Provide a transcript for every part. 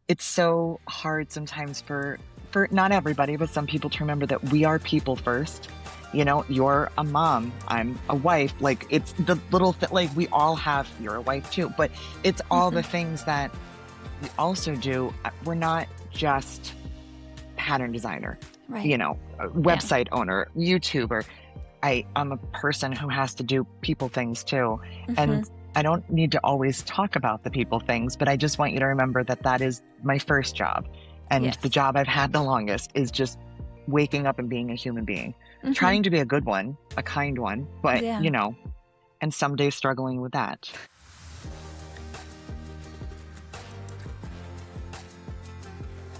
it's so hard sometimes for not everybody, but some people to remember that we are people first. You know, you're a mom, I'm a wife. Like it's the little like we all have, you're a wife too, but it's all the Mhm. things that we also do. We're not just pattern designer, Right. you know, a Yeah. website owner, YouTuber. I'm a person who has to do people things too. And Mhm. I don't need to always talk about the people things, but I just want you to remember that that is my first job. And the Yes. job I've had the longest is just waking up and being a human being, Mhm. trying to be a good one, a kind one, but, Yeah. you know, and some days struggling with that.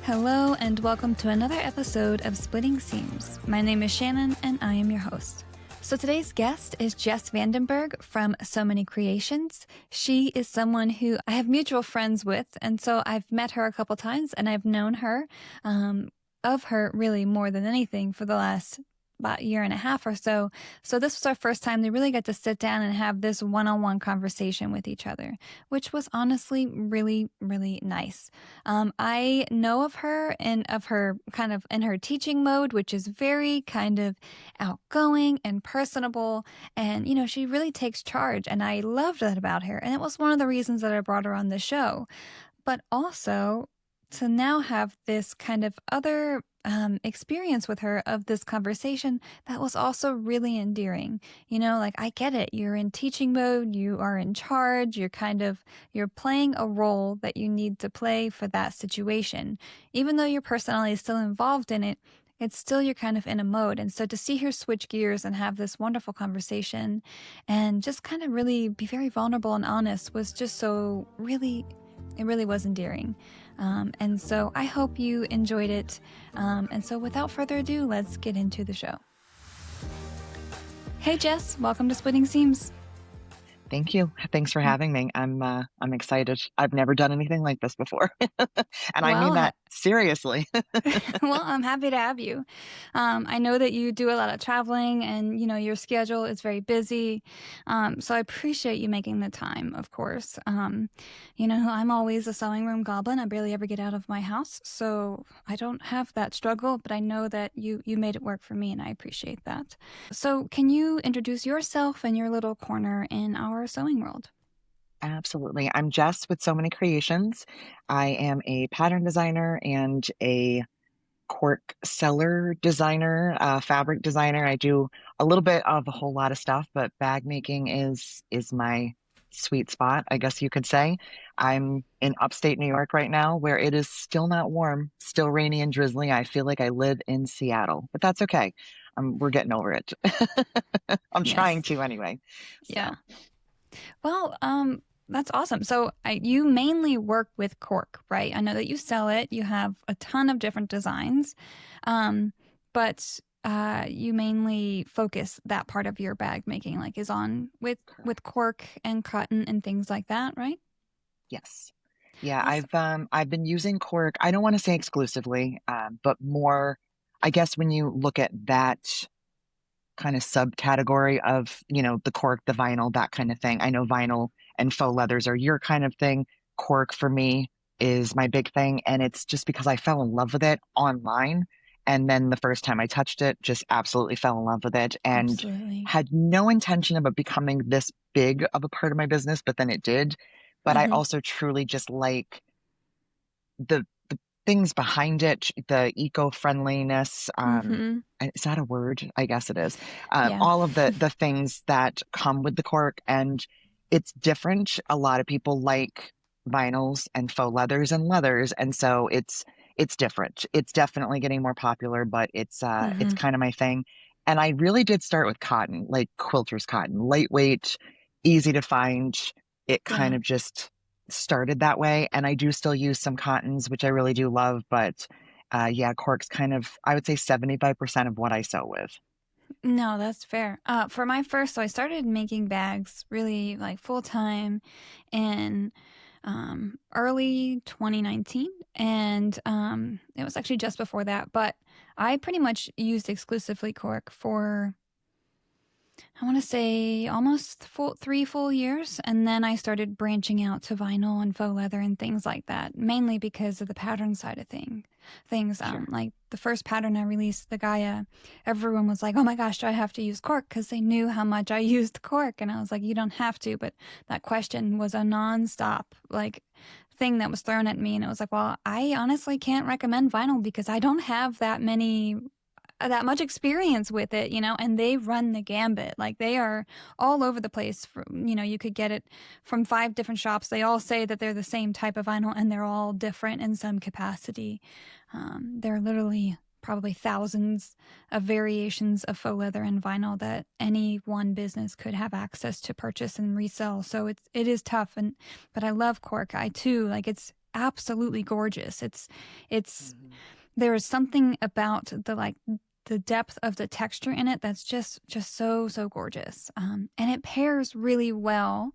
Hello and welcome to another episode of Splitting Seams. My name is Shannon and I am your host. So today's guest is Jess VanDenBurgh from So Many Creations. She is someone who I have mutual friends with, and so I've met her a couple times and I've known her, of her really more than anything for the last about year and a half or so. So this was our first time they really got to sit down and have this one-on-one conversation with each other, which was honestly really, really nice. I know of her and of her kind of in her teaching mode, which is very kind of outgoing and personable. And, she really takes charge. And I loved that about her. And it was one of the reasons that I brought her on the show. But also to now have this kind of other experience with her of this conversation that was also really endearing. Like I get it. You're in teaching mode. You are in charge. You're playing a role that you need to play for that situation. Even though your personality is still involved in it, it's still you're kind of in a mode. And so to see her switch gears and have this wonderful conversation and just kind of really be very vulnerable and honest was just so really it really was endearing. And so I hope you enjoyed it. And so without further ado, let's get into the show. Hey, Jess, welcome to Splitting Seams. Thank you. Thanks for having me. I'm excited. I've never done anything like this before. And I mean Well, that seriously. well, I'm happy to have you. I know that you do a lot of traveling and, your schedule is very busy. So I appreciate you making the time, of course. I'm always a sewing room goblin. I barely ever get out of my house. So I don't have that struggle, but I know that you made it work for me and I appreciate that. So can you introduce yourself and your little corner in our sewing world? Absolutely. I'm Jess with So Many Creations. I am a pattern designer and a cork seller designer, fabric designer. I do a little bit of a whole lot of stuff, but bag making is my sweet spot, I guess you could say. I'm in upstate New York right now, where it is still not warm, still rainy and drizzly. I feel like I live in Seattle, but that's okay. We're getting over it. I'm trying Yes. to anyway. Yeah. So. Well, that's awesome. So you mainly work with cork, right? I know that you sell it. You have a ton of different designs, but you mainly focus that part of your bag making, like, is on with cork and cotton and things like that, right? Yes. Yeah, Awesome. I've been using cork. I don't want to say exclusively, but more, I guess when you look at that kind of subcategory of, the cork, the vinyl, that kind of thing. I know vinyl and faux leathers are your kind of thing. Cork for me is my big thing, and it's just because I fell in love with it online. And then the first time I touched it, just absolutely fell in love with it and Absolutely. had no intention of it becoming this big of a part of my business, but then it did. But I Mm-hmm. also truly just like the things behind it, the eco-friendliness, Mm-hmm. is that a word? I guess it is. Yeah. All of the things that come with the cork, and it's different. A lot of people like vinyls and faux leathers and leathers, and so it's different. It's definitely getting more popular, but it's Mm-hmm. kind of my thing. And I really did start with cotton, like quilter's cotton, lightweight, easy to find. It kind Yeah. of just started that way. And I do still use some cottons, which I really do love. But yeah, cork's kind of, I would say 75% of what I sew with. No, that's fair. For my first, so I started making bags really like full time in early 2019, and it was actually just before that. But I pretty much used exclusively cork for I want to say almost 3 full years. And then I started branching out to vinyl and faux leather and things like that, mainly because of the pattern side of things. Sure. Like the first pattern I released, the Gaia, everyone was like, oh my gosh, do I have to use cork? Because they knew how much I used cork. And I was like, you don't have to. But that question was a nonstop, like, thing that was thrown at me. And it was like, well, I honestly can't recommend vinyl because I don't have that much experience with it, and they run the gambit. Like they are all over the place. You could get it from 5 different shops. They all say that they're the same type of vinyl and they're all different in some capacity. There are literally probably thousands of variations of faux leather and vinyl that any one business could have access to purchase and resell. So it is tough. But I love cork. I too, like, it's absolutely gorgeous. It's Mhm. there is something about the depth of the texture in it that's just so gorgeous. And it pairs really well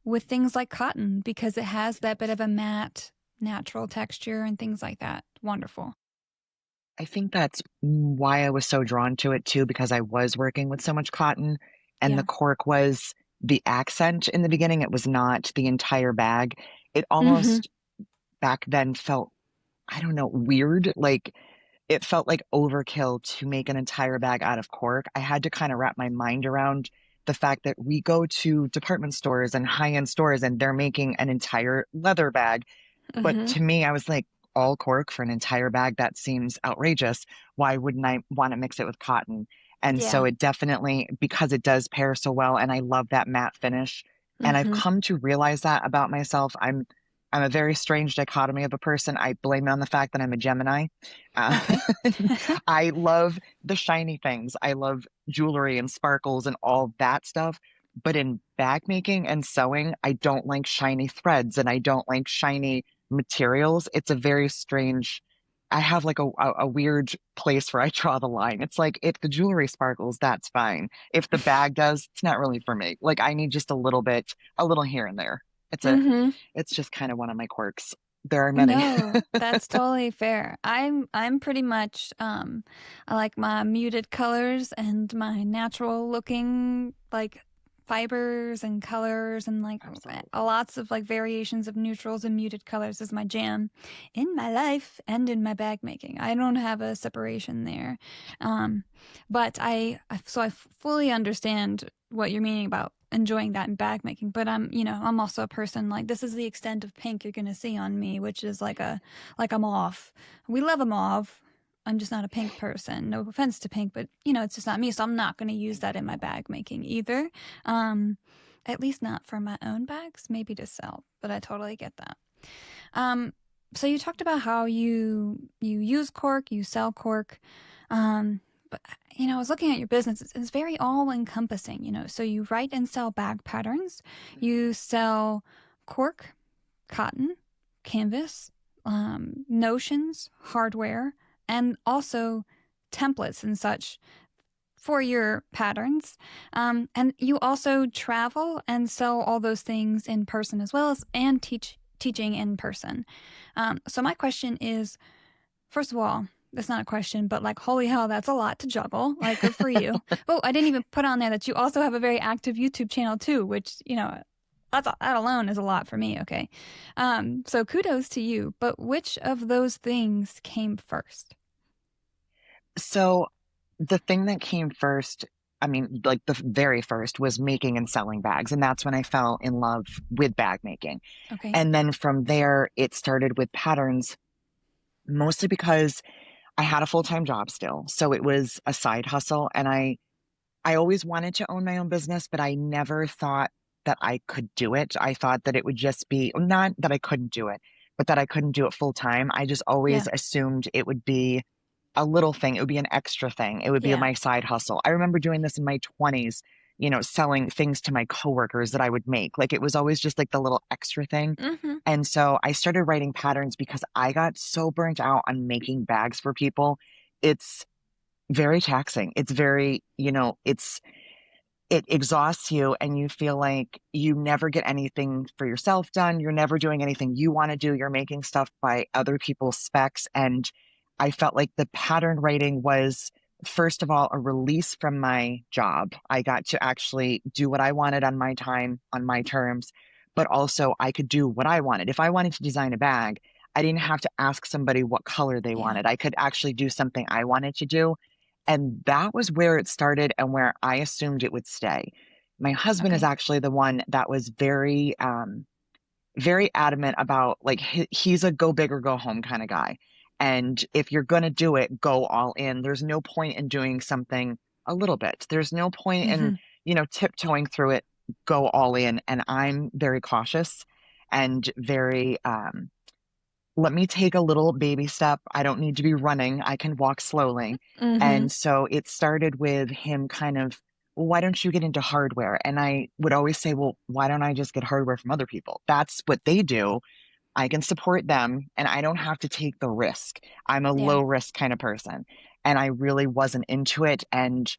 with things like cotton because it has that bit of a matte natural texture and things like that. Wonderful. I think that's why I was so drawn to it too, because I was working with so much cotton and the Yeah. cork was the accent in the beginning. It was not the entire bag. It Mm-hmm. almost back then felt, I don't know, weird. Like it felt like overkill to make an entire bag out of cork. I had to kind of wrap my mind around the fact that we go to department stores and high-end stores and they're making an entire leather bag. But Mm-hmm. to me, I was like, all cork for an entire bag, that seems outrageous. Why wouldn't I want to mix it with cotton? And so Yeah. it definitely, because it does pair so well, and I love that matte finish. And I've Mm-hmm. come to realize that about myself. I'm a very strange dichotomy of a person. I blame it on the fact that I'm a Gemini. Uh, Okay. I love the shiny things. I love jewelry and sparkles and all that stuff. But in bag making and sewing, I don't like shiny threads and I don't like shiny materials. It's a very strange, I have like a weird place where I draw the line. It's like if the jewelry sparkles, that's fine. If the bag does, it's not really for me. Like I need just a little bit, a little here and there. It's a, Mm-hmm. it's just kind of one of my quirks. There are many. No, that's totally fair. I'm pretty much I like my muted colors and my natural looking like fibers and colors and like Absolutely. lots of like variations of neutrals and muted colors is my jam in my life and in my bag making. I don't have a separation there. Um but I fully understand what you're meaning about enjoying that in bag making. But I'm also a person like this is the extent of pink you're gonna see on me, which is like a mauve. We love a mauve. I'm just not a pink person. No offense to pink, but it's just not me. So I'm not gonna use that in my bag making either. Um, at least not for my own bags. Maybe to sell, but I totally get that. Um, so you talked about how you use cork, you sell cork. But I was looking at your business. It's very all encompassing. So you write and sell bag patterns. You sell cork, cotton, canvas, notions, hardware, and also templates and such for your patterns. And you also travel and sell all those things in person as well as and teaching in person. So my question is, first of all, that's not a question, but like, holy hell, that's a lot to juggle. Like, good for you. Oh, I didn't even put on there that you also have a very active YouTube channel too, which, that alone is a lot for me. Okay. So kudos to you. But which of those things came first? So the thing that came first, I mean, like the very first was making and selling bags. And that's when I fell in love with bag making. Okay. And then from there, it started with patterns, mostly because I had a full-time job still. So it was a side hustle. And I always wanted to own my own business, but I never thought that I could do it. I thought that it would just be not that I couldn't do it, but that I couldn't do it full time. I just always Yeah. assumed it would be a little thing. It would be an extra thing. It would be Yeah. my side hustle. I remember doing this in my 20s, selling things to my coworkers that I would make. Like it was always just like the little extra thing. Mm-hmm. And so I started writing patterns because I got so burnt out on making bags for people. It's very taxing. It's very, it exhausts you and you feel like you never get anything for yourself done. You're never doing anything you want to do. You're making stuff by other people's specs. And I felt like the pattern writing was first of all, a release from my job. I got to actually do what I wanted on my time, on my terms, but also I could do what I wanted. If I wanted to design a bag, I didn't have to ask somebody what color they Yeah. wanted. I could actually do something I wanted to do. And that was where it started and where I assumed it would stay. My husband is Okay. actually the one that was very adamant about like he's a go big or go home kind of guy. And if you're going to do it, go all in. There's no point in doing something a little bit. There's no point in, Mm-hmm. tiptoeing through it, go all in. And I'm very cautious and very let me take a little baby step. I don't need to be running. I can walk slowly. Mm-hmm. And so it started with him kind of, well, why don't you get into hardware? And I would always say, well, why don't I just get hardware from other people? That's what they do. I can support them and I don't have to take the risk. I'm a Yeah. low risk kind of person. And I really wasn't into it. And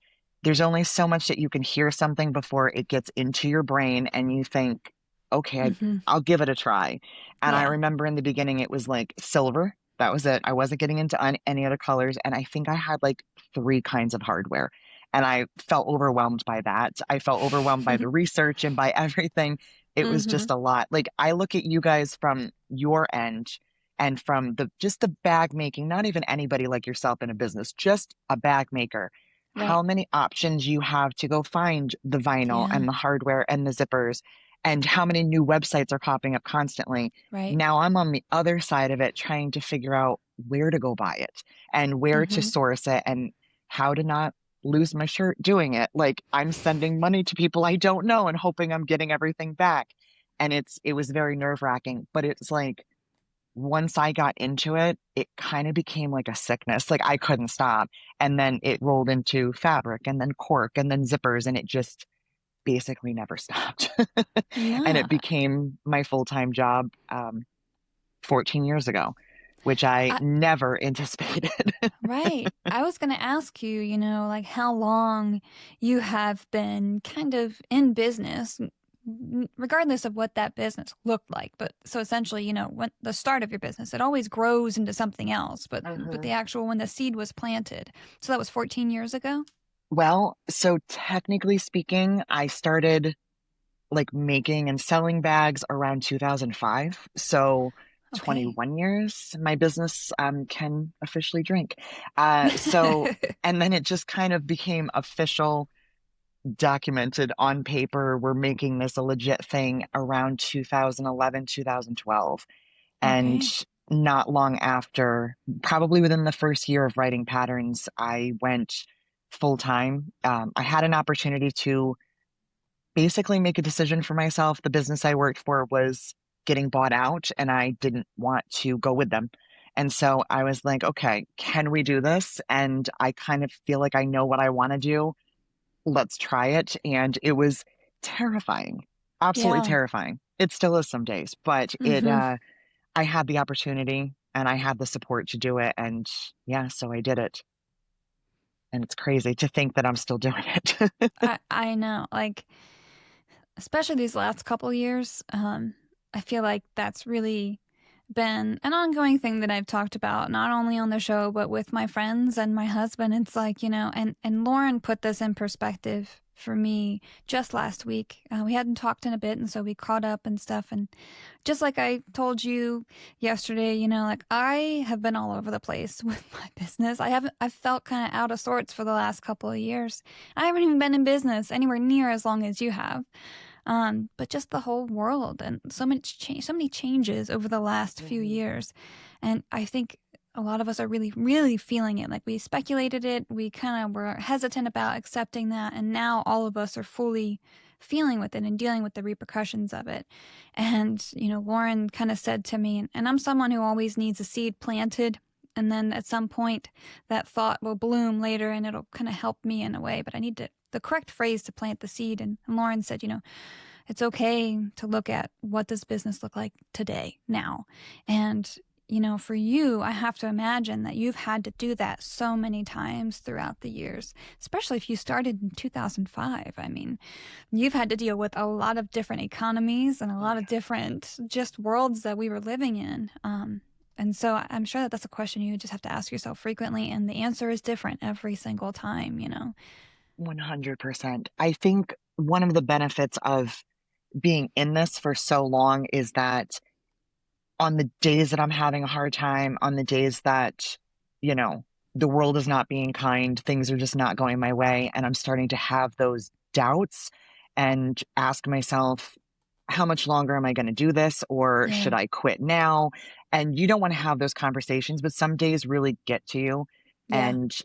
there's only so much that you can hear something before it gets into your brain and you think, okay, Mm-hmm. I'll give it a try. And I Yeah. remember in the beginning, it was like silver. That was it. I wasn't getting into any other colors. And I think I had like three kinds of hardware. And I felt overwhelmed by that. I felt overwhelmed by the research and by everything. It was Mm-hmm. just a lot. Like I look at you guys from your end and from the just the bag making, not even anybody like yourself in a business, just a bag maker. Right. How many options you have to go find the vinyl Yeah. and the hardware and the zippers, and how many new websites are popping up constantly. Right. Now I'm on the other side of it trying to figure out where to go buy it and where to Mm-hmm. source it and how to not lose my shirt doing it. Like I'm sending money to people I don't know and hoping I'm getting everything back. And it was very nerve-wracking, but it's like once I got into it, it kind of became like a sickness. Like I couldn't stop. And then it rolled into fabric and then cork and then zippers and it just basically never stopped. And Yeah. it became my full-time job 14 years ago, which I I, never anticipated. right. I was going to ask you, like how long you have been kind of in business, regardless of what that business looked like. But so essentially, when the start of your business, it always grows into something else. But the Mhm. actual when the seed was planted, so that was 14 years ago. Well, so technically speaking, I started like making and selling bags around 2005. So Okay. 21 years, my business can officially drink. So, and then it just kind of became official, documented on paper. We're making this a legit thing around 2011, 2012. And Okay. not long after, probably within the first year of writing patterns, I went full time. I had an opportunity to basically make a decision for myself. The business I worked for was getting bought out, and I didn't want to go with them. And so I was like, okay, can we do this? And I kind of feel like I know what I want to do. Let's try it. And it was terrifying, absolutely Yeah. terrifying. It still is some days, but Mm-hmm. I had the opportunity and I had the support to do it. And yeah, so I did it. And it's crazy to think that I'm still doing it. I know. Like, especially these last couple years, I feel like that's really been an ongoing thing that I've talked about, not only on the show, but with my friends and my husband. It's like, and Lauren put this in perspective for me just last week. We hadn't talked in a bit, and so we caught up and stuff. And just like I told you yesterday, like I have been all over the place with my business. I've felt kind of out of sorts for the last couple of years. I haven't even been in business anywhere near as long as you have. But just the whole world and so many changes over the last few Mhm. years. And I think a lot of us are really, really feeling it. Like we speculated it, we kind of were hesitant about accepting that. And now all of us are fully feeling with it and dealing with the repercussions of it. And, Lauren kind of said to me, and I'm someone who always needs a seed planted. And then at some point, that thought will bloom later and it'll kind of help me in a way. But I need the correct phrase to plant the seed. And Lauren said, it's okay to look at what does business look like today, now. And, for you, I have to imagine that you've had to do that so many times throughout the years, especially if you started in 2005. I mean, you've had to deal with a lot of different economies and a Oh lot of yeah. different just worlds that we were living in. And so I'm sure that that's a question you just have to ask yourself frequently, and the answer is different every single time, you know? 100%. I think one of the benefits of being in this for so long is that on the days that I'm having a hard time, on the days that, you know, the world is not being kind, things are just not going my way, and I'm starting to have those doubts and ask myself, how much longer am I going to do this, or Yeah. should I quit now? And you don't want to have those conversations, but some days really get to you. Yeah. And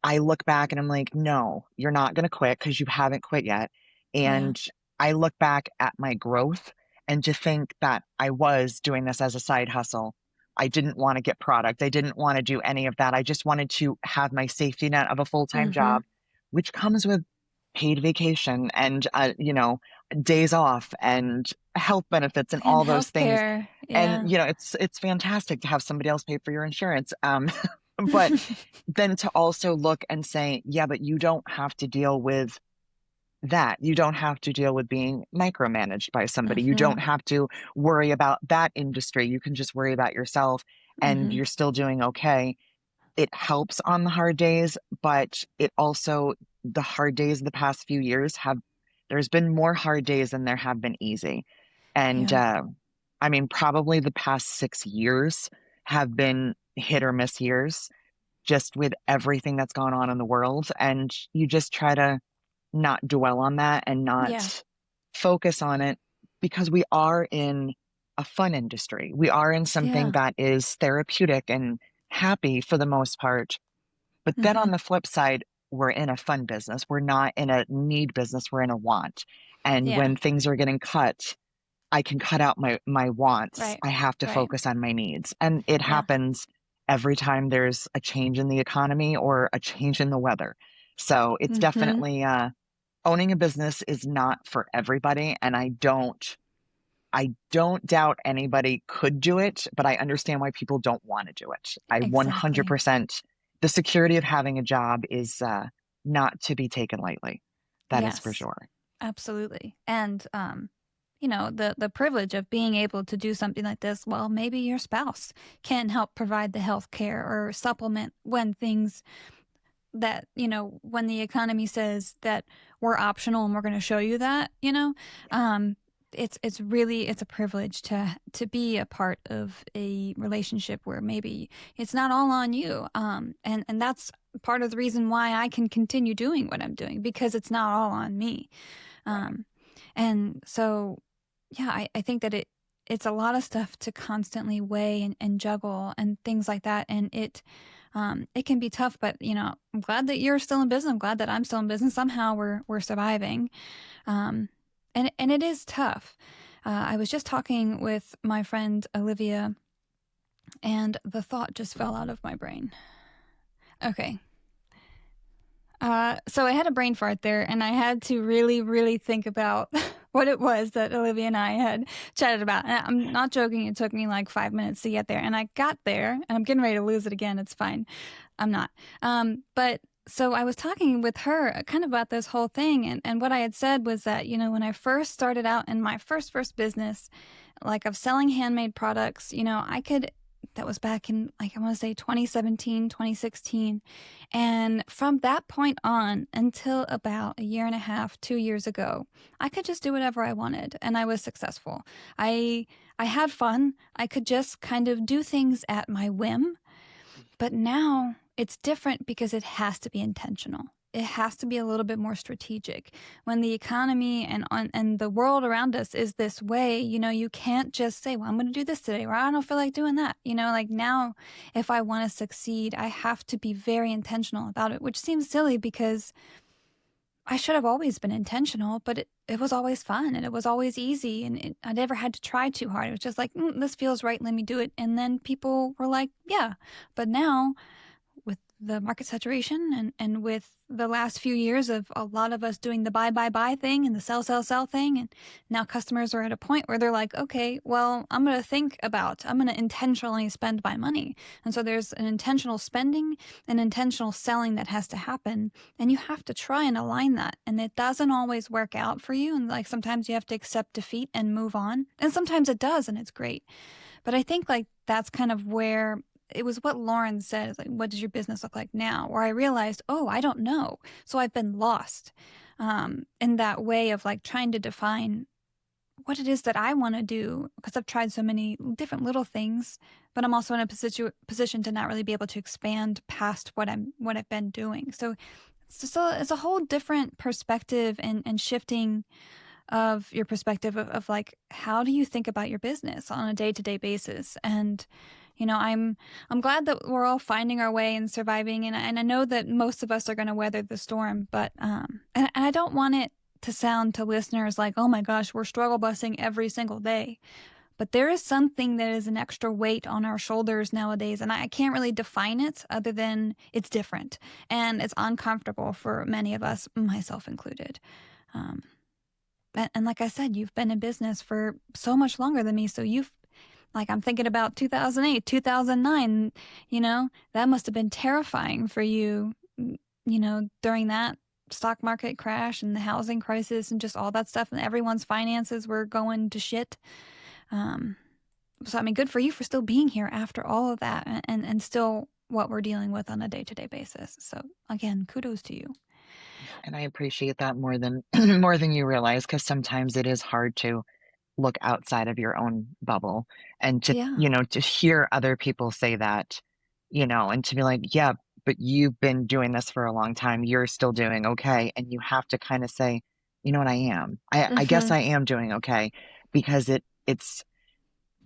I look back and I'm like, no, you're not going to quit because you haven't quit yet. Yeah. And I look back at my growth and to think that I was doing this as a side hustle. I didn't want to get product. I didn't want to do any of that. I just wanted to have my safety net of a full-time Mm-hmm. job, which comes with paid vacation and, days off and health benefits and And all those things. healthcare. And, Yeah. it's fantastic to have somebody else pay for your insurance. But then to also look and say, yeah, but you don't have to deal with that. You don't have to deal with being micromanaged by somebody. You Mm-hmm. don't have to worry about that industry. You can just worry about yourself and Mm-hmm. you're still doing okay. It helps on the hard days, but it also, the hard days the past few years there's been more hard days than there have been easy. And Yeah. I mean, probably the past 6 years have been hit or miss years just with everything that's gone on in the world. And you just try to not dwell on that and Yeah. not focus on it because we are in a fun industry. We are in something Yeah. that is therapeutic and happy for the most part. But then Mm-hmm. on the flip side, we're in a fun business. We're not in a need business. We're in a want. And Yeah. when things are getting cut, I can cut out my wants. Right. I have to Right. focus on my needs. And it Yeah. happens every time there's a change in the economy or a change in the weather. So it's Mm-hmm. definitely owning a business is not for everybody. And I don't doubt anybody could do it, but I understand why people don't want to do it. I Exactly. 100%, the security of having a job is not to be taken lightly. That is for Yes. sure. Absolutely. And you know, the privilege of being able to do something like this, well, maybe your spouse can help provide the health care or supplement when things that, you know, when the economy says that we're optional and we're going to show you that, you know, um, it's really it's a privilege to be a part of a relationship where maybe it's not all on you, and that's part of the reason why I can continue doing what I'm doing because it's not all on me, Right. um, and so yeah, I think that it's a lot of stuff to constantly weigh and juggle and things like that. And it can be tough, but you know, I'm glad that you're still in business. I'm glad that I'm still in business. Somehow we're surviving. Um, and it is tough. I was just talking with my friend Olivia and the thought just fell out of my brain. Okay. So I had a brain fart there, and I had to really, really think about what it was that Olivia and I had chatted about. And I'm not joking; it took me like 5 minutes to get there, and I got there, and I'm getting ready to lose it again. It's fine, I'm not. But so I was talking with her kind of about this whole thing, and what I had said was that you know when I first started out in my first business, like of selling handmade products, you know, I could. That was back in like I want to say 2017, 2016. And from that point on until about a year and a half, 2 years ago, I could just do whatever I wanted and I was successful. I had fun. I could just kind of do things at my whim. But now it's different because it has to be intentional. It has to be a little bit more strategic. When the economy and the world around us is this way, you know, you can't just say, "Well, I'm going to do this today," or "I don't feel like doing that." You know, like now, if I want to succeed, I have to be very intentional about it, which seems silly because I should have always been intentional, but it was always fun and it was always easy and I never had to try too hard. It was just like, this feels right, let me do it. And then people were like, yeah. But now with the market saturation and with the last few years of a lot of us doing the buy thing and the sell thing. And now customers are at a point where they're like, okay, well, I'm going to intentionally spend my money. And so there's an intentional spending and intentional selling that has to happen. And you have to try and align that. And it doesn't always work out for you. And like sometimes you have to accept defeat and move on. And sometimes it does, and it's great. But I think like that's kind of where it was what Lauren said, like, what does your business look like now? Where I realized, oh, I don't know. So I've been lost in that way of like trying to define what it is that I want to do because I've tried so many different little things, but I'm also in a position to not really be able to expand past what I've been doing. So it's a whole different perspective and shifting of your perspective of like how do you think about your business on a day-to-day basis. And I'm glad that we're all finding our way and surviving, and I know that most of us are going to weather the storm, but and I don't want it to sound to listeners like, oh my gosh, we're struggle busing every single day. But there is something that is an extra weight on our shoulders nowadays, and I can't really define it other than it's different and it's uncomfortable for many of us, myself included. Um, and like I said, you've been in business for so much longer than me. So like, I'm thinking about 2008, 2009, that must have been terrifying for you, during that stock market crash and the housing crisis and just all that stuff. And everyone's finances were going to shit. So, I mean, good for you for still being here after all of that and still what we're dealing with on a day-to-day basis. So again, kudos to you. And I appreciate that more than more than you realize, because sometimes it is hard to look outside of your own bubble and to, Yeah. to hear other people say that, and to be like, yeah, but you've been doing this for a long time. You're still doing okay. And you have to kind of say, you know what, I am. I guess Mm-hmm. I am doing okay, because it's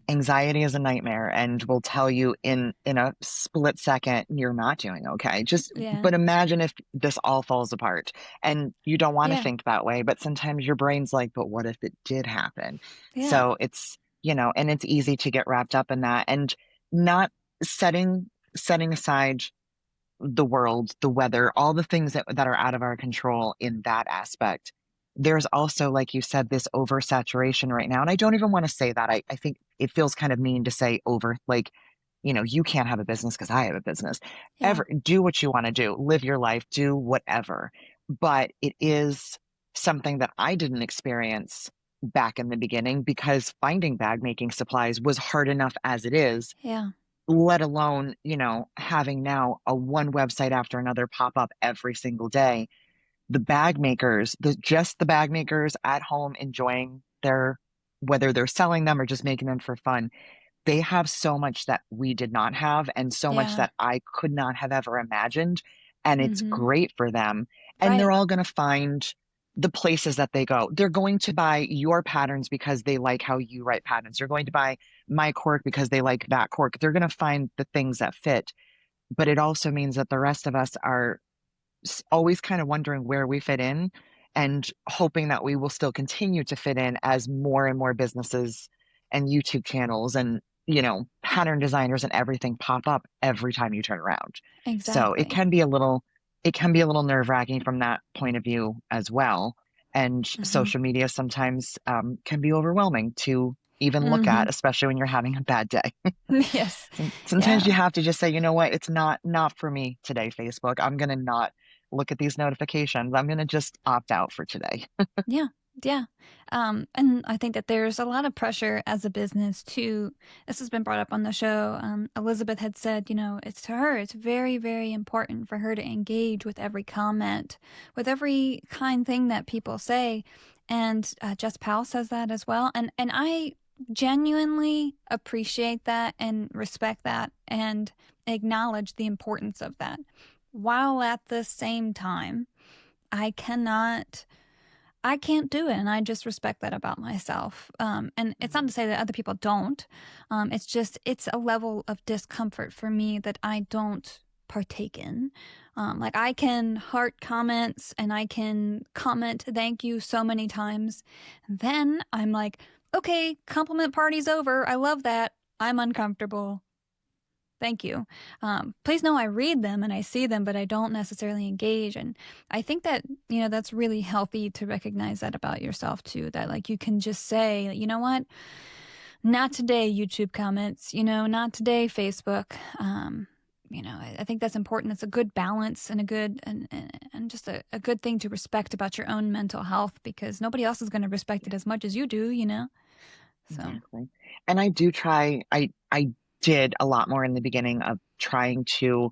anxiety is a nightmare and will tell you in a split second you're not doing okay. Just Yeah. but imagine if this all falls apart, and you don't want to Yeah. think that way, but sometimes your brain's like, but what if it did happen? Yeah. So it's, and it's easy to get wrapped up in that, and not setting aside the world, the weather, all the things that are out of our control in that aspect. There's also, like you said, this oversaturation right now. And I don't even want to say that. I think it feels kind of mean to say over, like, you can't have a business because I have a business. Yeah. Ever do what you want to do, live your life, do whatever. But it is something that I didn't experience back in the beginning, because finding bag making supplies was hard enough as it is, Yeah. let alone, having now a one website after another pop up every single day. The bag makers, just the bag makers at home enjoying whether they're selling them or just making them for fun, they have so much that we did not have, and so much Yeah. that I could not have ever imagined. And it's Mm-hmm. great for them. And they're Right. all going to find the places that they go. They're going to buy your patterns because they like how you write patterns. They're going to buy my cork because they like that cork. They're going to find the things that fit. But it also means that the rest of us are always kind of wondering where we fit in, and hoping that we will still continue to fit in as more and more businesses and YouTube channels and, pattern designers and everything pop up every time you turn around. So Exactly. it can be a little nerve-wracking from that point of view as well. And Mm-hmm. social media sometimes can be overwhelming to even look Mm-hmm. at, especially when you're having a bad day. Yes. Sometimes Yeah. you have to just say, you know what, it's not for me today, Facebook. I'm gonna not look at these notifications. I'm gonna just opt out for today. Yeah. Yeah. And I think that there's a lot of pressure as a business to, this has been brought up on the show. Elizabeth had said, it's to her, it's very, very important for her to engage with every comment, with every kind thing that people say. And Jess Powell says that as well. And I genuinely appreciate that and respect that and acknowledge the importance of that. While at the same time, I cannot I can't do it, and I just respect that about myself. And it's not to say that other people don't. It's just it's a level of discomfort for me that I don't partake in. Like I can heart comments and I can comment thank you so many times. Then I'm like, okay, compliment party's over. I love that. I'm uncomfortable. Thank you. Please know I read them and I see them, but I don't necessarily engage. And I think that, that's really healthy to recognize that about yourself too, that like you can just say, you know what? Not today, YouTube comments, not today, Facebook. I think that's important. It's a good balance and a good, and just a good thing to respect about your own mental health, because nobody else is going to respect it as much as you do. So, Exactly. And I do try, I did a lot more in the beginning of trying to,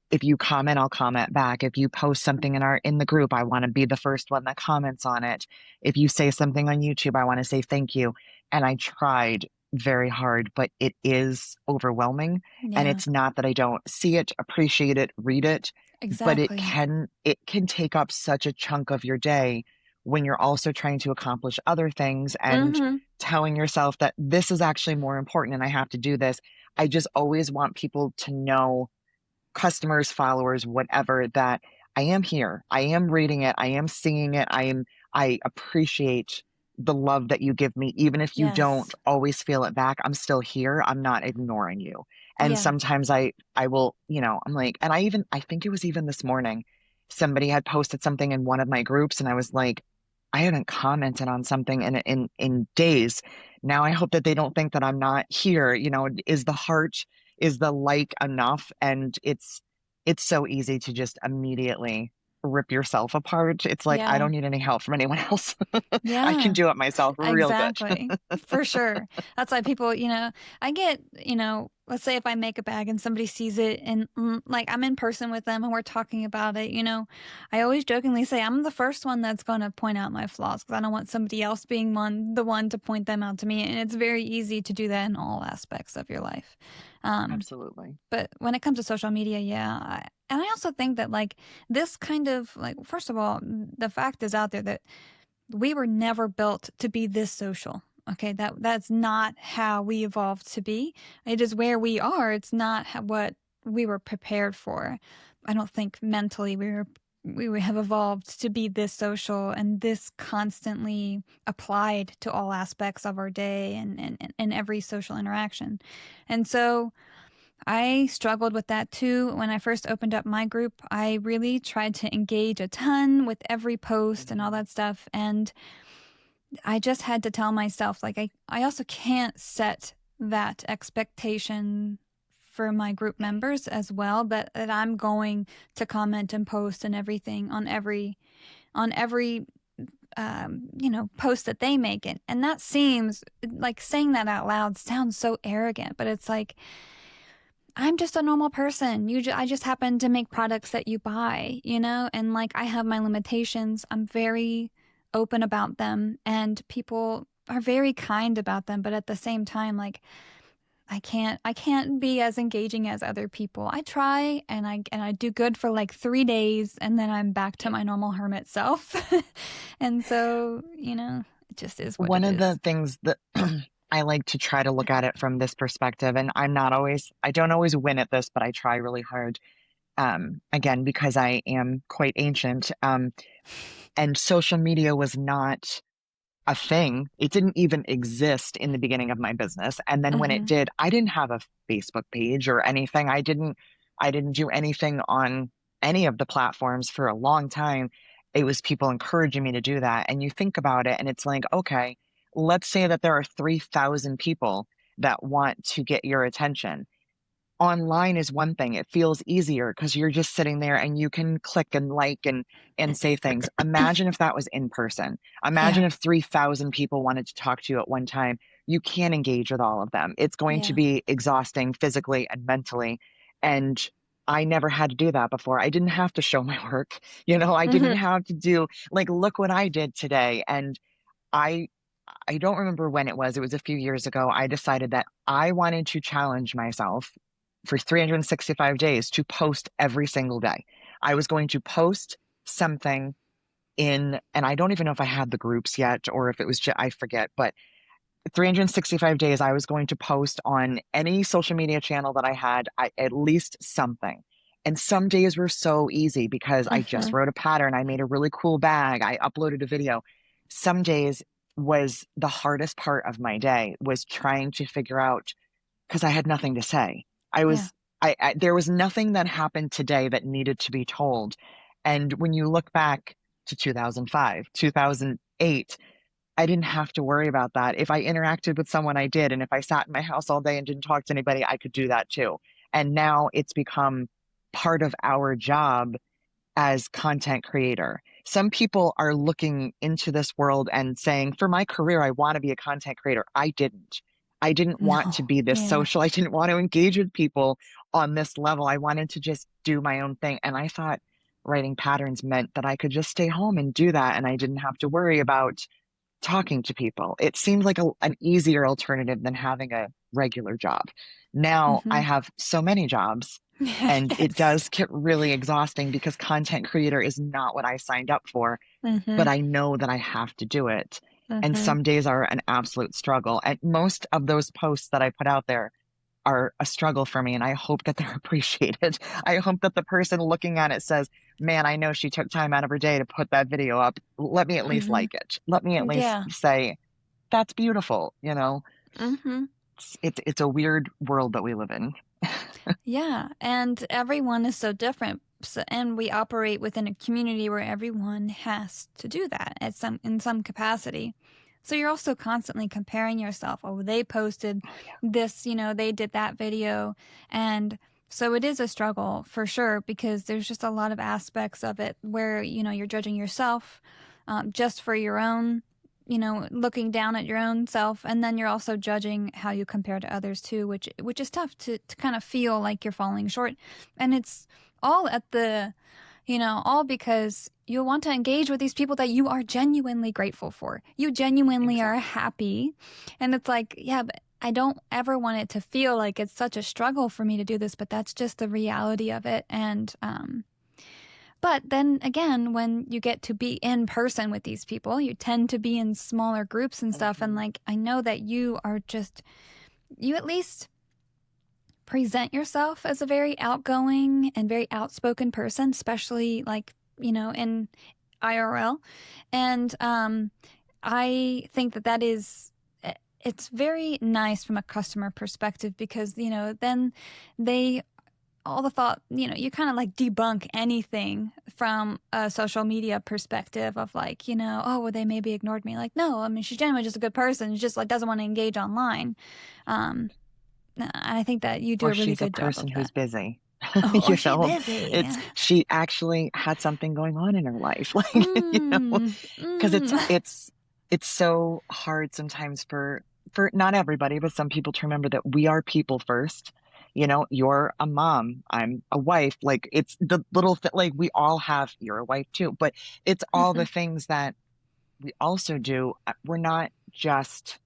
if you comment, I'll comment back. If you post something in the group, I want to be the first one that comments on it. If you say something on YouTube, I want to say thank you. And I tried very hard, but it is overwhelming. And yeah, it's not that I don't see it, appreciate it, read it, but exactly. it can take up such a chunk of your day when you're also trying to accomplish other things and Mm-hmm. telling yourself that this is actually more important and I have to do this. I just always want people to know, customers, followers, whatever, that I am here. I am reading it. I am seeing it. I appreciate the love that you give me. Even if you don't Yes. always feel it back, I'm still here. I'm not ignoring you. And Yeah. sometimes I will, I'm like, and I think it was even this morning, somebody had posted something in one of my groups, and I was like, I haven't commented on something in days. Now I hope that they don't think that I'm not here. Is the heart, is the like enough? And it's so easy to just immediately rip yourself apart. It's like, I Yeah. don't need any help from anyone else. I can Yeah. do it myself real good. Exactly. For sure. That's why people, I get, let's say if I make a bag and somebody sees it and like I'm in person with them and we're talking about it, I always jokingly say I'm the first one that's going to point out my flaws because I don't want somebody else being the one to point them out to me. And it's very easy to do that in all aspects of your life. Um, Absolutely. but when it comes to social media, yeah. And I also think that like this kind of like, first of all, the fact is out there that we were never built to be this social. Okay, that's not how we evolved to be. It is where we are. It's not what we were prepared for. I don't think mentally we have evolved to be this social and this constantly applied to all aspects of our day and every social interaction. And so I struggled with that too. When I first opened up my group, I really tried to engage a ton with every post and all Mhm. that stuff. And I just had to tell myself, like, I also can't set that expectation for my group members as well, that I'm going to comment and post and everything on every post that they make it. And that seems like saying that out loud sounds so arrogant, but it's like I'm just a normal person. I just happen to make products that you buy, and like I have my limitations. I'm very open about them, and people are very kind about them. But at the same time, like I can't be as engaging as other people. I try, and I do good for like 3 days, and then I'm back to my normal hermit self. And so, it just is what One it of is. the things that I like to try to look at it from this perspective, and I don't always win at this, but I try really hard. Again, because I am quite ancient, and social media was not a thing. It didn't even exist in the beginning of my business. And then when it Hmm. did, I didn't have a Facebook page or anything. I didn't do anything on any of the platforms for a long time. It was people encouraging me to do that. And you think about it and it's like, okay, let's say that there are 3,000 people that want to get your attention. Online is one thing. It feels easier because you're just sitting there and you can click and like and say things. Imagine if that was in person. Yeah. Imagine if 3,000 people wanted to talk to you at one time. You can't engage with all of them. It's going to Yeah. be exhausting physically and mentally. And I never had to do that before. I didn't have to show my work. I didn't Hmm. have to do, like, look what I did today. And I I don't remember when it was. It was a few years ago. I decided that I wanted to challenge myself for 365 days to post every single day. I was going to post something and I don't even know if I had the groups yet or if it was just, I forget, but 365 days, I was going to post on any social media channel that I had, at least something. And some days were so easy because I just Hmm. wrote a pattern. I made a really cool bag. I uploaded a video. Some days was the hardest part of my day was trying to figure out because I had nothing to say. I Yeah. was, there was nothing that happened today that needed to be told. And when you look back to 2005, 2008, I didn't have to worry about that. If I interacted with someone, I did. And if I sat in my house all day and didn't talk to anybody, I could do that too. And now it's become part of our job as content creator. some people are looking into this world and saying, for my career, I want to be a content creator. I didn't want to No. be this Yeah. social. I didn't want to engage with people on this level. I wanted to just do my own thing. And I thought writing patterns meant that I could just stay home and do that. And I didn't have to worry about talking to people. It seemed like an easier alternative than having a regular job. Now I Mm-hmm. have so many jobs, and it Yes. does get really exhausting because content creator is not what I signed up for, Mm-hmm. but I know that I have to do it. And Mm-hmm. some days are an absolute struggle. And most of those posts that I put out there are a struggle for me, and I hope that they're appreciated. I hope that the person looking at it says, man, I know she took time out of her day to put that video up. Let me at least Mm-hmm. like it. Let me at least Yeah. say, that's beautiful. Mm-hmm. It's a weird world that we live in. Yeah, and everyone is so different. So, and we operate within a community where everyone has to do that at in some capacity. So you're also constantly comparing yourself. Oh, they posted Oh yeah. this, they did that video. And so it is a struggle for sure because there's just a lot of aspects of it where, you're judging yourself just for your own, looking down at your own self. And then you're also judging how you compare to others too, which is tough to kind of feel like you're falling short. And it's all at the all because you want to engage with these people that you are genuinely grateful for. You genuinely are Exactly. happy. And it's like, yeah, but I don't ever want it to feel like it's such a struggle for me to do this, but that's just the reality of it. And, but then again, when you get to be in person with these people, you tend to be in smaller groups and stuff. And Mhm. like, I know that you at least present yourself as a very outgoing and very outspoken person, especially like, in IRL. And I think that it's very nice from a customer perspective because, then they all the thought, you kind of like debunk anything from a social media perspective of like, oh, well, they maybe ignored me. Like, no, I mean, she's genuinely just a good person. She just like doesn't want to engage online. Um, I think that you do Or a really she's a good job person of who's that. busy. Oh, or You she know, busy. it's she actually had something going on in her life. Like, Mm, because mm. it's so hard sometimes for not everybody, but some people to remember that we are people first. You're a mom, I'm a wife. Like it's the little like we all have, you're a wife too, but it's all the Mhm. things that we also do. We're not just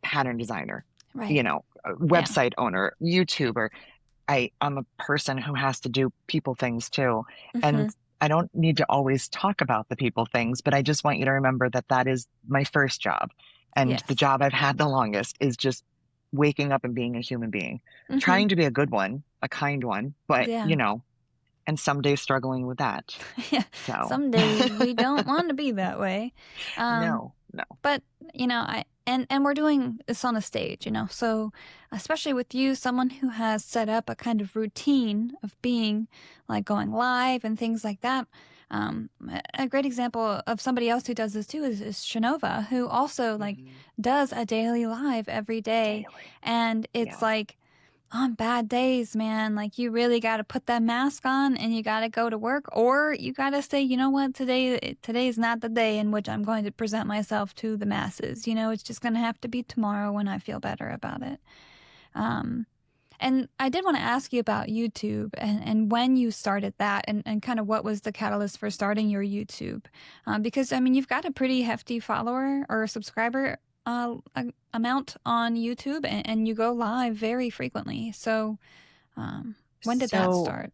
pattern designer, Right. a Yeah. website owner, YouTuber. I'm a person who has to do people things too. And Hmm. I don't need to always talk about the people things, but I just want you to remember that that is my first job. And the Yes. job I've had the longest is just waking up and being a human being, Hmm. trying to be a good one, a kind one, but, Yeah. and some days struggling with that. Yeah. So, Some days we don't want to be that way. Um, no, no. but and we're doing this on a stage, so especially with you, someone who has set up a kind of routine of being like going live and things like that. A great example of somebody else who does this too is Shanova, who also like Mhm. does a daily live every day. Daily. And it's Yeah. like on bad days, man, like you really got to put that mask on and you got to go to work, or you got to say, you know what, today is not the day in which I'm going to present myself to the masses. It's just going to have to be tomorrow when I feel better about it. Um, and I did want to ask you about YouTube and when you started that and kind of what was the catalyst for starting your YouTube. Because, I mean, you've got a pretty hefty follower or subscriber amount on YouTube and you go live very frequently. So when did that So start?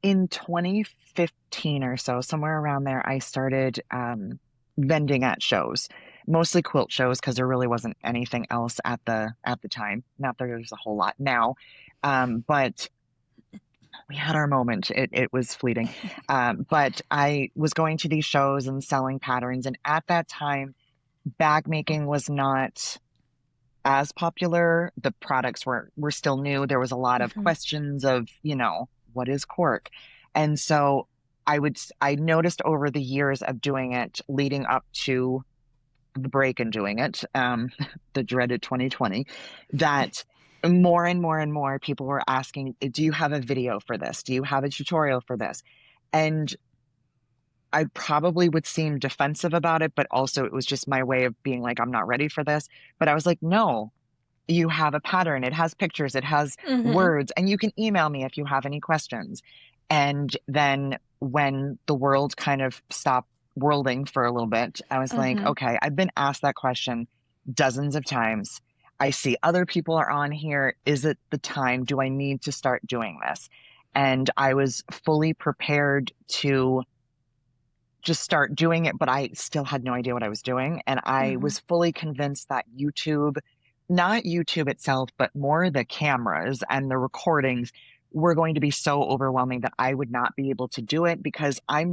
in 2015 or so, somewhere around there, I started vending at shows, mostly quilt shows, because there really wasn't anything else at the time. Not that there's a whole lot now, but we had our moment. It was fleeting, but I was going to these shows and selling patterns, and at that time, bag making was not as popular. The products were still new. There was a lot of Hmm. questions of, what is cork? And so I noticed over the years of doing it leading up to the break and doing it, the dreaded 2020, that more and more and more people were asking, do you have a video for this? Do you have a tutorial for this? And I probably would seem defensive about it, but also it was just my way of being like, I'm not ready for this. But I was like, no, you have a pattern. It has pictures, it has Mm-hmm. words, and you can email me if you have any questions. And then when the world kind of stopped whirling for a little bit, I was like, Mm-hmm. okay, I've been asked that question dozens of times. I see other people are on here. Is it the time? Do I need to start doing this? And I was fully prepared to just start doing it, but I still had no idea what I was doing. And I Mm-hmm. was fully convinced that YouTube, not YouTube itself, but more the cameras and the recordings were going to be so overwhelming that I would not be able to do it because I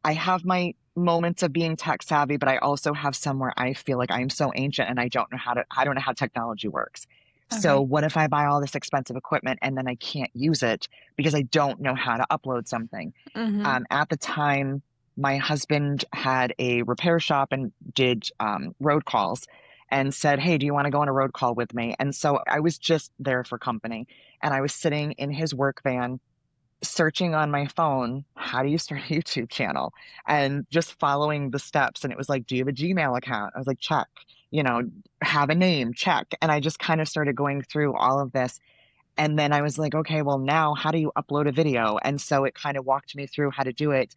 have my moments of being tech savvy, but I also have some where I feel like I'm so ancient and I don't know how technology works. So Okay. what if I buy all this expensive equipment and then I can't use it because I don't know how to upload something? Mm-hmm. At the time, my husband had a repair shop and did road calls and said, hey, do you want to go on a road call with me? And so I was just there for company. And I was sitting in his work van searching on my phone, how do you start a YouTube channel? And just following the steps. And it was like, do you have a Gmail account? I was like, check, you know, have a name, check. And I just kind of started going through all of this. And then I was like, okay, well, now how do you upload a video? And so it kind of walked me through how to do it.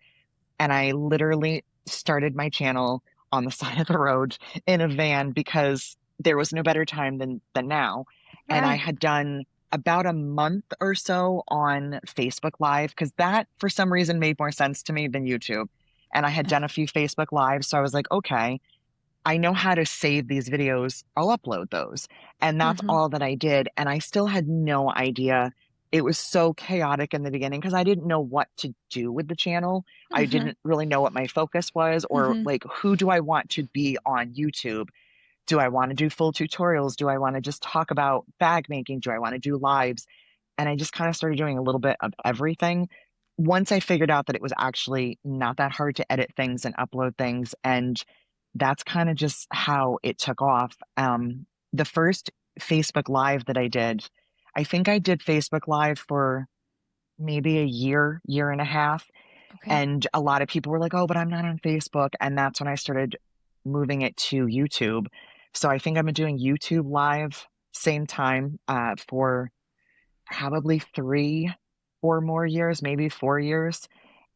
And I literally started my channel on the side of the road in a van because there was no better time than now. And I Right. had done about a month or so on Facebook Live because that for some reason made more sense to me than YouTube. And I had done a few Facebook Lives, so I was like, okay, I know how to save these videos. I'll upload those. And that's Mm-hmm. all that I did. And I still had no idea. It was so chaotic in the beginning because I didn't know what to do with the channel. I Mm-hmm. didn't really know what my focus was or Mm-hmm. like who do I want to be on YouTube? Do I want to do full tutorials? Do I want to just talk about bag making? Do I want to do lives? And I just kind of started doing a little bit of everything. Once I figured out that it was actually not that hard to edit things and upload things, and that's kind of just how it took off. The first Facebook Live that I did, I think I did Facebook Live for maybe a year, year and a half. Okay. And a lot of people were like, oh, but I'm not on Facebook. And that's when I started moving it to YouTube. So I think I've been doing YouTube Live same time for probably 3 or more years, maybe 4 years.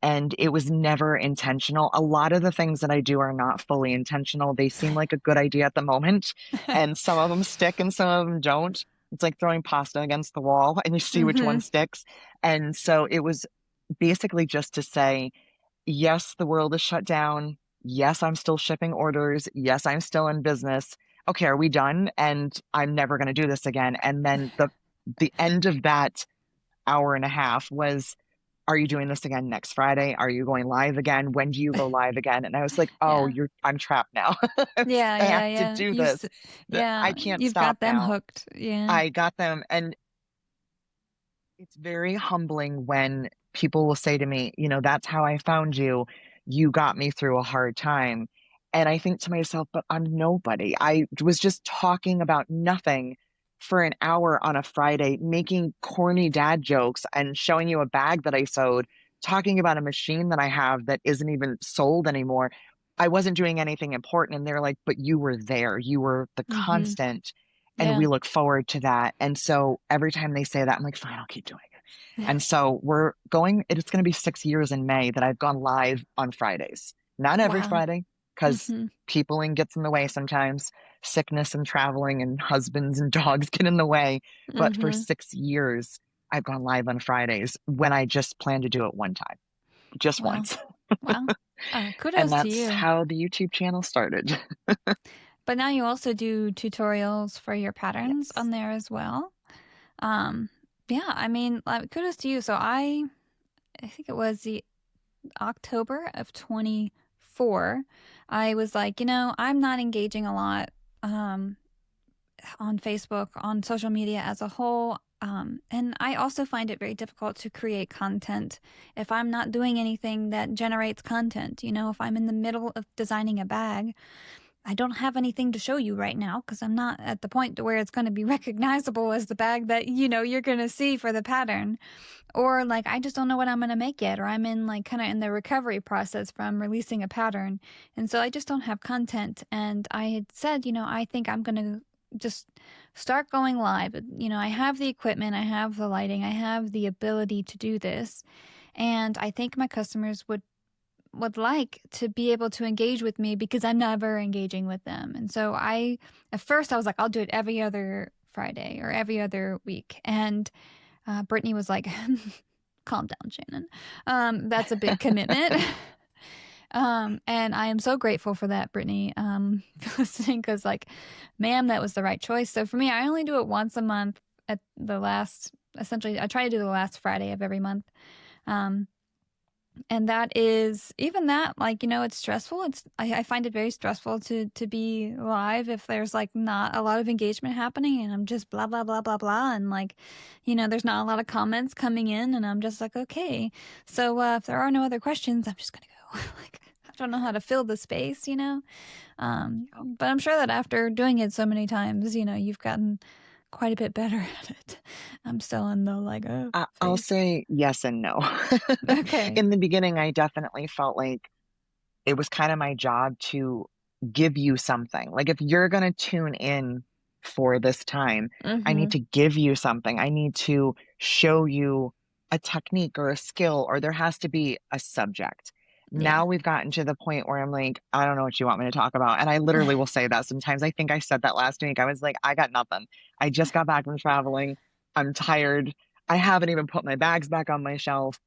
And it was never intentional. A lot of the things that I do are not fully intentional. They seem like a good idea at the moment, and some of them stick and some of them don't. It's like throwing pasta against the wall and you see which Mm-hmm. one sticks. And so it was basically just to say, yes, the world is shut down. Yes, I'm still shipping orders. Yes, I'm still in business. Okay, are we done? And I'm never going to do this again. And then the end of that hour and a half was, are you doing this again next Friday? Are you going live again? When do you go live again? And I was like, oh, Yeah. I'm trapped now. Yeah. I have Yeah. to Yeah. do this. I Yeah. can't You've stop got them now. hooked. Yeah. I got them. And it's very humbling when people will say to me, that's how I found you. You got me through a hard time. And I think to myself, but I'm nobody. I was just talking about nothing for an hour on a Friday, making corny dad jokes and showing you a bag that I sewed, talking about a machine that I have that isn't even sold anymore. I wasn't doing anything important. And they're like, but you were there. You were the Mm-hmm. constant. And Yeah. we look forward to that. And so every time they say that, I'm like, fine, I'll keep doing it. Yeah. And so it's going to be 6 years in May that I've gone live on Fridays. Not every Wow. Friday, because Mm-hmm. peopling gets in the way sometimes. Sickness and traveling and husbands and dogs get in the way. But for Mm-hmm. 6 years, I've gone live on Fridays when I just plan to do it one time, just Wow. once. Wow. And Kudos to that's you. how the YouTube channel started. But now you also do tutorials for your patterns Yes. on there as well. Um, yeah, I mean, kudos to you. So I think it was the October of 24. I was like, I'm not engaging a lot um, on Facebook, on social media as a whole. And I also find it very difficult to create content if I'm not doing anything that generates content. If I'm in the middle of designing a bag, I don't have anything to show you right now because I'm not at the point to where it's going to be recognizable as the bag that, you're going to see for the pattern. Or like, I just don't know what I'm going to make yet. Or I'm in like kind of in the recovery process from releasing a pattern. And so I just don't have content. And I had said, I think I'm going to just start going live. I have the equipment, I have the lighting, I have the ability to do this. And I think my customers would like to be able to engage with me because I'm never engaging with them. And so at first I was like, I'll do it every other Friday or every other week. And Brittany was like, calm down, Shannon. That's a big commitment. And I am so grateful for that, Brittany, for listening, because like, ma'am, that was the right choice. So for me, I only do it once a month essentially, I try to do the last Friday of every month. And that is even that, like, it's stressful. I find it very stressful to be live if there's like not a lot of engagement happening and I'm just blah, blah, blah, blah, blah. And like, there's not a lot of comments coming in and I'm just like, okay. So if there are no other questions, I'm just going to go. Like, I don't know how to fill the space, but I'm sure that after doing it so many times, you've gotten quite a bit better at it. I'm still in the like, oh, I'll phase. say yes and no. Okay. In the beginning, I definitely felt like it was kind of my job to give you something. Like if you're going to tune in for this time, I Mm-hmm. need to give you something. I need to show you a technique or a skill, or there has to be a subject. Yeah. Now we've gotten to the point where I'm like, I don't know what you want me to talk about. And I literally will say that sometimes. I think I said that last week. I was like, I got nothing. I just got back from traveling. I'm tired. I haven't even put my bags back on my shelf.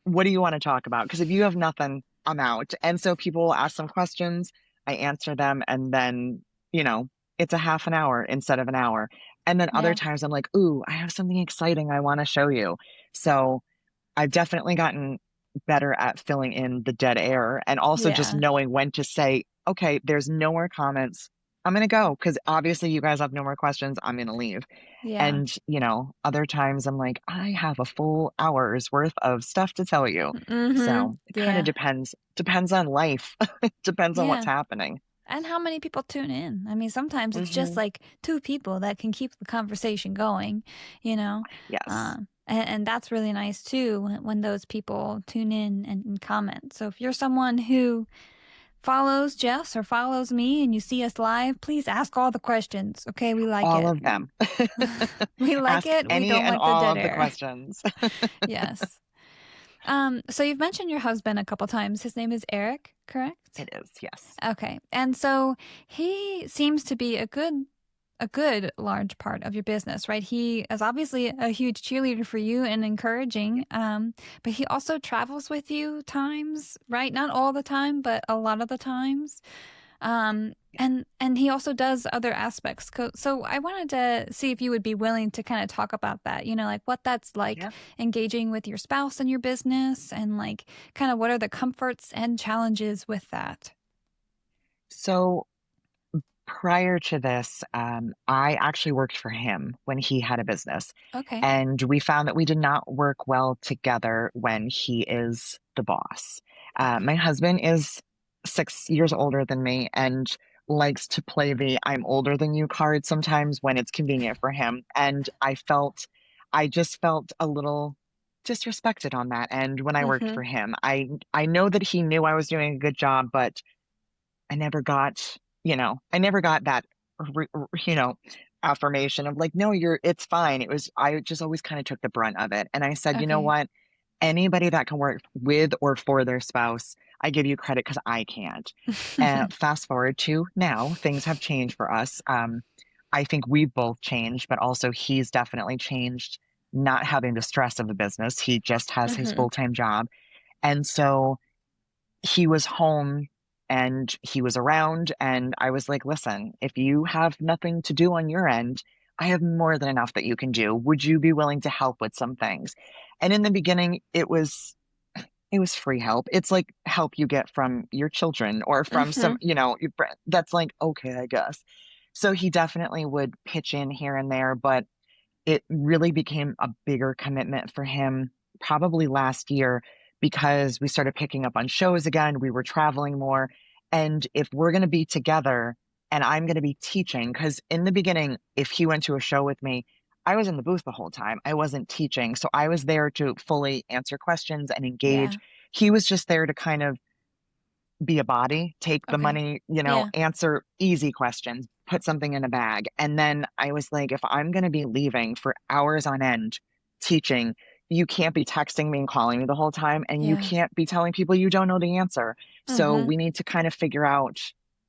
What do you want to talk about? Because if you have nothing, I'm out. And so people will ask some questions, I answer them, and then, you know, it's a half an hour instead of an hour. And then other Yeah. times I'm like, ooh, I have something exciting I want to show you. So I've definitely gotten better at filling in the dead air and also just Yeah. knowing when to say, okay, there's no more comments. I'm going to go because obviously you guys have no more questions. I'm going to leave. Yeah. And, other times I'm like, I have a full hour's worth of stuff to tell you. Mm-hmm. So it kind of Yeah. depends on life, depends on what's Yeah. happening. And how many people tune in? I mean, sometimes it's just Hmm. like two people that can keep the conversation going, you know? Yes. And that's really nice too when those people tune in and comment. So if you're someone who follows Jess or follows me and you see us live, please ask all the questions. Okay, we like All it. of them. We like Ask it. We any don't and like the all dead of the air. questions. Yes. So you've mentioned your husband a couple times. His name is Eric, correct? It is, yes. Okay. And so he seems to be a good large part of your business, right? He is obviously a huge cheerleader for you and encouraging. But he also travels with you times, right? Not all the time, but a lot of the times. And he also does other aspects. So I wanted to see if you would be willing to kind of talk about that, like what that's like Yeah. engaging with your spouse in your business and like kind of what are the comforts and challenges with that. So prior to this, I actually worked for him when he had a business. Okay. And we found that we did not work well together when he is the boss. Okay. My husband is 6 years older than me and likes to play the I'm older than you card sometimes when it's convenient for him. And I just felt a little disrespected on that end when I worked Mm-hmm. for him. I know that he knew I was doing a good job, but I never got, I never got that, re- you know, affirmation of like, no, it's fine. I just always kind of took the brunt of it. And I said, you know Okay. what? Anybody that can work with or for their spouse, I give you credit because I can't. Fast forward to now, things have changed for us. I think we've both changed, but also he's definitely changed, not having the stress of the business. He just has his Mm-hmm. full-time job. And so he was home and he was around and I was like, listen, if you have nothing to do on your end, I have more than enough that you can do. Would you be willing to help with some things? And in the beginning, it was free help. It's like help you get from your children or from Mm-hmm. some, your friend. That's like, okay, I guess. So he definitely would pitch in here and there, but it really became a bigger commitment for him probably last year because we started picking up on shows again. We were traveling more. And if we're going to be together and I'm going to be teaching, because in the beginning, if he went to a show with me, I was in the booth the whole time. I wasn't teaching. So I was there to fully answer questions and engage. Yeah. He was just there to kind of be a body, take the Okay. money, Yeah. answer easy questions, put something in a bag. And then I was like, if I'm going to be leaving for hours on end teaching, you can't be texting me and calling me the whole time. And you Yeah. can't be telling people you don't know the answer. So Mm-hmm. we need to kind of figure out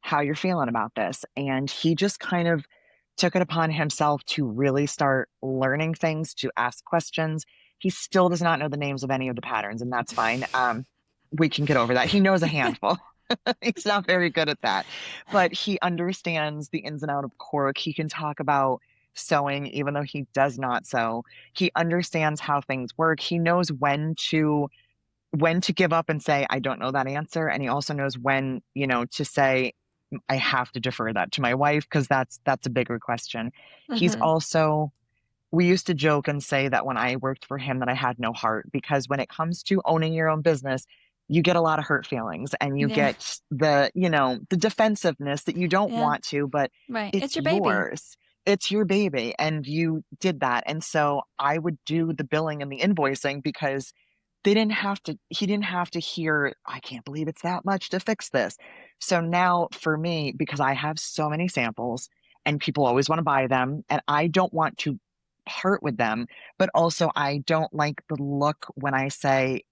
how you're feeling about this. And he just kind of took it upon himself to really start learning things, to ask questions. He still does not know the names of any of the patterns, and that's fine. We can get over that. He knows a handful. He's not very good at that, but he understands the ins and out of cork. He can talk about sewing, even though he does not sew. He understands how things work. He knows when to give up and say, I don't know that answer. And he also knows when, to say, I have to defer that to my wife because that's a bigger question. He's Mm-hmm. also We used to joke and say that when I worked for him that I had no heart because when it comes to owning your own business, you get a lot of hurt feelings and you Yeah. get the defensiveness that you don't Yeah. want to, but Right. It's it's your baby. yours. It's your baby and you did that. And so I would do the billing and the invoicing because he didn't have to hear, I can't believe it's that much to fix this. So now for me, because I have so many samples and people always want to buy them, and I don't want to part with them, but also I don't like the look when I say,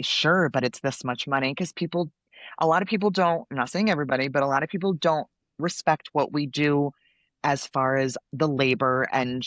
sure, but it's this much money because a lot of people don't, I'm not saying everybody, but a lot of people don't respect what we do as far as the labor and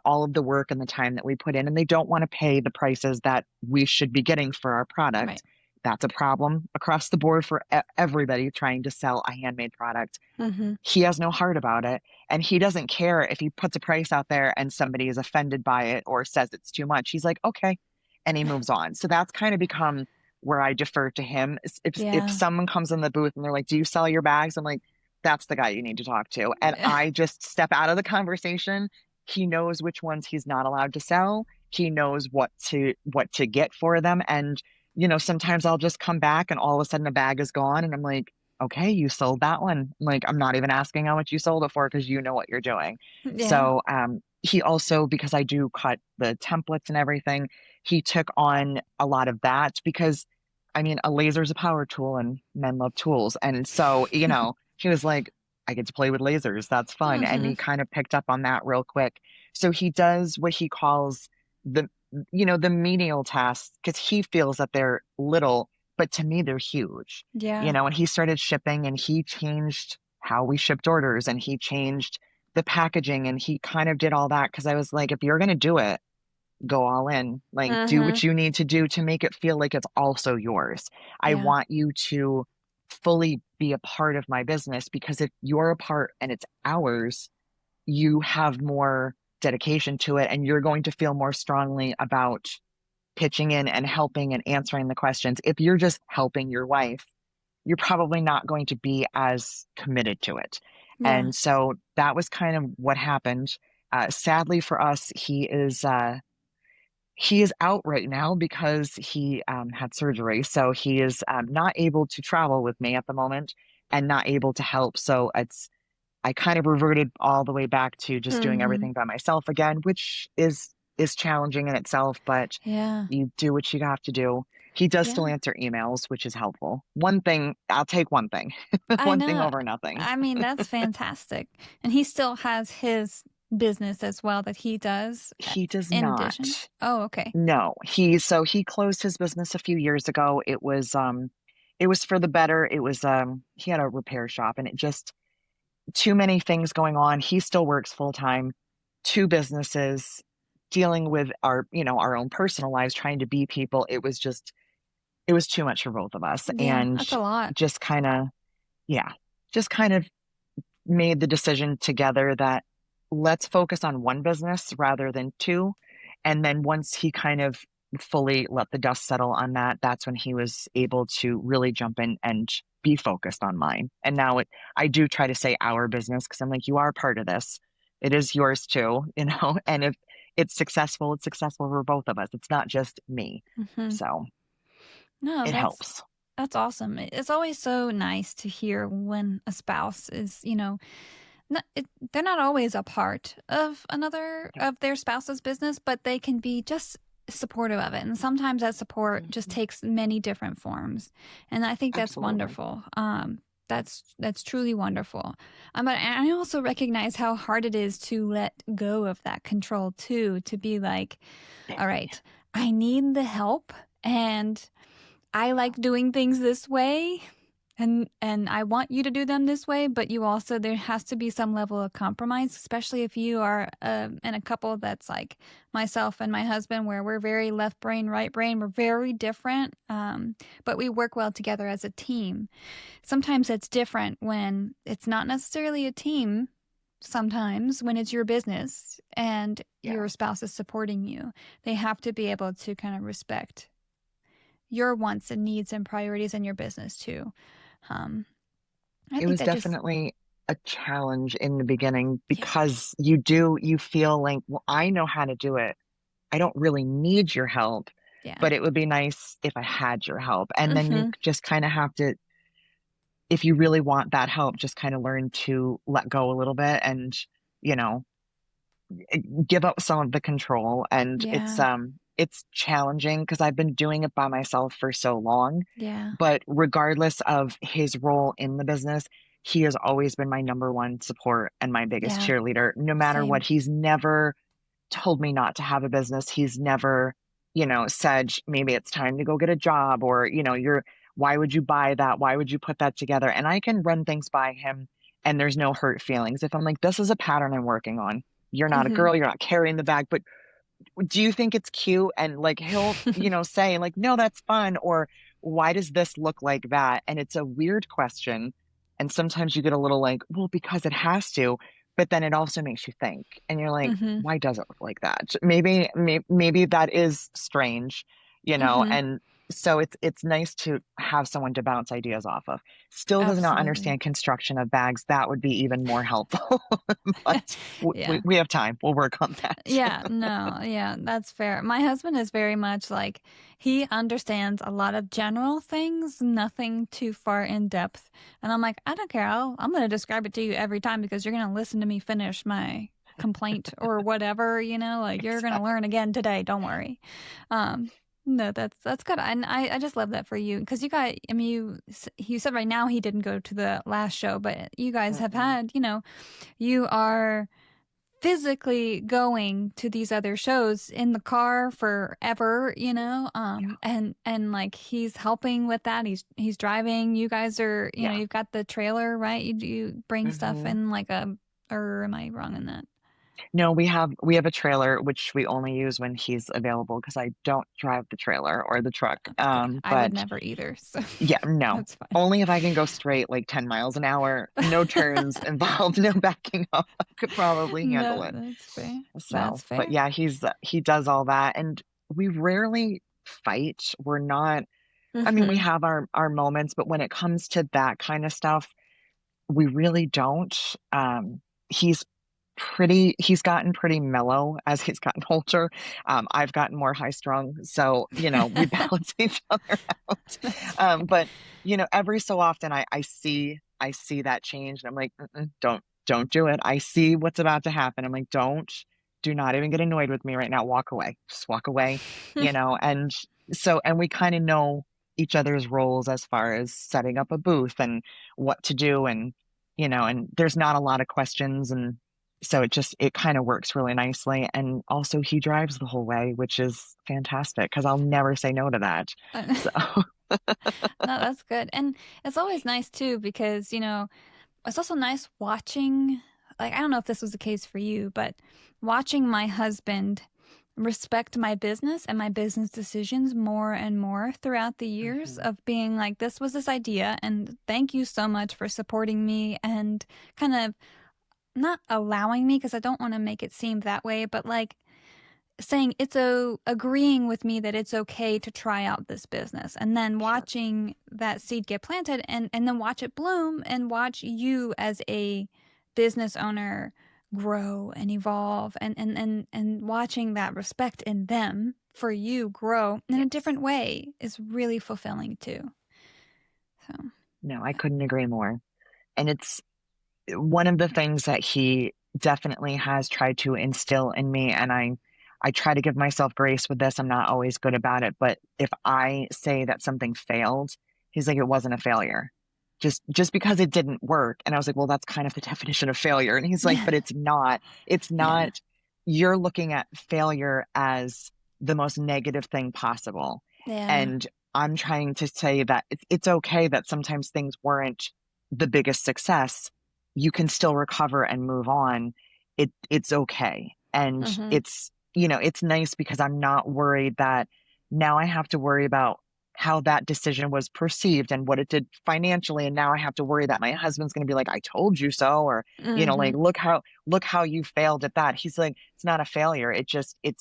all of the work and the time that we put in, and they don't want to pay the prices that we should be getting for our Right. product. That's a problem across the board for everybody trying to sell a handmade product. Mm-hmm. He has no heart about it. And he doesn't care if he puts a price out there and somebody is offended by it or says it's too much. He's like, okay. And he moves on. So that's kind of become where I defer to him. If Yeah. someone comes in the booth and they're like, do you sell your bags? I'm like, that's the guy you need to talk to. And I just step out of the conversation. He knows which ones he's not allowed to sell. He knows what to get for them. And, sometimes I'll just come back and all of a sudden a bag is gone. And I'm like, okay, you sold that one. Like, I'm not even asking how much you sold it for because you know what you're doing. Yeah. So, he also, because I do cut the templates and everything, he took on a lot of that because, I mean, a laser is a power tool and men love tools. And so, he was like, I get to play with lasers. That's fun. And Mm-hmm. he kind of picked up on that real quick. So he does what he calls the menial tasks because he feels that they're little, but to me, they're huge. Yeah. And he started shipping and he changed how we shipped orders and he changed the packaging and he kind of did all that because I was like, if you're going to do it, go all in. Like, do Mm-hmm. what you need to do to make it feel like it's also yours. I Yeah. want you to fully be a part of my business because if you're a part and it's ours, you have more dedication to it and you're going to feel more strongly about pitching in and helping and answering the questions. If you're just helping your wife, you're probably not going to be as committed to it. Yeah. And so that was kind of what happened. Sadly for us, he is out right now because he had surgery. So he is not able to travel with me at the moment and not able to help. So I kind of reverted all the way back to just doing Mm-hmm. everything by myself again, which is challenging in itself, but Yeah. you do what you have to do. He does still Yeah. answer emails, which is helpful. One thing, I'll take one thing. I One thing know. over nothing. I mean, that's fantastic. And he still has his business as well that he does He does in addition. not. Oh, okay. No. He closed his business a few years ago. It was for the better. He had a repair shop and it just too many things going on. He still works full time, two businesses, dealing with our own personal lives, trying to be people. It was too much for both of us. Yeah, And that's a lot. just kind of, yeah, just kind of made the decision together that let's focus on one business rather than two. And then once he kind of fully let the dust settle on that, that's when he was able to really jump in and be focused on mine. And now I do try to say our business because I'm like, you are part of this. It is yours too, and if it's successful for both of us. It's not just me. Hmm. So No, it that's helps. That's awesome. It's always so nice to hear when a spouse is, not, they're not always a part of another Yeah, of their spouse's business, but they can be just supportive of it. And sometimes that support just mhm, takes many different forms. And I think that's absolutely. wonderful. That's truly wonderful. But I also recognize how hard it is to let go of that control too, to be like, all right, I need the help and I like doing things this way and I want you to do them this way, but you also there has to be some level of compromise, especially if you are in a couple that's like myself and my husband, where we're very left brain, right brain. We're very different, but we work well together as a team. Sometimes it's different when it's not necessarily a team. Sometimes when it's your business and Yeah. your spouse is supporting you, they have to be able to kind of respect your wants and needs and priorities in your business too. Um, I It think was that just, definitely a challenge in the beginning yeah, because you feel like, well, I know how to do it. I don't really need your help, yeah, but it would be nice if I had your help. And then you mm-hmm, just kind of have to, if you really want that help, just kind of learn to let go a little bit and, you know, give up some of the control. And yeah, it's challenging because I've been doing it by myself for so long. yeah, But regardless of his role in the business, he has always been my number one support and my biggest yeah, cheerleader. No matter what, same, he's never told me not to have a business. He's never, said maybe it's time to go get a job or, why would you buy that? Why would you put that together? And I can run things by him and there's no hurt feelings. If I'm like, this is a pattern I'm working on. You're not a mm-hmm, girl, you're not carrying the bag, but do you think it's cute? And like he'll, say like, no, that's fun. Or why does this look like that? And it's a weird question. And sometimes you get a little like, well, because it has to, but then it also makes you think. And you're like, mm-hmm, why does it look like that? Maybe that is strange, mm-hmm, and so it's nice to have someone to bounce ideas off of. Still does not absolutely, understand construction of bags. That would be even more helpful. But yeah. we have time. We'll work on that. Yeah, no, yeah, that's fair. My husband is very much like he understands a lot of general things, nothing too far in depth. And I'm like, I don't care. I'm going to describe it to you every time because you're going to listen to me finish my complaint or whatever, like you're going to Exactly. learn again today. Don't worry. Um, no, that's good. And I just love that for you because I mean, you said right now he didn't go to the last show, but you guys have Mm-mm. had, you are physically going to these other shows in the car forever, Yeah. and like he's helping with that. He's driving. You guys are, Yeah. you've got the trailer, right? You bring stuff Hmm. in like a, or am I wrong in that? No, we have a trailer which we only use when he's available because I don't drive the trailer or the truck. Okay, I would But never either, so yeah, no. that's fine. Only if I can go straight like 10 miles an hour, no turns involved, no backing up. I could probably handle No, it. that's fair. That's So, but fair. yeah, he does all that and we rarely fight. We're not, I mean, we Mm-hmm. have our moments, but when it comes to that kind of stuff, we really don't. He's he's gotten pretty mellow as he's gotten older. I've gotten more high strung. So, we balance each other out. That's fair. But, every so often I see that change and I'm like, "Mm-mm, don't do it. I see what's about to happen. I'm like, do not even get annoyed with me right now. Walk away. Just walk away, and and we kind of know each other's roles as far as setting up a booth and what to do and there's not a lot of questions and so it kind of works really nicely and also he drives the whole way which is fantastic because I'll never say no to that so No, that's good. And it's always nice too because, it's also nice watching, like, I don't know if this was the case for you, but watching my husband respect my business and my business decisions more and more throughout the years Mhm. of being like, this was this idea, and thank you so much for supporting me and kind of not allowing me because I don't want to make it seem that way, but like saying agreeing with me that it's okay to try out this business and then Sure. watching that seed get planted and then watch it bloom and watch you as a business owner grow and evolve and watching that respect in them for you grow in a Yes. different way is really fulfilling too. So, No, I couldn't agree more. And it's one of the things that he definitely has tried to instill in me. And I try to give myself grace with this. I'm not always good about it, but if I say that something failed, he's like, it wasn't a failure. Just because it didn't work. And I was like, well, that's kind of the definition of failure. And he's like, but it's not. It's yeah. not. You're looking at failure as the most negative thing possible. Yeah. And I'm trying to say that it's okay that sometimes things weren't the biggest success. You can still recover and move on. It's okay. And Mm-hmm. it's nice because I'm not worried that now I have to worry about how that decision was perceived and what it did financially. And now I have to worry that my husband's going to be like, I told you so, or, Mm-hmm. like, look how you failed at that. He's like, it's not a failure. It's,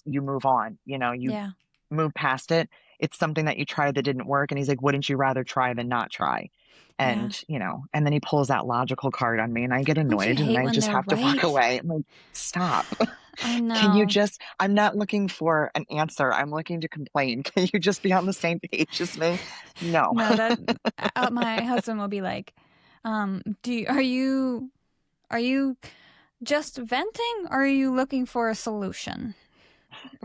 you move on, you Yeah. move past it. It's something that you tried that didn't work. And he's like, wouldn't you rather try than not try? Yeah. And then he pulls that logical card on me and I get Don't you annoyed and hate I when just they're have to walk right? away. I'm like, stop. I Can you know. just, I'm not looking for an answer. I'm looking to complain. Can you just be on the same page as me? No. No, that my husband will be like, are you just venting or are you looking for a solution?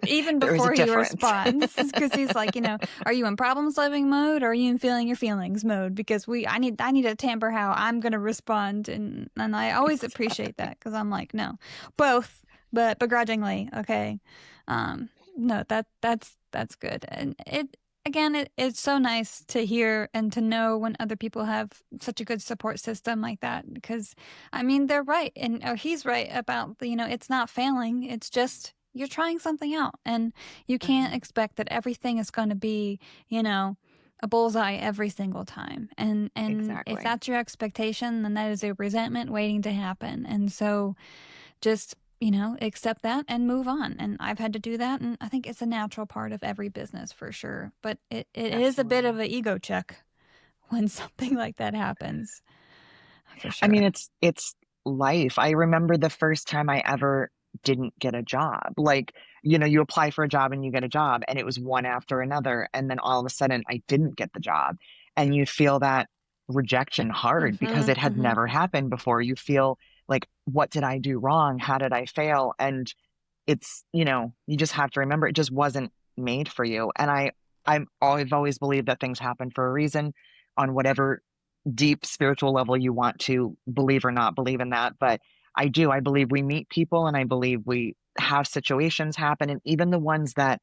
Even There is a before he difference. responds, because he's like, are you in problem solving mode or are you in feeling your feelings mode? Because I need to tamper how I'm gonna respond, and I always appreciate that because I'm like, no, both, but begrudgingly, okay. Um, no, that's good, and it's so nice to hear and to know when other people have such a good support system like that because, I mean, they're right, and he's right about it's not failing, it's just you're trying something out and you can't Mhm. expect that everything is going to be, a bullseye every single time. And if Exactly. that's your expectation, then that is a resentment waiting to happen. And so just, accept that and move on. And I've had to do that, and I think it's a natural part of every business for sure. But it is a bit Absolutely. of an ego check when something like that happens, for I mean, sure. it's life. I remember the first time I ever didn't get a job. Like, you apply for a job and you get a job, and it was one after another. And then all of a sudden, I didn't get the job. And you feel that rejection hard because Mm-hmm. it had Mm-hmm. never happened before. You feel like, what did I do wrong? How did I fail? And you just have to remember it just wasn't made for you. And I've always believed that things happen for a reason on whatever deep spiritual level you want to believe or not believe in that. But I believe we meet people and I believe we have situations happen. And even the ones that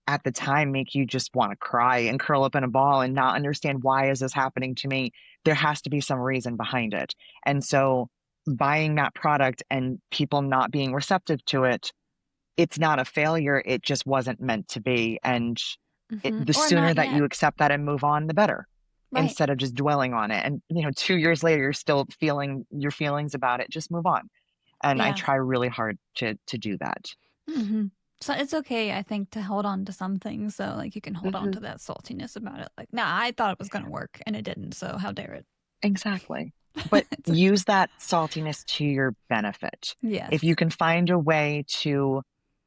at the time make you just want to cry and curl up in a ball and not understand why is this happening to me, there has to be some reason behind it. And so buying that product and people not being receptive to it, it's not a failure. It just wasn't meant to be. And Mm-hmm. the Or sooner not that yet. you accept that and move on, the better, Right. instead of just dwelling on it. And, 2 years later, you're still feeling your feelings about it. Just move on. And I Yeah. try really hard to do that. Hmm. So it's okay, I think, to hold on to some things. So, like, you can hold on Hmm. to that saltiness about it. Like, nah, I thought it was going to work and it didn't. So, how dare it? Exactly. But It's okay. use that saltiness to your benefit. If you Yes. can find a way to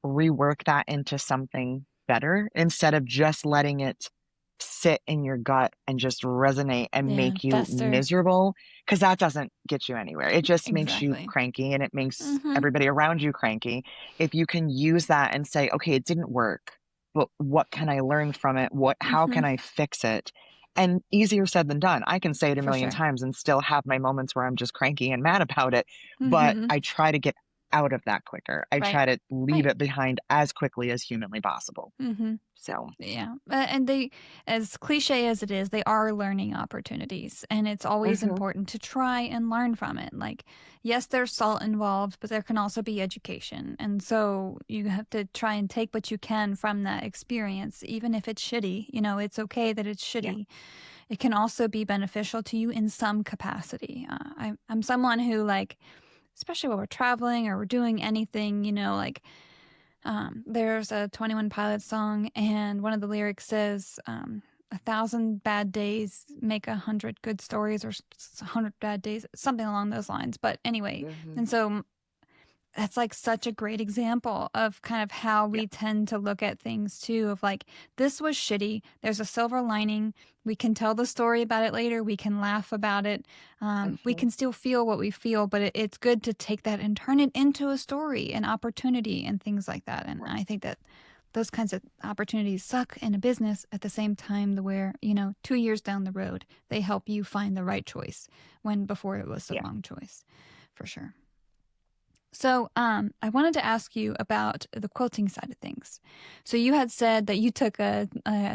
rework that into something better instead of just letting it sit in your gut and just resonate and Yeah. make you Fester. miserable, because that doesn't get you anywhere. It just makes you Exactly. cranky and it makes Mm-hmm. everybody around you cranky. If you can use that and say, okay, it didn't work, but what can I learn from it? How Mm-hmm. can I fix it? And easier said than done. I can say it a For million sure. times and still have my moments where I'm just cranky and mad about it, but Mm-hmm. I try to get out of that quicker. I Right. try to leave Right. it behind as quickly as humanly possible. Mm-hmm. So, Yeah. And they, as cliche as it is, they are learning opportunities. And it's always mhm, important to try and learn from it. Like, yes, there's salt involved, but there can also be education. And so you have to try and take what you can from that experience, even if it's shitty. It's okay that it's yeah. shitty. It can also be beneficial to you in some capacity. I'm someone who, like, especially while we're traveling or we're doing anything, like, there's a 21 Pilots song, and one of the lyrics says, 1,000 bad days make 100 good stories, or 100 bad days, something along those lines. But anyway, and Hmm. so that's like such a great example of kind of how Yeah, we tend to look at things too, of like, this was shitty, there's a silver lining, we can tell the story about it later, we can laugh about it, we hmm can still feel what we feel, but it's good to take that and turn it into a story, an opportunity, and things like that. And right, I think that those kinds of opportunities suck in a business at the same time, the where, 2 years down the road they help you find the right choice when before it was the yeah, wrong choice, for sure. So, I wanted to ask you about the quilting side of things. So, you had said that you took a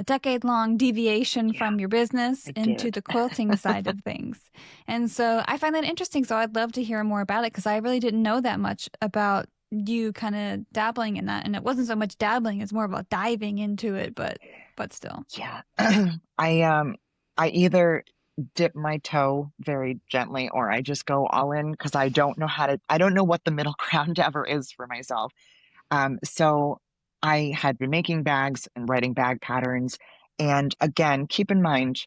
decade-long deviation yeah. from your business I into did. the quilting side of things. And so, I find that interesting. So, I'd love to hear more about it because I really didn't know that much about you kind of dabbling in that. And it wasn't so much dabbling; it's more about diving into it. But still. Yeah. I either dip my toe very gently or I just go all in because I don't know what the middle ground ever is for myself. So I had been making bags and writing bag patterns. And again, keep in mind,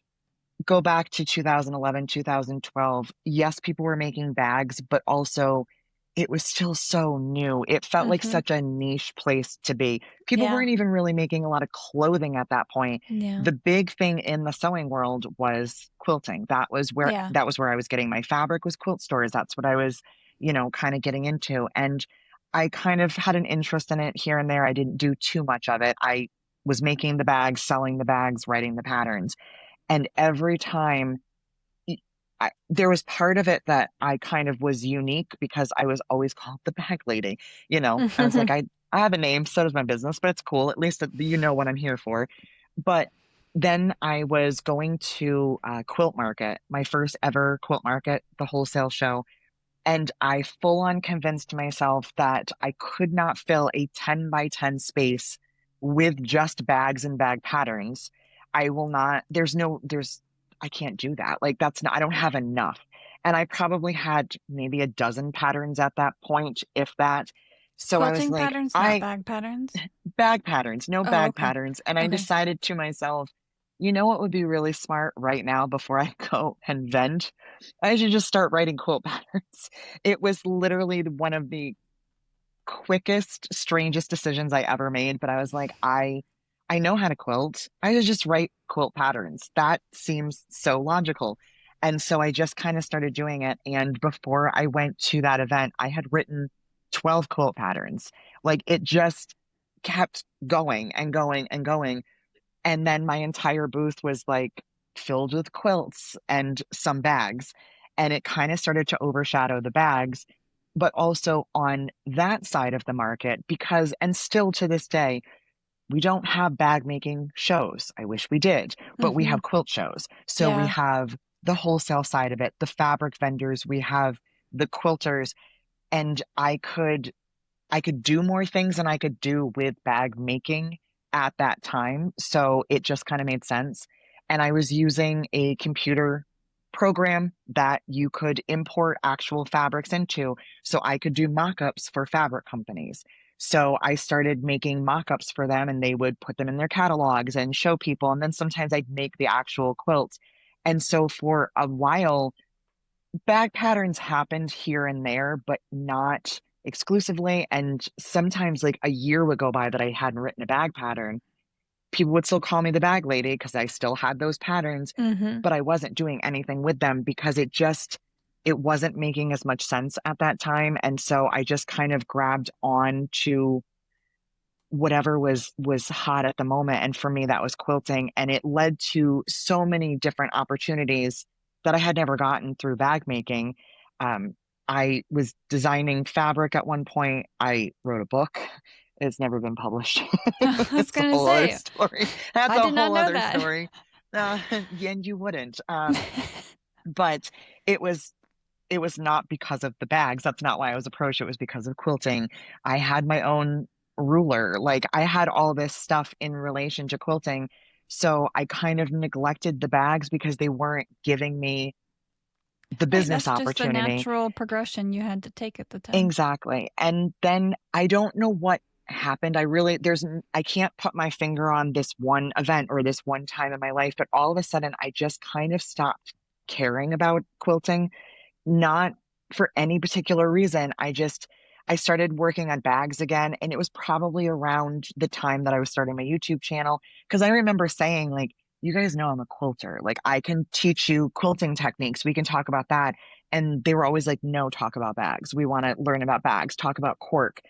go back to 2011, 2012. Yes, people were making bags, but also it was still so new. It felt like Mm-hmm. such a niche place to be. People Yeah. weren't even really making a lot of clothing at that point. Yeah. The big thing in the sewing world was quilting. Yeah. That was where I was getting my fabric was quilt stores. That's what I was, kind of getting into. And I kind of had an interest in it here and there. I didn't do too much of it. I was making the bags, selling the bags, writing the patterns. And every time there was part of it that I kind of was unique because I was always called the bag lady. I was like, I have a name, so does my business, but it's cool. At least you know what I'm here for. But then I was going to a quilt market, my first ever quilt market, the wholesale show. And I full on convinced myself that I could not fill a 10 by 10 space with just bags and bag patterns. I will not, I can't do that. Like, that's not, I don't have enough. And I probably had maybe a dozen patterns at that point, if that. So I was Quilting like, patterns, not bag patterns. bag patterns, no Oh, bag okay. patterns. And I Okay. decided to myself, you know what would be really smart right now before I go and vent? I should just start writing quilt patterns. It was literally one of the quickest, strangest decisions I ever made, but I was like, I know how to quilt. I should just write quilt patterns. That seems so logical. And so I just kind of started doing it. And before I went to that event, I had written 12 quilt patterns. Like it just kept going and going and going. And then my entire booth was like filled with quilts and some bags. And it kind of started to overshadow the bags. But also on that side of the market, because, and still to this day, we don't have bag making shows. I wish we did, but we Mm-hmm. have quilt shows. So we Yeah. have the wholesale side of it, the fabric vendors, we have the quilters, and I could do more things than I could do with bag making at that time. So it just kind of made sense. And I was using a computer program that you could import actual fabrics into. So I could do mock-ups for fabric companies. So I started making mock-ups for them and they would put them in their catalogs and show people. And then sometimes I'd make the actual quilts. And so for a while, bag patterns happened here and there, but not exclusively. And sometimes, like a year would go by that I hadn't written a bag pattern. People would still call me the bag lady because I still had those patterns, Mm-hmm. but I wasn't doing anything with them because it wasn't making as much sense at that time. And so I just kind of grabbed on to whatever was hot at the moment, and for me that was quilting, and it led to so many different opportunities that I had never gotten through bag making. um, I was designing fabric at one point. I wrote a book. It's never been published. I was It's a gonna whole other say, story. That's I a did not whole know other that. story. Yeah, and you wouldn't. But it was it was not because of the bags. That's not why I was approached. It was because of quilting. I had my own ruler. Like I had all this stuff in relation to quilting. So I kind of neglected the bags because they weren't giving me the Right, business that's just the opportunity. natural progression you had to take at the time. Exactly. And then I don't know what happened. I can't put my finger on this one event or this one time in my life, but all of a sudden I just kind of stopped caring about quilting, not for any particular reason. I started working on bags again, and it was probably around the time that I was starting my YouTube channel. Because I remember saying, like, you guys know I'm a quilter. Like, I can teach you quilting techniques. We can talk about that. And they were always like, no, talk about bags. We want to learn about bags, talk about cork.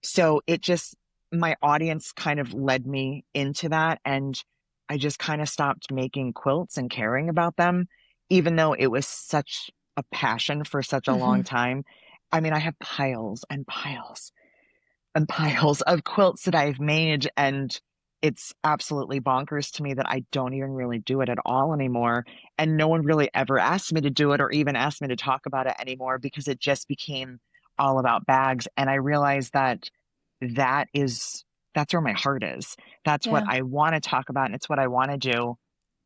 So it just, my audience kind of led me into that. And I just kind of stopped making quilts and caring about them, even though it was such a passion for such a Hmm. long time. I mean, I have piles and piles and piles of quilts that I've made, and it's absolutely bonkers to me that I don't even really do it at all anymore. And no one really ever asked me to do it or even asked me to talk about it anymore because it just became all about bags. And I realized that that is that's where my heart is. That's what Yeah. I want to talk about, and it's what I want to do.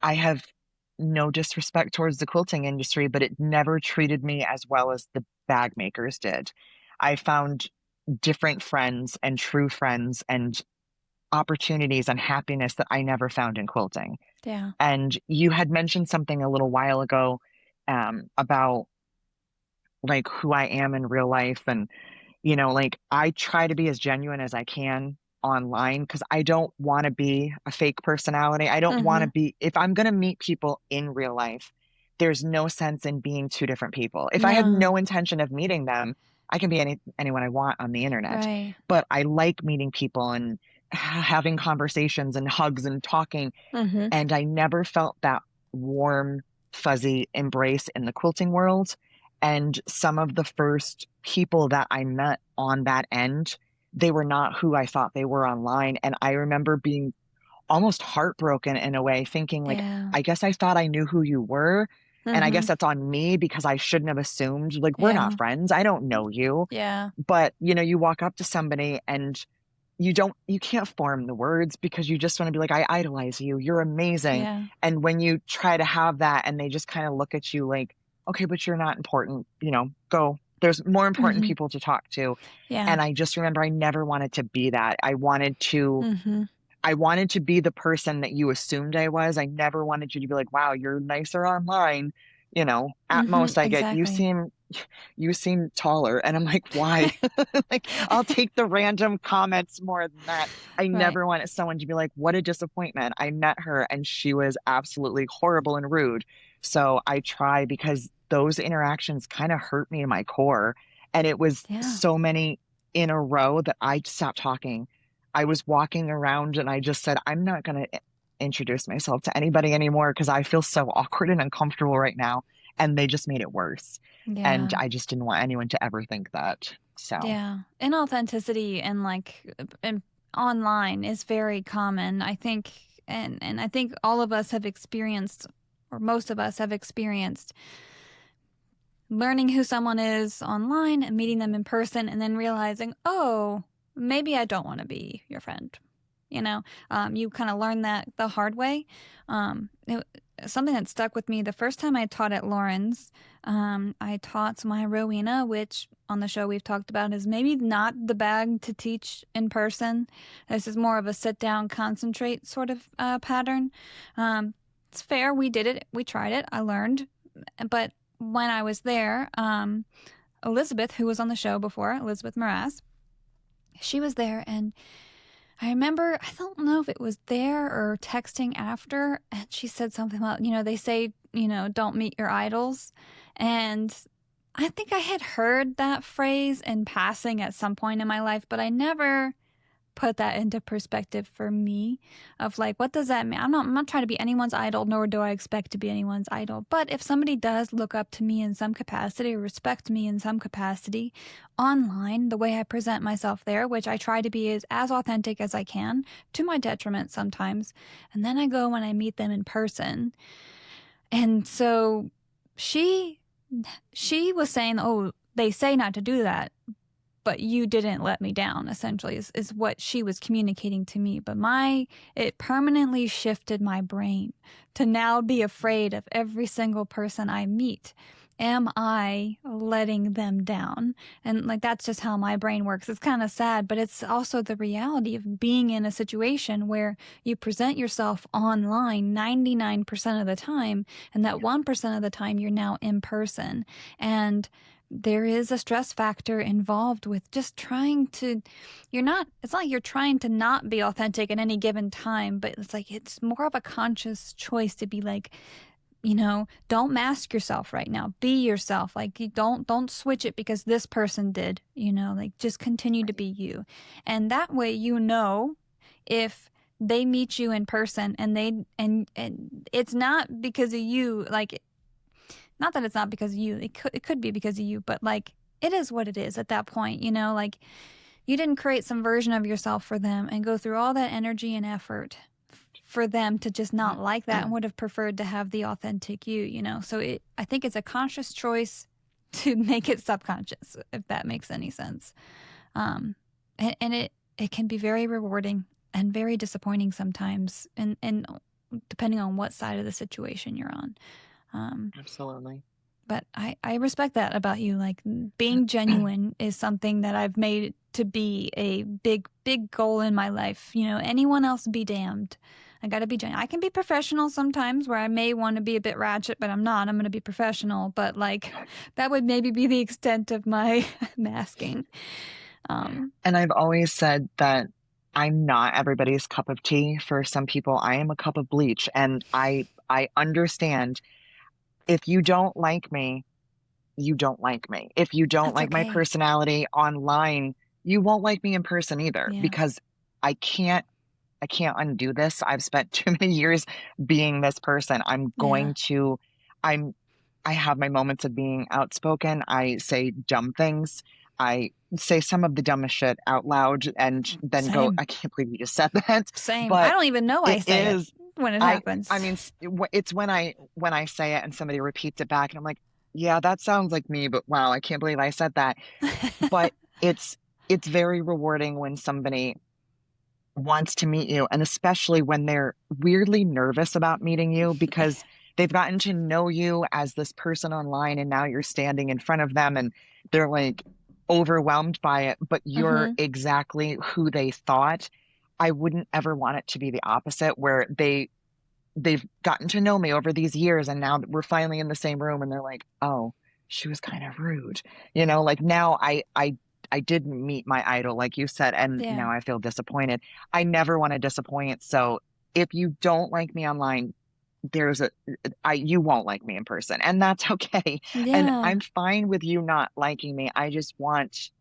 I have no disrespect towards the quilting industry, but it never treated me as well as the bag makers did. I found different friends and true friends and opportunities and happiness that I never found in quilting. Yeah. And you had mentioned something a little while ago about like who I am in real life. And like I try to be as genuine as I can online because I don't want to be a fake personality. I don't want Hmm. to be, if I'm going to meet people in real life, there's no sense in being two different people. If I have No. no intention of meeting them, I can be anyone I want on the internet. Right. But I like meeting people and having conversations and hugs and talking. Hmm. And I never felt that warm, fuzzy embrace in the quilting world. And some of the first people that I met on that end, they were not who I thought they were online. And I remember being almost heartbroken in a way, thinking, like, Yeah. I guess I thought I knew who you were. And I Hmm. guess that's on me because I shouldn't have assumed, like, we're not Yeah. friends. I don't know you. Yeah. But, you walk up to somebody and you can't form the words because you just want to be like, I idolize you. You're amazing. Yeah. And when you try to have that and they just kind of look at you like, okay, but you're not important, go. There's more important Hmm. people to talk to. Yeah. And I just remember I never wanted to be that. Hmm. I wanted to be the person that you assumed I was. I never wanted you to be like, wow, you're nicer online. At Hmm. most I get, Exactly. you seem taller. And I'm like, why? Like, I'll take the random comments more than that. I Right. never wanted someone to be like, what a disappointment. I met her and she was absolutely horrible and rude. So I try because those interactions kind of hurt me to my core. And it was Yeah. so many in a row that I stopped talking. I was walking around and I just said, I'm not going to introduce myself to anybody anymore because I feel so awkward and uncomfortable right now. And they just made it worse. And Yeah. I just didn't want anyone to ever think that. So, Yeah. Inauthenticity and and online is very common. I think and I think all of us have experienced or most of us have experienced learning who someone is online and meeting them in person and then realizing, oh, maybe I don't want to be your friend. You kind of learn that the hard way. Something that stuck with me the first time I taught at Lauren's, I taught my Rowena, which on the show we've talked about is maybe not the bag to teach in person. This is more of a sit down, concentrate sort of pattern. It's fair. We did it. We tried it. I learned. But when I was there, Elizabeth, who was on the show before, Elizabeth Morass, she was there and I remember, I don't know if it was there or texting after, and she said something about, they say, don't meet your idols. And I think I had heard that phrase in passing at some point in my life, but I never put that into perspective for me of like, what does that mean? I'm not trying to be anyone's idol, nor do I expect to be anyone's idol. But if somebody does look up to me in some capacity or respect me in some capacity online, the way I present myself there, which I try to be as authentic as I can, to my detriment sometimes, and then I go when I meet them in person. And so she was saying, oh, they say not to do that, but you didn't let me down, essentially, is what she was communicating to me. But it permanently shifted my brain to now be afraid of every single person I meet. Am I letting them down? And like, that's just how my brain works. It's kind of sad, but it's also the reality of being in a situation where you present yourself online 99% of the time, and that 1% of the time you're now in person. And there is a stress factor involved with just trying to, it's not like you're trying to not be authentic at any given time, but it's like, it's more of a conscious choice to be like, don't mask yourself right now. Be yourself. Like, you don't switch it because this person did, like, just continue to be you. And that way, if they meet you in person and it's not because of you, like, not that it's not because of you, it could be because of you, but like, it is what it is at that point, like, you didn't create some version of yourself for them and go through all that energy and effort for them to just not like that and would have preferred to have the authentic you, So I think it's a conscious choice to make it subconscious, if that makes any sense. And it can be very rewarding and very disappointing sometimes, and depending on what side of the situation you're on. Absolutely. But I respect that about you. Like, being genuine is something that I've made to be a big, big goal in my life. Anyone else be damned. I got to be genuine. I can be professional sometimes where I may want to be a bit ratchet, but I'm not. I'm going to be professional. But like, that would maybe be the extent of my masking. And I've always said that I'm not everybody's cup of tea. For some people, I am a cup of bleach. And I understand, if you don't like me, you don't like me. If you don't That's like my okay. personality online, you won't like me in person either, Yeah. because I can't undo this. I've spent too many years being this person. I have my moments of being outspoken. I say dumb things. I say some of the dumbest shit out loud and then go, Same. I can't believe you just said that. Same. I But don't even know I it say it is, when it I, happens. I mean, it's when I say it and somebody repeats it back and I'm like, yeah, that sounds like me, but wow, I can't believe I said that. But it's very rewarding when somebody wants to meet you, and especially when they're weirdly nervous about meeting you because they've gotten to know you as this person online, and now you're standing in front of them and they're like overwhelmed by it, but you're exactly who they thought. I wouldn't ever want it to be the opposite, where they've gotten to know me over these years and now we're finally in the same room and they're like, oh, she was kind of rude, like, now I didn't meet my idol, like you said, and Yeah. now I feel disappointed. I never want to disappoint. So if you don't like me online, you won't like me in person, and that's okay. And Yeah. I'm fine with you not liking me. I just want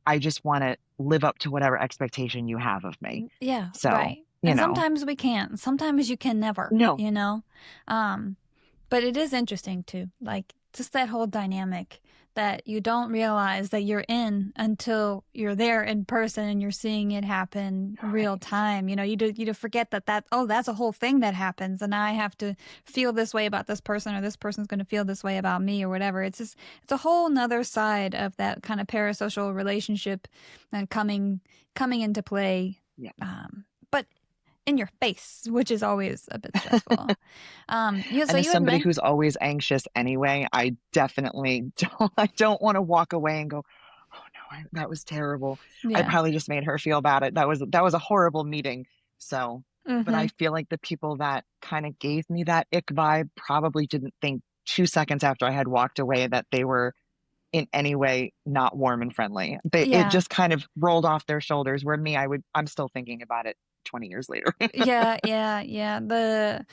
to live up to whatever expectation you have of me. Yeah, So, right. And sometimes we can't. Sometimes you can never, no, But it is interesting too. Like, just that whole dynamic that you don't realize that you're in until you're there in person and you're seeing it happen real time. You forget that's a whole thing that happens, and I have to feel this way about this person, or this person's going to feel this way about me, or whatever. It's a whole nother side of that kind of parasocial relationship and coming into play. yeah. But in your face, which is always a bit stressful. Yeah, so And as you had somebody mentioned, who's always anxious anyway, I definitely I don't want to walk away and go, oh no, that was terrible. I yeah. probably just made her feel bad. That was a horrible meeting. So, but I Mm-hmm. feel like the people that kind of gave me that ick vibe probably didn't think 2 seconds after I had walked away that they were in any way not warm and friendly. It Yeah. just kind of rolled off their shoulders, where I'm still thinking about it 20 years later. Yeah, yeah, yeah.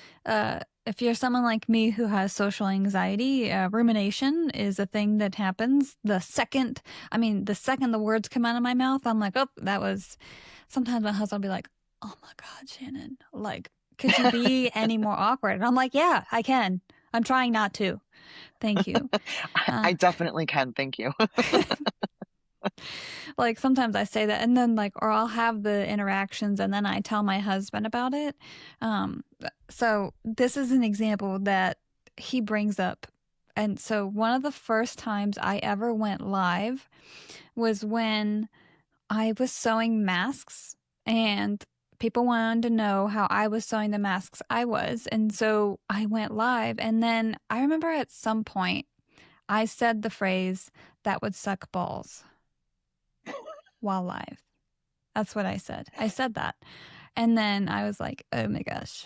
If you're someone like me who has social anxiety, rumination is a thing that happens the second the words come out of my mouth, I'm like, oh, that was. Sometimes my husband will be like, oh my God, Shannon, like, could you be any more awkward? And I'm like, yeah, I can. I'm trying not to. Thank you. I definitely can. Thank you. Like, sometimes I say that, and then like, or I'll have the interactions and then I tell my husband about it. So this is an example that he brings up. And so one of the first times I ever went live was when I was sewing masks, and people wanted to know how I was sewing the masks I was. And so I went live, and then I remember at some point I said the phrase, that would suck balls, while live. That's what I said. I said that. And then I was like, oh my gosh,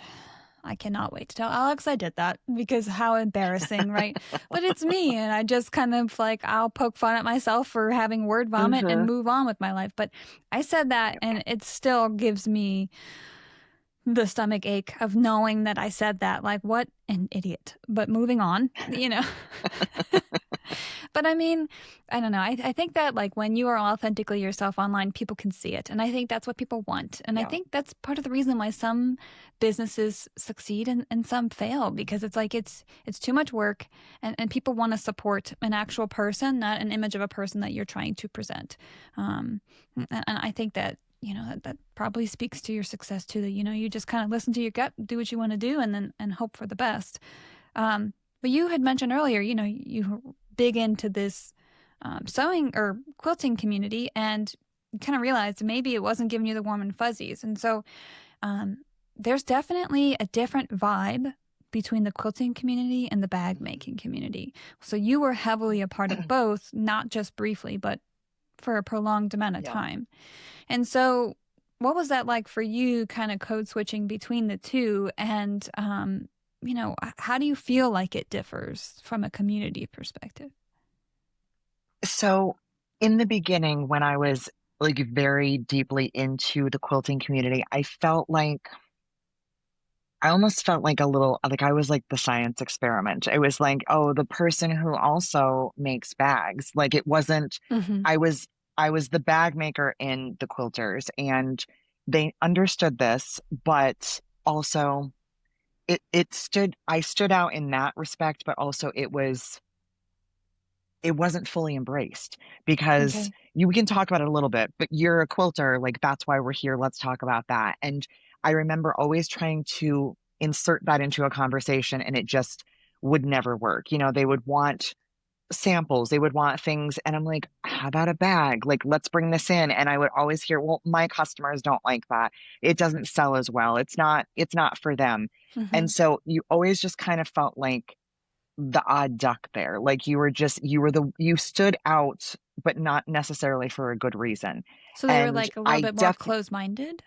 I cannot wait to tell Alex I did that because how embarrassing, right? But it's me, and I just kind of like, I'll poke fun at myself for having word vomit and Hmm. move on with my life. But I said that, and it still gives me the stomach ache of knowing that I said that. Like, what an idiot. But moving on, you know. But I mean, I don't know. I think that like when you are authentically yourself online, people can see it. And I think that's what people want. And I Yeah. think that's part of the reason why some businesses succeed and some fail, because it's like it's too much work, and people want to support an actual person, not an image of a person that you're trying to present. And I think that, you know, that probably speaks to your success too, that, you know, you just kind of listen to your gut, do what you want to do, and then and hope for the best. But you had mentioned earlier, you know, you big into this sewing or quilting community, and you kind of realized maybe it wasn't giving you the warm and fuzzies. And so um, there's definitely a different vibe between the quilting community and the bag making community. So you were heavily a part of both, not just briefly, but for a prolonged amount of Yeah. time. And so, what was that like for you, kind of code switching between the two? And, you know, how do you feel like it differs from a community perspective? So in the beginning, when I was like very deeply into the quilting community, I almost felt like a little like I was like the science experiment. It was like, oh, the person who also makes bags. Like it wasn't, Hmm. I was I was the bag maker in the quilters, and they understood this, but also I stood out in that respect, but also it wasn't fully embraced because Okay. we can talk about it a little bit, but you're a quilter, like that's why we're here. Let's talk about that. And I remember always trying to insert that into a conversation, and it just would never work. You know, they would want samples, they would want things, and I'm like, how about a bag? Like, let's bring this in. And I would always hear, well, my customers don't like that. It doesn't sell as well. It's not for them. Hmm. And so you always just kind of felt like the odd duck there. Like you stood out, but not necessarily for a good reason. So they were And like a little I bit more def close-minded?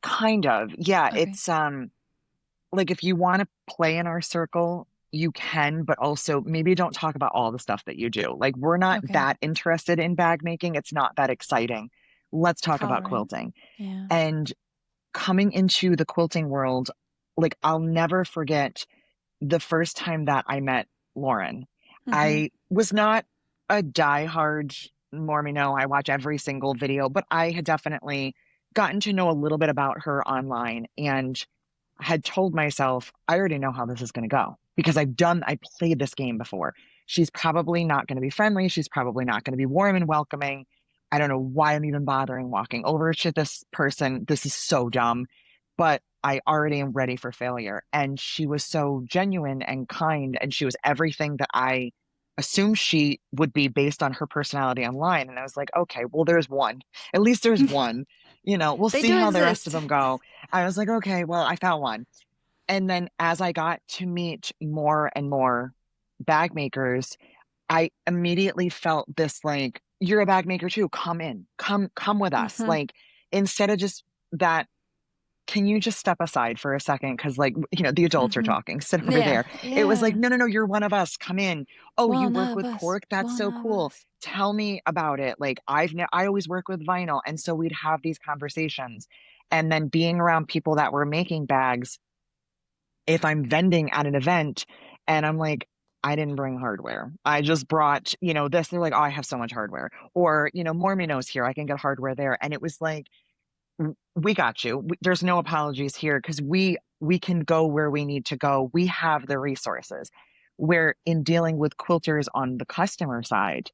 kind of, yeah, Okay. it's like if you want to play in our circle, you can, but also maybe don't talk about all the stuff that you do. Like we're not Okay. that interested in bag making. It's not that exciting. Let's talk about Tolerant. quilting. Yeah. And coming into the quilting world, like I'll never forget the first time that I met Lauren. Hmm. I was not a diehard Mormino. I watch every single video, but I had definitely gotten to know a little bit about her online and had told myself, I already know how this is going to go because I played this game before. She's probably not going to be friendly. She's probably not going to be warm and welcoming. I don't know why I'm even bothering walking over to this person. This is so dumb, but I already am ready for failure. And she was so genuine and kind, and she was everything that I assumed she would be based on her personality online. And I was like, okay, well, there's one. At least there's one. You know, we'll They see do how the rest of exist. them go. I was like, okay, well, I found one. And then as I got to meet more and more bag makers, I immediately felt this like, you're a bag maker too. Come in. Come with us. Hmm. Like instead of just that, can you just step aside for a second? Because like, you know, the adults are Hmm. talking, sit over Yeah. there. It was like, Yeah. no, no, no, you're one of us. Come in. Oh, you One work of with us. cork? That's One so of cool. us. Tell me about it. Like I always work with vinyl. And so we'd have these conversations. And then being around people that were making bags, if I'm vending at an event and I'm like, I didn't bring hardware. I just brought, you know, this. They're like, oh, I have so much hardware. Or, you know, Mormino's here. I can get hardware there. And it was like, we got you. There's no apologies here because we can go where we need to go. We have the resources. Where in dealing with quilters on the customer side,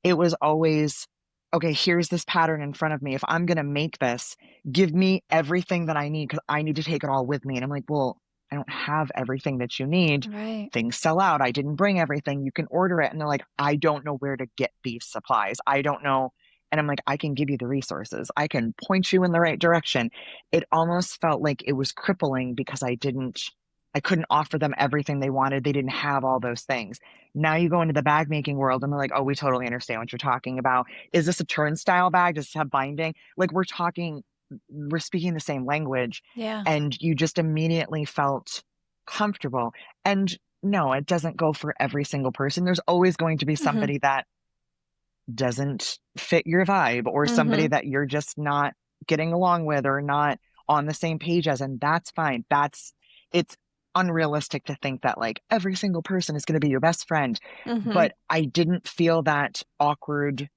it was always, okay, here's this pattern in front of me. If I'm going to make this, give me everything that I need because I need to take it all with me. And I'm like, well, I don't have everything that you need. Right. Things sell out. I didn't bring everything. You can order it. And they're like, I don't know where to get these supplies. I don't know. And I'm like, I can give you the resources. I can point you in the right direction. It almost felt like it was crippling because I couldn't offer them everything they wanted. They didn't have all those things. Now you go into the bag making world and they're like, oh, we totally understand what you're talking about. Is this a turnstile bag? Does this have binding? Like we're talking we're speaking the same language, Yeah. and you just immediately felt comfortable. And no, it doesn't go for every single person. There's always going to be Mm-hmm. somebody that doesn't fit your vibe, or somebody Mm-hmm. that you're just not getting along with or not on the same page as, and that's fine. It's unrealistic to think that like every single person is going to be your best friend. Mm-hmm. But I didn't feel that awkward,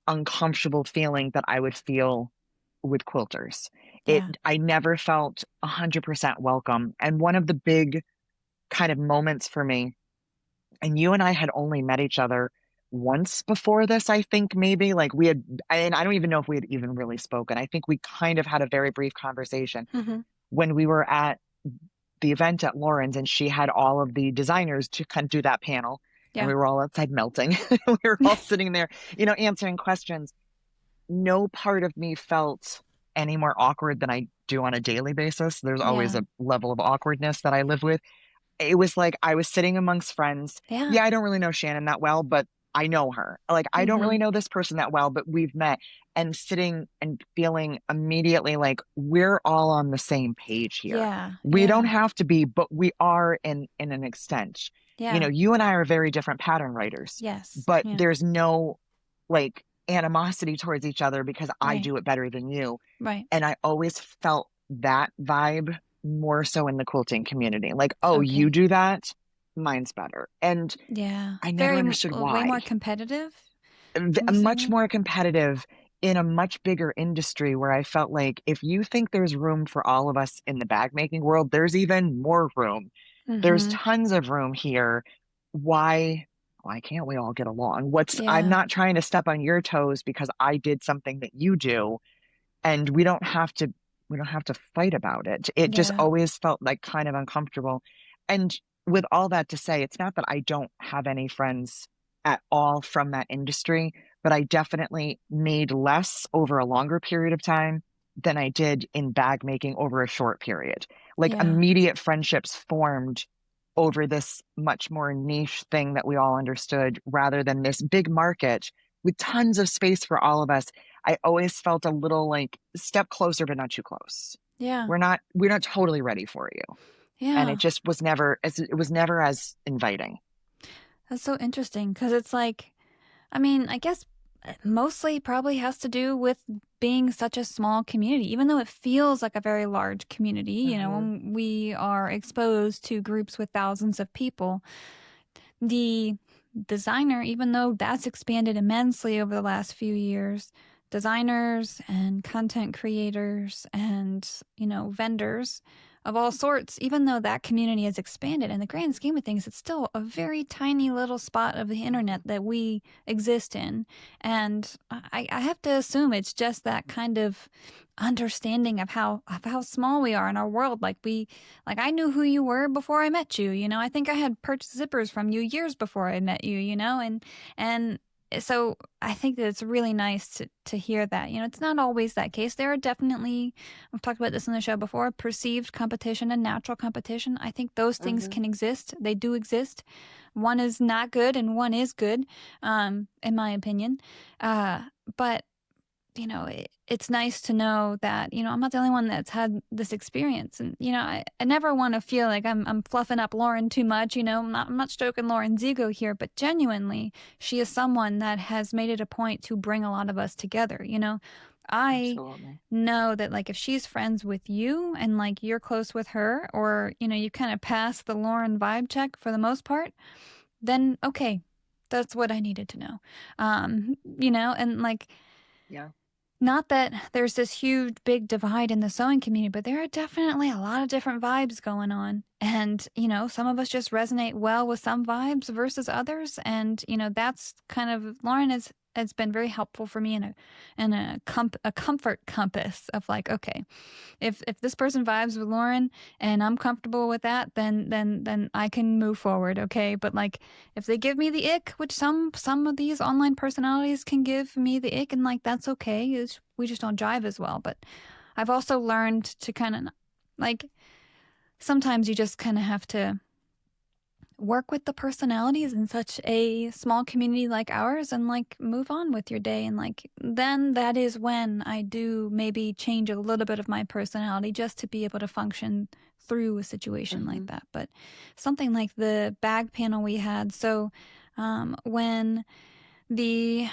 uncomfortable feeling that I would feel with quilters. Yeah. I never felt 100% welcome. And one of the big kind of moments for me, and you and I had only met each other once before this, I think maybe like we had, and I don't even know if we had even really spoken. I think we kind of had a very brief conversation Mm-hmm. when we were at the event at Lauren's, and she had all of the designers to kind of do that panel. And Yeah. we were all outside melting. We were all sitting there, answering questions. No part of me felt any more awkward than I do on a daily basis. There's always Yeah. a level of awkwardness that I live with. It was like I was sitting amongst friends. Yeah. Yeah, I don't really know Shannon that well, but I know her. Like, I don't Mm-hmm. really know this person that well, but we've met, and sitting and feeling immediately like we're all on the same page here. Yeah. We don't Yeah. have to be, but we are in an extent. Yeah. You and I are very different pattern writers, Yes. but Yeah. there's no like animosity towards each other because I Right. do it better than you. Right. And I always felt that vibe more so in the quilting community. Like, oh, you Okay. do that, mine's better. And Yeah. I never Very, understood way more why. competitive in the same Much way. more competitive in a much bigger industry, where I felt like if you think there's room for all of us in the bag making world, there's even more room. There's Mm-hmm. tons of room here. Why can't we all get along? I'm Yeah. not trying to step on your toes because I did something that you do, and we don't have to fight about it. It just Yeah. always felt like kind of uncomfortable. And with all that to say, it's not that I don't have any friends at all from that industry, but I definitely made less over a longer period of time than I did in bag making over a short period. Like, Yeah. immediate friendships formed over this much more niche thing that we all understood, rather than this big market with tons of space for all of us. I always felt a little like step closer, but not too close. Yeah. We're not totally ready for you. And it Yeah. just was never as inviting. That's so interesting because it's like, I mean, I guess mostly probably has to do with being such a small community, even though it feels like a very large community. Hmm. When we are exposed to groups with thousands of people, the designer, even though that's expanded immensely over the last few years, designers and content creators and, vendors of all sorts, even though that community has expanded in the grand scheme of things, it's still a very tiny little spot of the internet that we exist in. And I have to assume it's just that kind of understanding of how small we are in our world. Like I knew who you were before I met you, I think I had purchased zippers from you years before I met you, and so I think that it's really nice to hear that. It's not always that case. There are definitely, I've talked about this on the show before, perceived competition and natural competition. I think those things Hmm. can exist. They do exist. One is not good and one is good, in my opinion. But it's nice to know that, I'm not the only one that's had this experience. And, I never want to feel like I'm fluffing up Lauren too much. I'm not stroking Lauren's ego here, but genuinely, she is someone that has made it a point to bring a lot of us together. I Absolutely. know that, like, if she's friends with you and, like, you're close with her, or, you kind of pass the Lauren vibe check for the most part, then okay, that's what I needed to know. And like, Yeah. not that there's this huge, big divide in the sewing community, but there are definitely a lot of different vibes going on. And, some of us just resonate well with some vibes versus others. And, that's kind of, Lauren has been very helpful for me in a comfort compass of like, okay, if this person vibes with Lauren and I'm comfortable with that, then I can move forward, okay? But like if they give me the ick, which some of these online personalities can give me the ick, and like that's okay. We just don't jive as well. But I've also learned to kind of like sometimes you just kind of have to work with the personalities in such a small community like ours and like move on with your day. And like then that is when I do maybe change a little bit of my personality just to be able to function through a situation like that. But something like the bag panel we had, so when the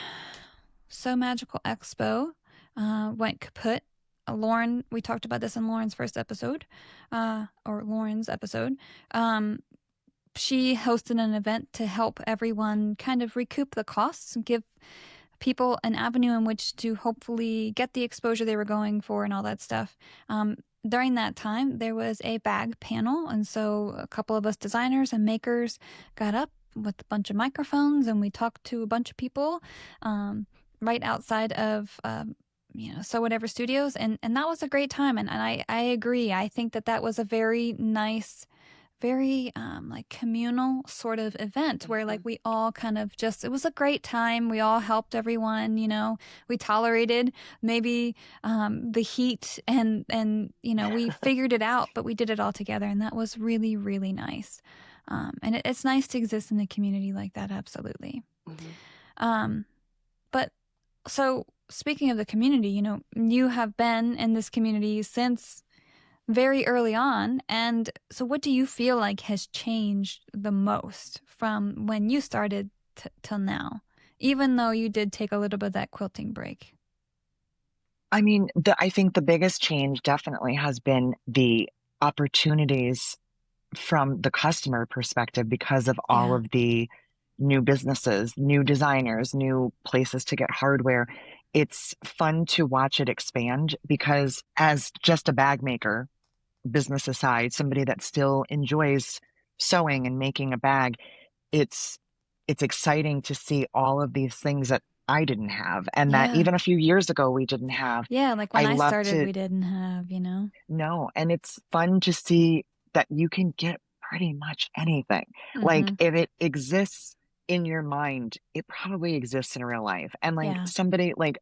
So Magical Expo went kaput, Lauren, we talked about this in Lauren's first episode, or Lauren's episode. She hosted an event to help everyone kind of recoup the costs and give people an avenue in which to hopefully get the exposure they were going for and all that stuff. During that time, there was a bag panel, and so a couple of us designers and makers got up with a bunch of microphones, and we talked to a bunch of people right outside of So Whatever Studios, and that was a great time, and I agree. I think that was a very nice, very like communal sort of event where like we all kind of just, it was a great time. We all helped everyone, we tolerated maybe the heat and we figured it out, but we did it all together, and that was really, really nice. And it's nice to exist in a community like that. Absolutely. But so speaking of the community, you have been in this community since very early on. And so what do you feel like has changed the most from when you started till now, even though you did take a little bit of that quilting break? I mean, I think the biggest change definitely has been the opportunities from the customer perspective because of all Yeah. of the new businesses, new designers, new places to get hardware. It's fun to watch it expand because as just a bag maker, business aside, somebody that still enjoys sewing and making a bag, it's exciting to see all of these things that I didn't have and that Yeah. even a few years ago we didn't have. Yeah. Like when I I love started, to we didn't have, know, and it's fun to see that you can get pretty much anything. Like Mm-hmm. if it exists in your mind, it probably exists in real life. And like Yeah. somebody like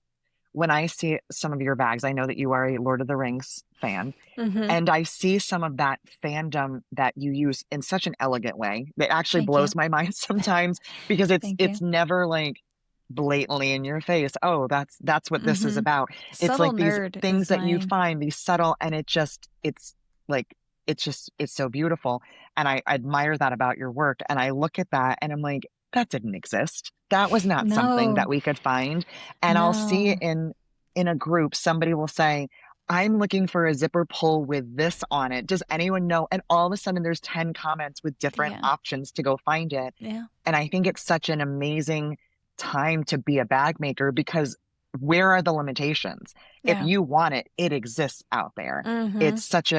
when I see some of your bags, I know that you are a Lord of the Rings fan. Mm-hmm. And I see some of that fandom that you use in such an elegant way. It actually Thank you. blows my mind sometimes because Thank it's you. never like blatantly in your face. Oh, that's what this is Mm-hmm. about. It's Subtle like these nerd things is that you my, find, these subtle, and it's like it's so beautiful. And I admire that about your work. And I look at that and I'm like, that didn't exist. That was not something that no, we could find. And I'll see no. it in a group, somebody will say, I'm looking for a zipper pull with this on it. Does anyone know? And all of a sudden there's 10 comments with different Yeah. options to go find it. Yeah. And I think it's such an amazing time to be a bag maker because where are the limitations? If Yeah. you want it, it exists out there. Mm-hmm. It's such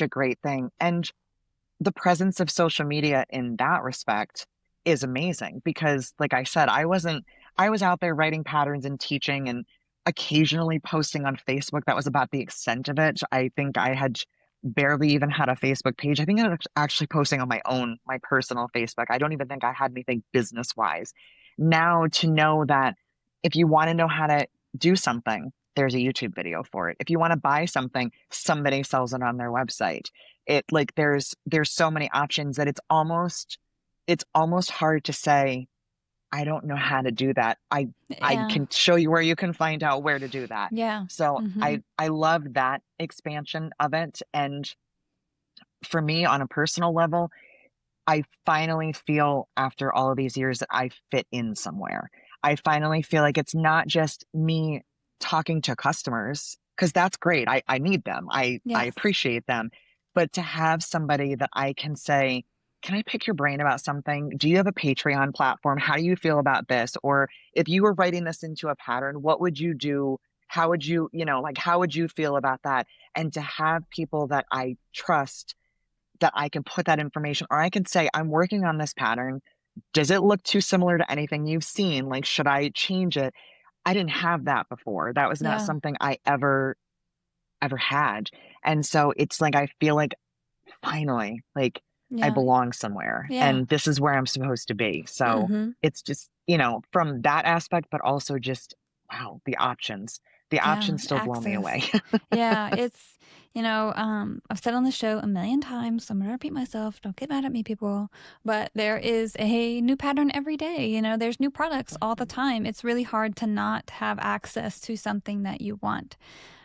a great thing. And the presence of social media in that respect is amazing because like I said, I was out there writing patterns and teaching and occasionally posting on Facebook. That was about the extent of it. I think I had barely even had a Facebook page. I think I was actually posting on my personal Facebook. I don't even think I had anything business wise. Now to know that if you want to know how to do something, there's a YouTube video for it. If you want to buy something, somebody sells it on their website. It like there's so many options that it's almost hard to say I don't know how to do that. I Yeah. can show you where you can find out where to do that. Yeah. So Mm-hmm. I love that expansion of it. And for me on a personal level, I finally feel after all of these years that I fit in somewhere. I finally feel like it's not just me talking to customers, because that's great. I need them. I Yes. appreciate them. But to have somebody that I can say, can I pick your brain about something? Do you have a Patreon platform? How do you feel about this? Or if you were writing this into a pattern, what would you do? How would you, like, how would you feel about that? And to have people that I trust that I can put that information, or I can say, I'm working on this pattern. Does it look too similar to anything you've seen? Like, should I change it? I didn't have that before. That was not Yeah. something I ever had. And so it's like I feel like finally, like I Yeah. belong somewhere Yeah. and this is where I'm supposed to be. So Mm-hmm. it's just, from that aspect, but also just wow, the options. The Yeah. options still blow me away. Access. Yeah. I've said on the show a million times, so I'm going to repeat myself. Don't get mad at me, people. But there is a new pattern every day. There's new products all the time. It's really hard to not have access to something that you want.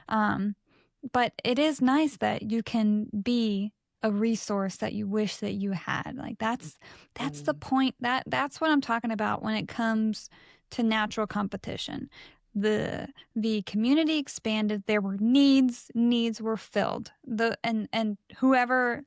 But it is nice that you can be a resource that you wish that you had. Like that's the point. That's what I'm talking about when it comes to natural competition. The community expanded. There were needs were filled. And whoever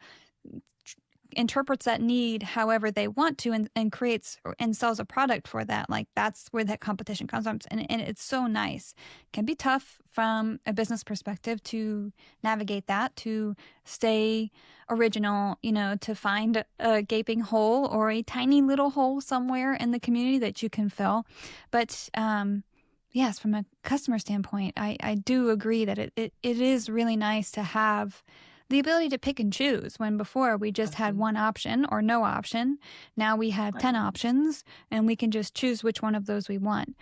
interprets that need however they want to, and creates and sells a product for that, like that's where that competition comes from. And it's so nice. It can be tough from a business perspective to navigate that, to stay original, to find a gaping hole or a tiny little hole somewhere in the community that you can fill. But yes, from a customer standpoint, I do agree that it is really nice to have the ability to pick and choose, when before we just had one option or no option. Now we have 10 options, and we can just choose which one of those we want.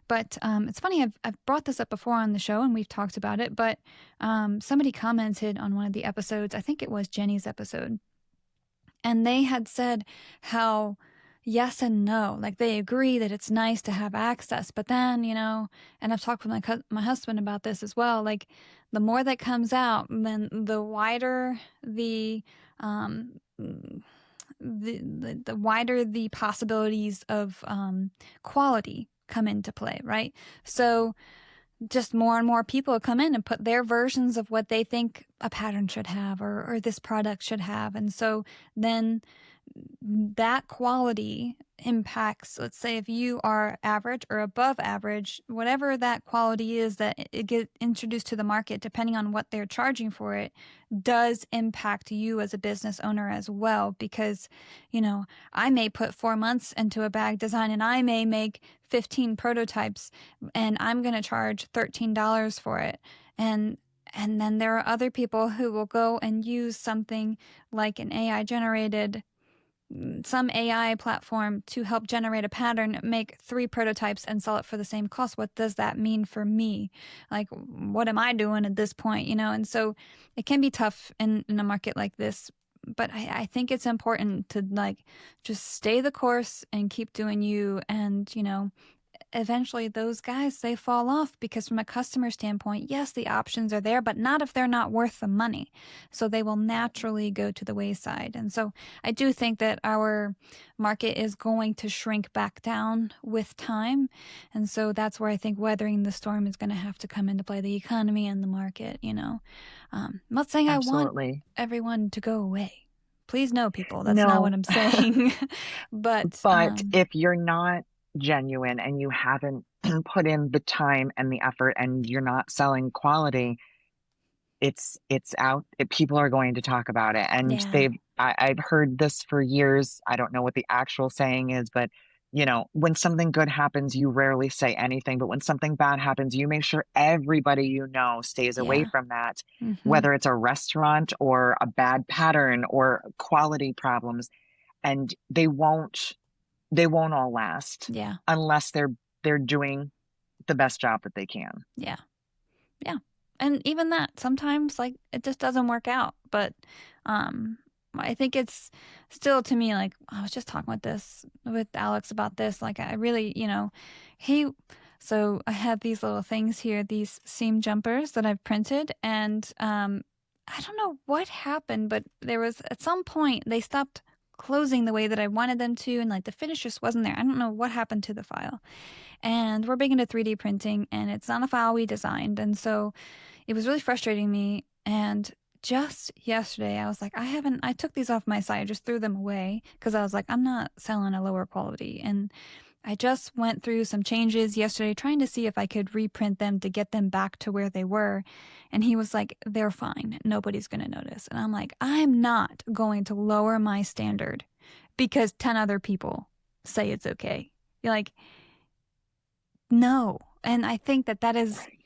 But it's funny, I've brought this up before on the show and we've talked about it, but somebody commented on one of the episodes, I think it was Jenny's episode, and they had said how yes and no, like they agree that it's nice to have access, but then, and I've talked with my husband about this as well, like the more that comes out, then the wider the wider the possibilities of quality come into play, right? So just more and more people come in and put their versions of what they think a pattern should have, or this product should have. And so then that quality impacts, let's say if you are average or above average, whatever that quality is that it gets introduced to the market, depending on what they're charging for it, does impact you as a business owner as well. Because, I may put 4 months into a bag design and I may make 15 prototypes and I'm going to charge $13 for it. And then there are other people who will go and use something like an AI generated, some AI platform to help generate a pattern, make 3 prototypes and sell it for the same cost. What does that mean for me? Like, what am I doing at this point? And so it can be tough in a market like this, but I think it's important to just stay the course and keep doing you. And, eventually those guys, they fall off, because from a customer standpoint, yes, the options are there, but not if they're not worth the money. So they will naturally go to the wayside. And so I do think that our market is going to shrink back down with time. And so that's where I think weathering the storm is going to have to come into play, the economy and the market. I'm not saying I want everyone to go away. Please no, people. That's not what I'm saying. But if you're not genuine and you haven't put in the time and the effort and you're not selling quality, it's out. People are going to talk about it. And I've heard this for years. I don't know what the actual saying is, but when something good happens, you rarely say anything. But when something bad happens, you make sure everybody stays away from that, whether it's a restaurant or a bad pattern or quality problems. And they won't all last. Unless they're doing the best job that they can. Yeah. And even that, sometimes it just doesn't work out. But I think it's still, to me, I was just talking with Alex about this. I really, so I have these little things here, these seam jumpers that I've printed, and I don't know what happened, but there was, at some point, they stopped closing the way that I wanted them to, and the finish just wasn't there. I don't know what happened to the file. And we're big into 3D printing, and it's not a file we designed. And so it was really frustrating me. And just yesterday, I was like, I took these off my site. I just threw them away because I was like, I'm not selling a lower quality. And I just went through some changes yesterday, trying to see if I could reprint them to get them back to where they were. And he was like, they're fine. Nobody's going to notice. And I'm like, I'm not going to lower my standard because 10 other people say it's okay. You're like, no. And I think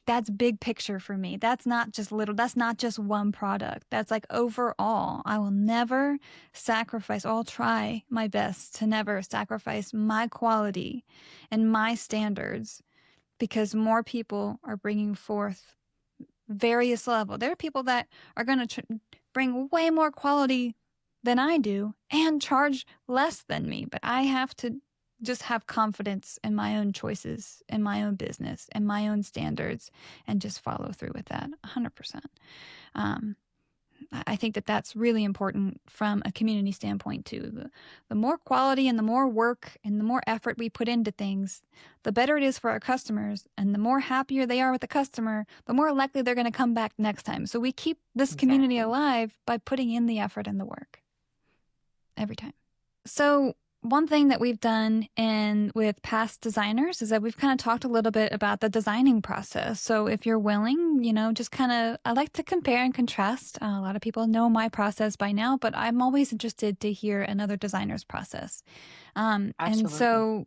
that's big picture for me. That's not just that's not just one product. That's overall. I will never sacrifice, I'll try my best to never sacrifice my quality and my standards, because more people are bringing forth various level. There are people that are going to bring way more quality than I do and charge less than me, but I have to just have confidence in my own choices, in my own business, in my own standards, and just follow through with that 100%. I think that that's really important from a community standpoint too. The more quality and the more work and the more effort we put into things, the better it is for our customers. And the more happier they are with the customer, the more likely they're going to come back next time. So we keep this community alive by putting in the effort and the work every time. So one thing that we've done with past designers is that we've kind of talked a little bit about the designing process. So if you're willing, just kind of, I like to compare and contrast. A lot of people know my process by now, but I'm always interested to hear another designer's process. And so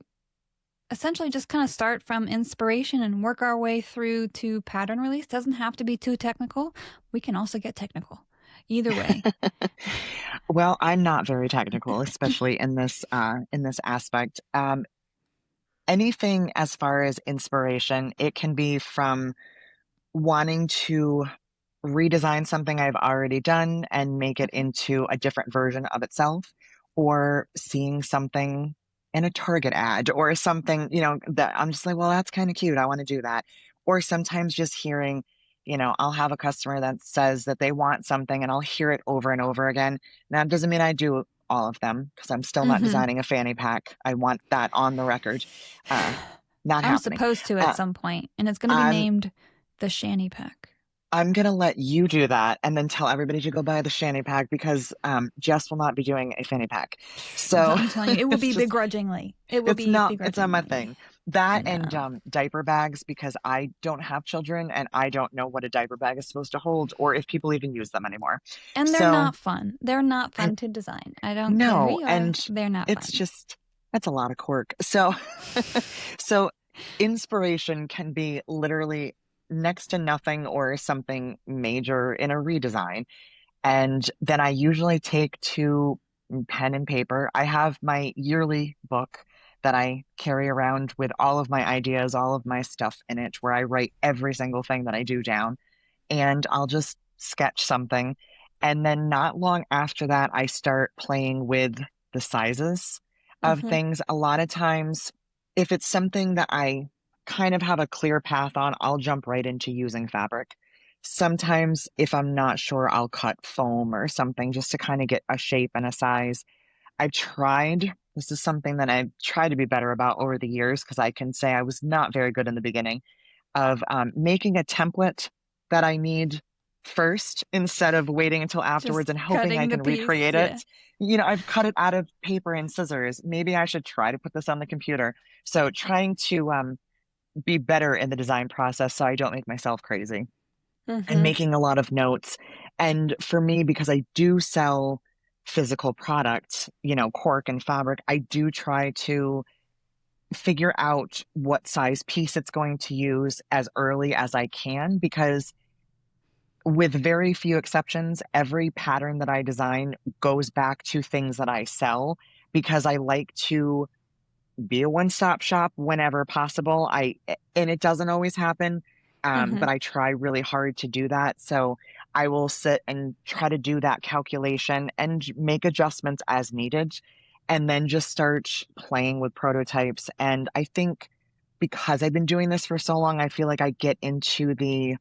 essentially just kind of start from inspiration and work our way through to pattern release. Doesn't have to be too technical. We can also get technical. Either way. Well, I'm not very technical, especially in this aspect. Anything as far as inspiration, it can be from wanting to redesign something I've already done and make it into a different version of itself, or seeing something in a Target ad or something, that I'm just like, well, that's kind of cute. I want to do that. Or sometimes just hearing, I'll have a customer that says that they want something and I'll hear it over and over again. Now, it doesn't mean I do all of them because I'm still not designing a fanny pack. I want that on the record. Not I'm happening. supposed to at some point, and it's going to be named the Shanny Pack. I'm going to let you do that and then tell everybody to go buy the Shanny Pack because Jess will not be doing a fanny pack. So I'm telling you, it will be begrudgingly. It's not my thing. That and diaper bags, because I don't have children and I don't know what a diaper bag is supposed to hold or if people even use them anymore. And they're not fun. They're not fun to design. I don't care who you are. And they're not fun. It's just, that's a lot of cork. So inspiration can be literally next to nothing or something major in a redesign. And then I usually take to pen and paper. I have my yearly book that I carry around with all of my ideas, all of my stuff in it, where I write every single thing that I do down. And I'll just sketch something. And then not long after that, I start playing with the sizes of things. A lot of times, if it's something that I kind of have a clear path on, I'll jump right into using fabric. Sometimes if I'm not sure, I'll cut foam or something just to kind of get a shape and a size. This is something that I've tried to be better about over the years, because I can say I was not very good in the beginning of making a template that I need first instead of waiting until afterwards and hoping I can recreate it. I've cut it out of paper and scissors. Maybe I should try to put this on the computer. So trying to be better in the design process so I don't make myself crazy. And making a lot of notes. And for me, because I do sell physical products, cork and fabric, I do try to figure out what size piece it's going to use as early as I can, because with very few exceptions, every pattern that I design goes back to things that I sell, because I like to be a one-stop shop whenever possible. And it doesn't always happen. But I try really hard to do that. So I will sit and try to do that calculation and make adjustments as needed, and then just start playing with prototypes. And I think because I've been doing this for so long, I feel like I get into the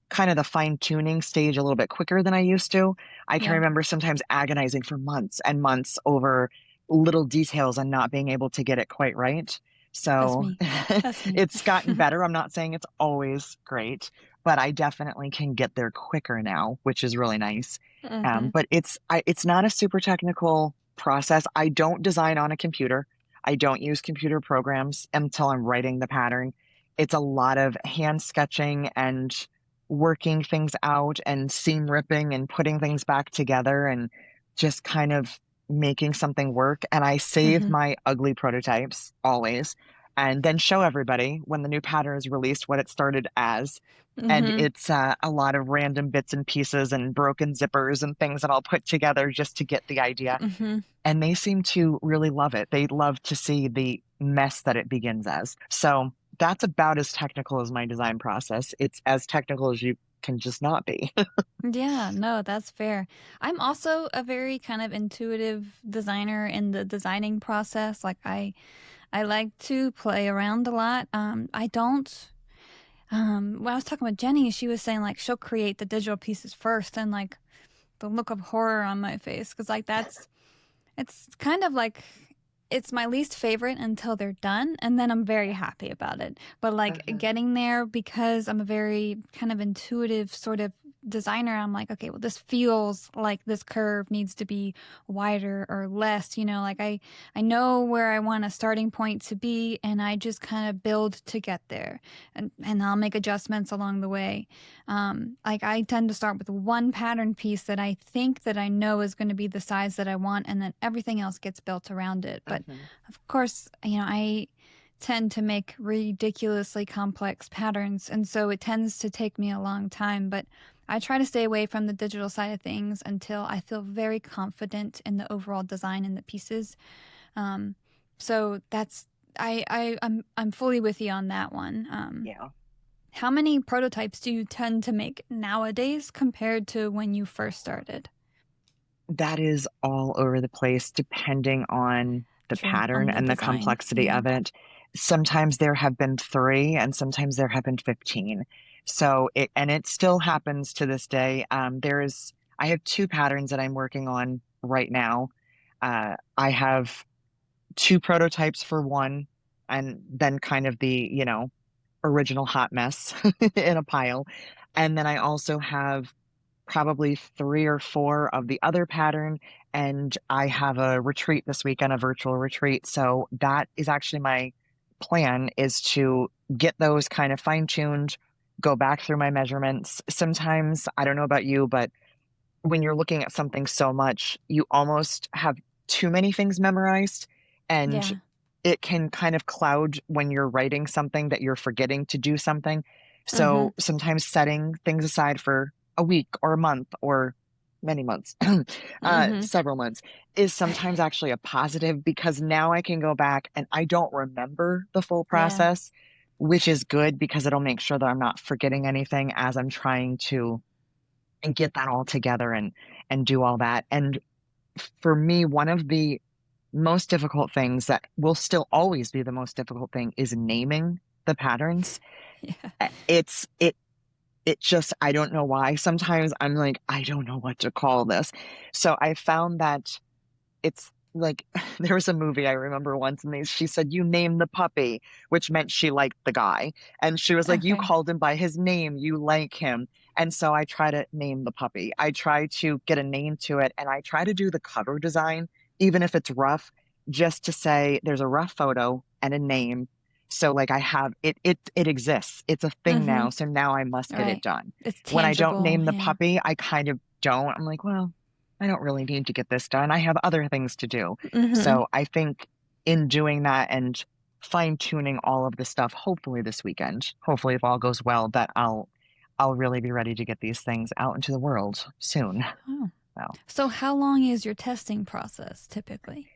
kind of the fine-tuning stage a little bit quicker than I used to. I can remember sometimes agonizing for months and months over little details and not being able to get it quite right. So That's me. It's gotten better. I'm not saying it's always great, but I definitely can get there quicker now, which is really nice. But it's not a super technical process. I don't design on a computer. I don't use computer programs until I'm writing the pattern. It's a lot of hand sketching and working things out and seam ripping and putting things back together and just kind of making something work. And I save my ugly prototypes always, and then show everybody when the new pattern is released what it started as. And it's a lot of random bits and pieces and broken zippers and things that I'll put together just to get the idea. And they seem to really love it. They love to see the mess that it begins as. So that's about as technical as my design process. It's as technical as you can just not be. Yeah, no, that's fair. I'm also a very kind of intuitive designer in the designing process. Like I like to play around a lot. I don't when I was talking with Jenny, she was saying like she'll create the digital pieces first and like the look of horror on my face because like it's kind of like it's my least favorite until they're done and then I'm very happy about it. But like Mhm, getting there because I'm a very kind of intuitive sort of designer, I'm like, okay, well this feels like this curve needs to be wider or less, like I know where I want a starting point to be and I just kind of build to get there. And I'll make adjustments along the way. Like I tend to start with one pattern piece that I think that I know is going to be the size that I want, and then everything else gets built around it. But mhm. of course, I tend to make ridiculously complex patterns, and so it tends to take me a long time. But I try to stay away from the digital side of things until I feel very confident in the overall design and the pieces. Um, so that's I'm fully with you on that one. Yeah. How many prototypes do you tend to make nowadays compared to when you first started? That is all over the place depending on the True, pattern on the and the design. complexity Yeah. of it. Sometimes there have been 3 and sometimes there have been 15. So it still happens to this day. I have 2 patterns that I'm working on right now. I have 2 prototypes for one and then kind of the, original hot mess in a pile. And then I also have probably 3 or 4 of the other pattern, and I have a retreat this weekend, a virtual retreat. So that is actually my plan, is to get those kind of fine-tuned, go back through my measurements. Sometimes, I don't know about you, but when you're looking at something so much, you almost have too many things memorized, and Yeah. it can kind of cloud when you're writing something that you're forgetting to do something. Mm-hmm. So sometimes setting things aside for a week or a month or many months, Mm-hmm. several months, is sometimes actually a positive because now I can go back and I don't remember the full Yeah. process, which is good because it'll make sure that I'm not forgetting anything as I'm trying to and get that all together and do all that. And for me, one of the most difficult things that will still always be the most difficult thing is naming the patterns. Yeah. It just, I don't know why. Sometimes I'm like, I don't know what to call this. So I found that it's like there was a movie I remember once, and she said, "You named the puppy," which meant she liked the guy. And she was like, "You Okay. called him by his name, you like him." And so I try to name the puppy. I try to get a name to it, and I try to do the cover design, even if it's rough, just to say there's a rough photo and a name. So like I have it exists. It's a thing Mm-hmm. now. So now I must get it Right. done. It's When I don't tangible. name the Yeah. puppy, I kind of don't. I'm like, well, I don't really need to get this done. I have other things to do. Mm-hmm. So I think in doing that and fine tuning all of the stuff, hopefully this weekend, hopefully if all goes well, that I'll really be ready to get these things out into the world soon. Oh. So So how long is your testing process typically?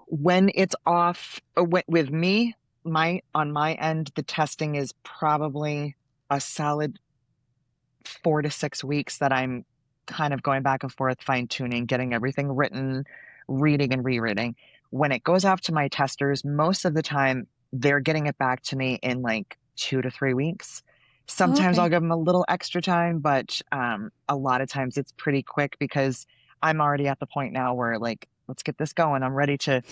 when it's off with me, my on my end, the testing is probably a solid 4 to 6 weeks that I'm kind of going back and forth, fine tuning, getting everything written, reading and rereading. When it goes off to my testers, most of the time they're getting it back to me in like 2 to 3 weeks. Oh, Sometimes I'll okay. give them a little extra time, but a lot of times it's pretty quick because I'm already at the point now where like, let's get this going. I'm ready to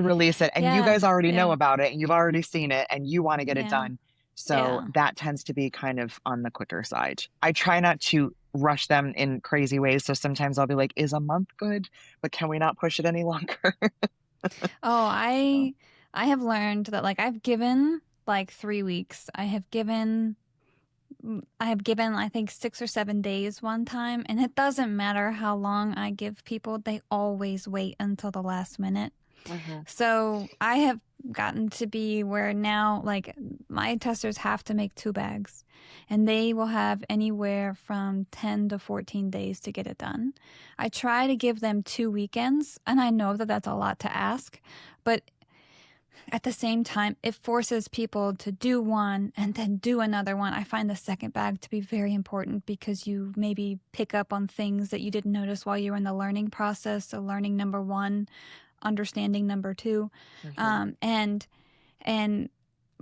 release it. And you Yeah. guys already know Yeah. about it and you've already seen it and you want to get it Yeah. done. So Yeah. that tends to be kind of on the quicker side. I try not to rush them in crazy ways. So sometimes I'll be like, is a month good? But can we not push it any longer? Oh, So, I have learned that like I've given like 3 weeks. I have given I think 6 or 7 days one time, and it doesn't matter how long I give people, they always wait until the last minute. mhm. So I have gotten to be where now like my testers have to make 2 bags and they will have anywhere from 10 to 14 days to get it done. I try to give them 2 weekends and I know that that's a lot to ask, but at the same time, it forces people to do one and then do another one. I find the second bag to be very important because you maybe pick up on things that you didn't notice while you were in the learning process. So learning number one, understanding number two. Mhm. And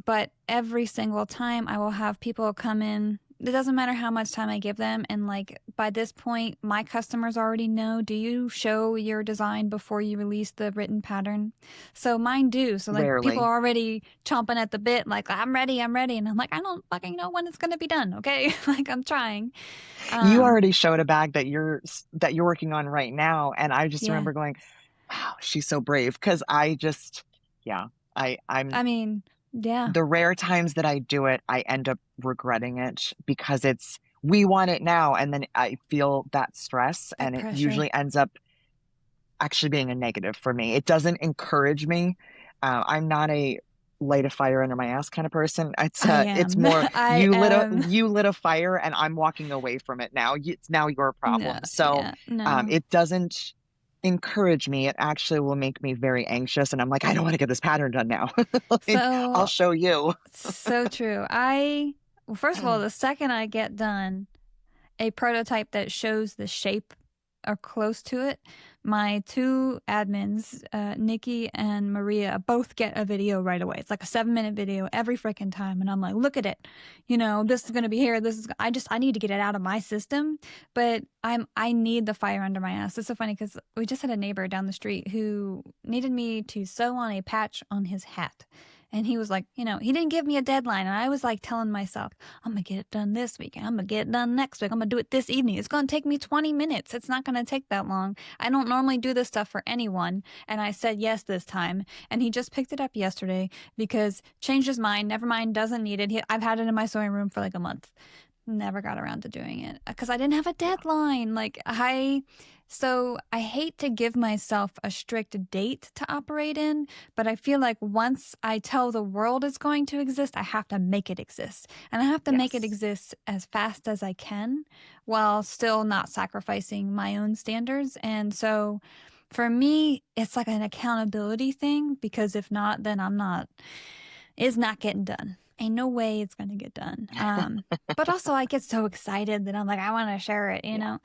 but every single time I will have people come in. It doesn't matter how much time I give them. And like by this point, my customers already know, do you show your design before you release the written pattern? So mine do. So like people Rarely. are already chomping at the bit, like, I'm ready, I'm ready. And I'm like, I don't fucking know when it's going to be done. Okay. Like I'm trying. You Um, already showed a bag that you're working on right now, and I just yeah. remember going, "Wow, she's so brave." Because I just, yeah, I'm I mean, yeah, the rare times that I do it, I end up regretting it because we want it now, and then I feel that stress, that and it pressure. usually ends up actually being a negative for me. It doesn't encourage me. I'm not a light a fire under my ass kind of person. I It's am. more I am. you lit a fire and I'm walking away from it now. It's now your No, problem. So yeah, no. it doesn't encourage me. It actually will make me very anxious, and I'm like, I don't want to get this pattern done now. Like, I'll So show you. So true. Well, first of all, the second I get done a prototype that shows the shape or close to it, my two admins, Nikki and Maria, both get a video right away. It's like a 7-minute video every freaking time. And I'm like, look at it. This is going to be here. I need to get it out of my system, but I need the fire under my ass. It's so funny because we just had a neighbor down the street who needed me to sew on a patch on his hat. And he was like, he didn't give me a deadline. And I was like telling myself, I'm going to get it done this week. I'm going to get it done next week. I'm going to do it this evening. It's going to take me 20 minutes. It's not going to take that long. I don't normally do this stuff for anyone. And I said yes this time. And he just picked it up yesterday because changed his mind. Never mind, doesn't need it. I've had it in my sewing room for like a month. Never got around to doing it because I didn't have a deadline. So I hate to give myself a strict date to operate in, but I feel like once I tell the world it's going to exist, I have to make it exist. And I have to make it Yes. exist as fast as I can while still not sacrificing my own standards. And so for me, it's like an accountability thing because if not, then it's not getting done. Ain't no way it's going to get done. But also I get so excited that I'm like, I want to share it, Yeah.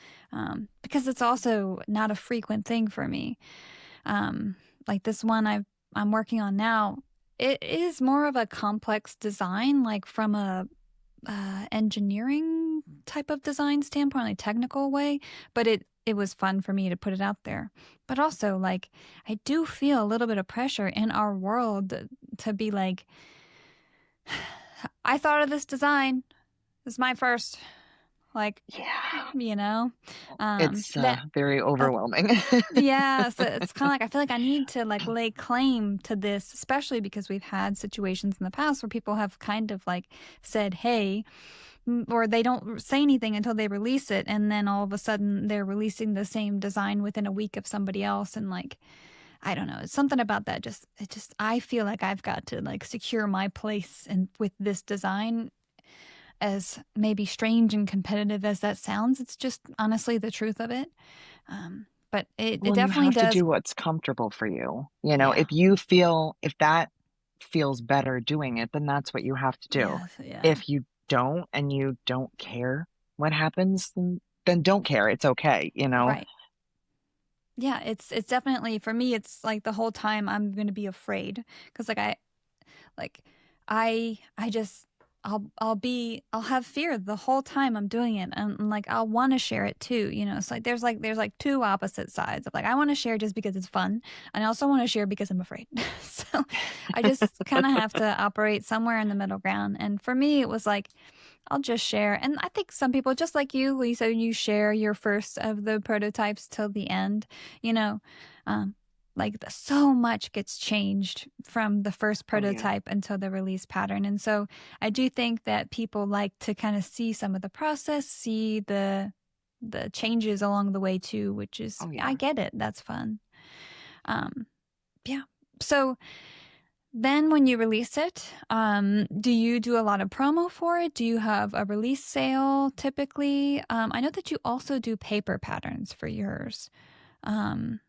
because it's also not a frequent thing for me. Like this one I'm working on now, it is more of a complex design, like from a engineering type of design standpoint, like technical way, but it was fun for me to put it out there. But also, like, I do feel a little bit of pressure in our world to be like, I thought of this design. This is my first, like, Yeah. It's that, very uh, overwhelming. yeah. So it's kind of like, I feel like I need to like lay claim to this, especially because we've had situations in the past where people have kind of like said, hey, or they don't say anything until they release it. And then all of a sudden they're releasing the same design within a week of somebody else. And like, I don't know. It's something about that. I feel like I've got to like secure my place and with this design, as maybe strange and competitive as that sounds, it's just honestly the truth of it. But it Well, you definitely have to does. do what's comfortable for you. Yeah. If that feels better doing it, then that's what you have to do. Yeah. Yeah. If you don't and you don't care what happens, then don't care. It's okay. Right. Yeah. It's definitely for me. It's like the whole time I'm going to be afraid because like I just I'll have fear the whole time I'm doing it, and like I'll want to share it too, it's like there's like two opposite sides of like I want to share just because it's fun, and I also want to share because I'm afraid. So I just kind of have to operate somewhere in the middle ground, and for me it was like I'll just share. And I think some people, just like you, Lisa, you share your first of the prototypes till the end, you know, um, so much gets changed from the first Oh yeah. prototype until the release pattern. And so I do think that people like to kind of see some of the process, see the changes along the way too, which is, Oh I yeah. get it. That's fun. Um, yeah. So then when you release it, do you do a lot of promo for it? Do you have a release sale typically? I know that you also do paper patterns for yours. Um,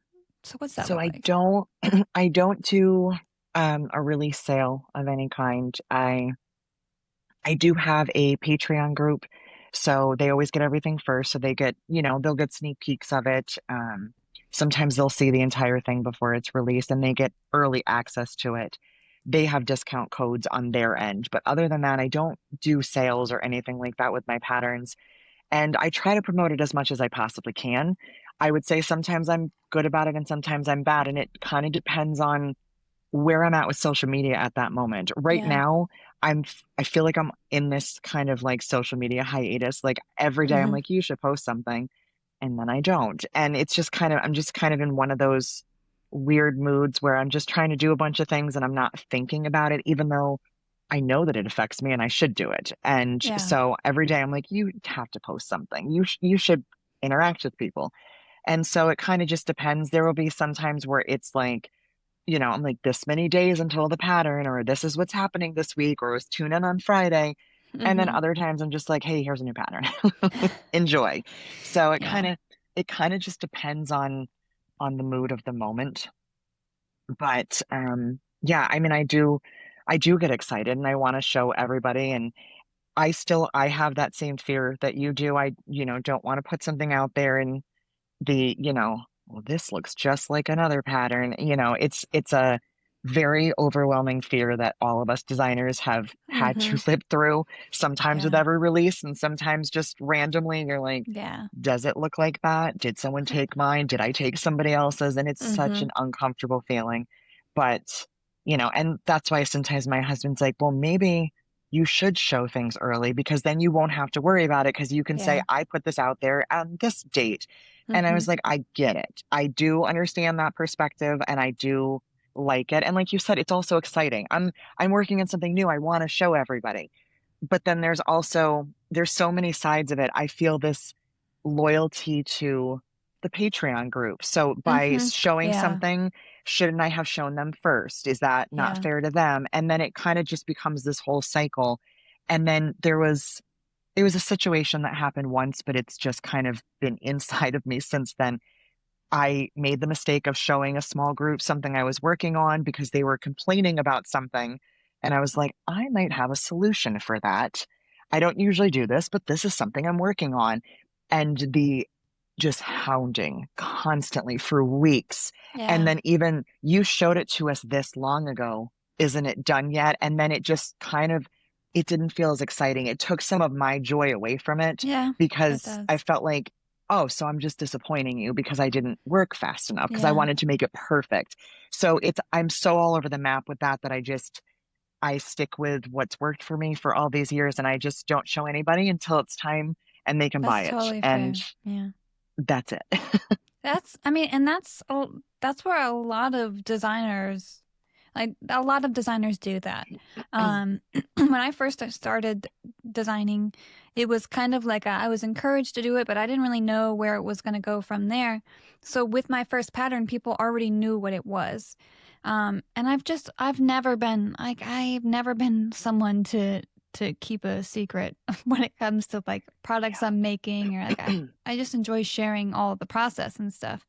so what's that So look I like? don't I don't do a release sale of any kind. I do have a Patreon group, so they always get everything first. So they get, they'll get sneak peeks of it. Sometimes they'll see the entire thing before it's released and they get early access to it. They have discount codes on their end. But other than that, I don't do sales or anything like that with my patterns. And I try to promote it as much as I possibly can. I would say sometimes I'm good about it and sometimes I'm bad. And it kind of depends on where I'm at with social media at that moment. Right Yeah. now, I feel like I'm in this kind of like social media hiatus. Like every day I'm Hmm. like, you should post something, and then I don't. And it's just I'm just kind of in one of those weird moods where I'm just trying to do a bunch of things and I'm not thinking about it, even though I know that it affects me and I should do it. And Yeah. so every day I'm like, you have to post something. You should interact with people. And so it kind of just depends. There will be some times where it's like, I'm like this many days until the pattern, or this is what's happening this week, or was tune in on Friday. And then Hmm. other times I'm just like, hey, here's a new pattern. Enjoy. So Yeah. it kind of just depends on the mood of the moment. But yeah, I mean I do get excited and I want to show everybody, and I have that same fear that you do. I, don't want to put something out there and well, this looks just like another pattern. It's a very overwhelming fear that all of us designers have had to Hmm. live through, sometimes with Yeah. every release and sometimes just randomly. You're like, Yeah. does it look like that? Did someone take mine? Did I take somebody else's? And it's such Hmm. an uncomfortable feeling. But, and that's why sometimes my husband's like, well, maybe you should show things early because then you won't have to worry about it because you can say, Yeah. I put this out there on this date. And I Hmm. was like, I get it. I do understand that perspective and I do like it. And like you said, it's also exciting. I'm working on something new. I want to show everybody. But then there's so many sides of it. I feel this loyalty to the Patreon group. So by Hmm. showing Yeah. something, shouldn't I have shown them first? Is that not Yeah. fair to them? And then it kind of just becomes this whole cycle. And then it was a situation that happened once, but it's just kind of been inside of me since then. I made the mistake of showing a small group something I was working on because they were complaining about something. And I was like, I might have a solution for that. I don't usually do this, but this is something I'm working on. And the just hounding constantly for weeks. And Yeah. then even you showed it to us this long ago. Isn't it done yet? And then it didn't feel as exciting. It took some of my joy away from it Yeah. It because I does. felt like, oh, so I'm just disappointing you because I didn't work fast enough because I Yeah. wanted to make it perfect. So I'm so all over the map with that I stick with what's worked for me for all these years and I just don't show anybody until it's time and they can That's buy it. totally And fair. Yeah. that's it. I mean, and that's where a lot of designers, like a lot of designers do that. When I first started designing, it was kind of like I was encouraged to do it, but I didn't really know where it was going to go from there. So with my first pattern, people already knew what it was. And I've never been someone to keep a secret when it comes to like products I'm making, or like I just enjoy sharing all of the process and stuff.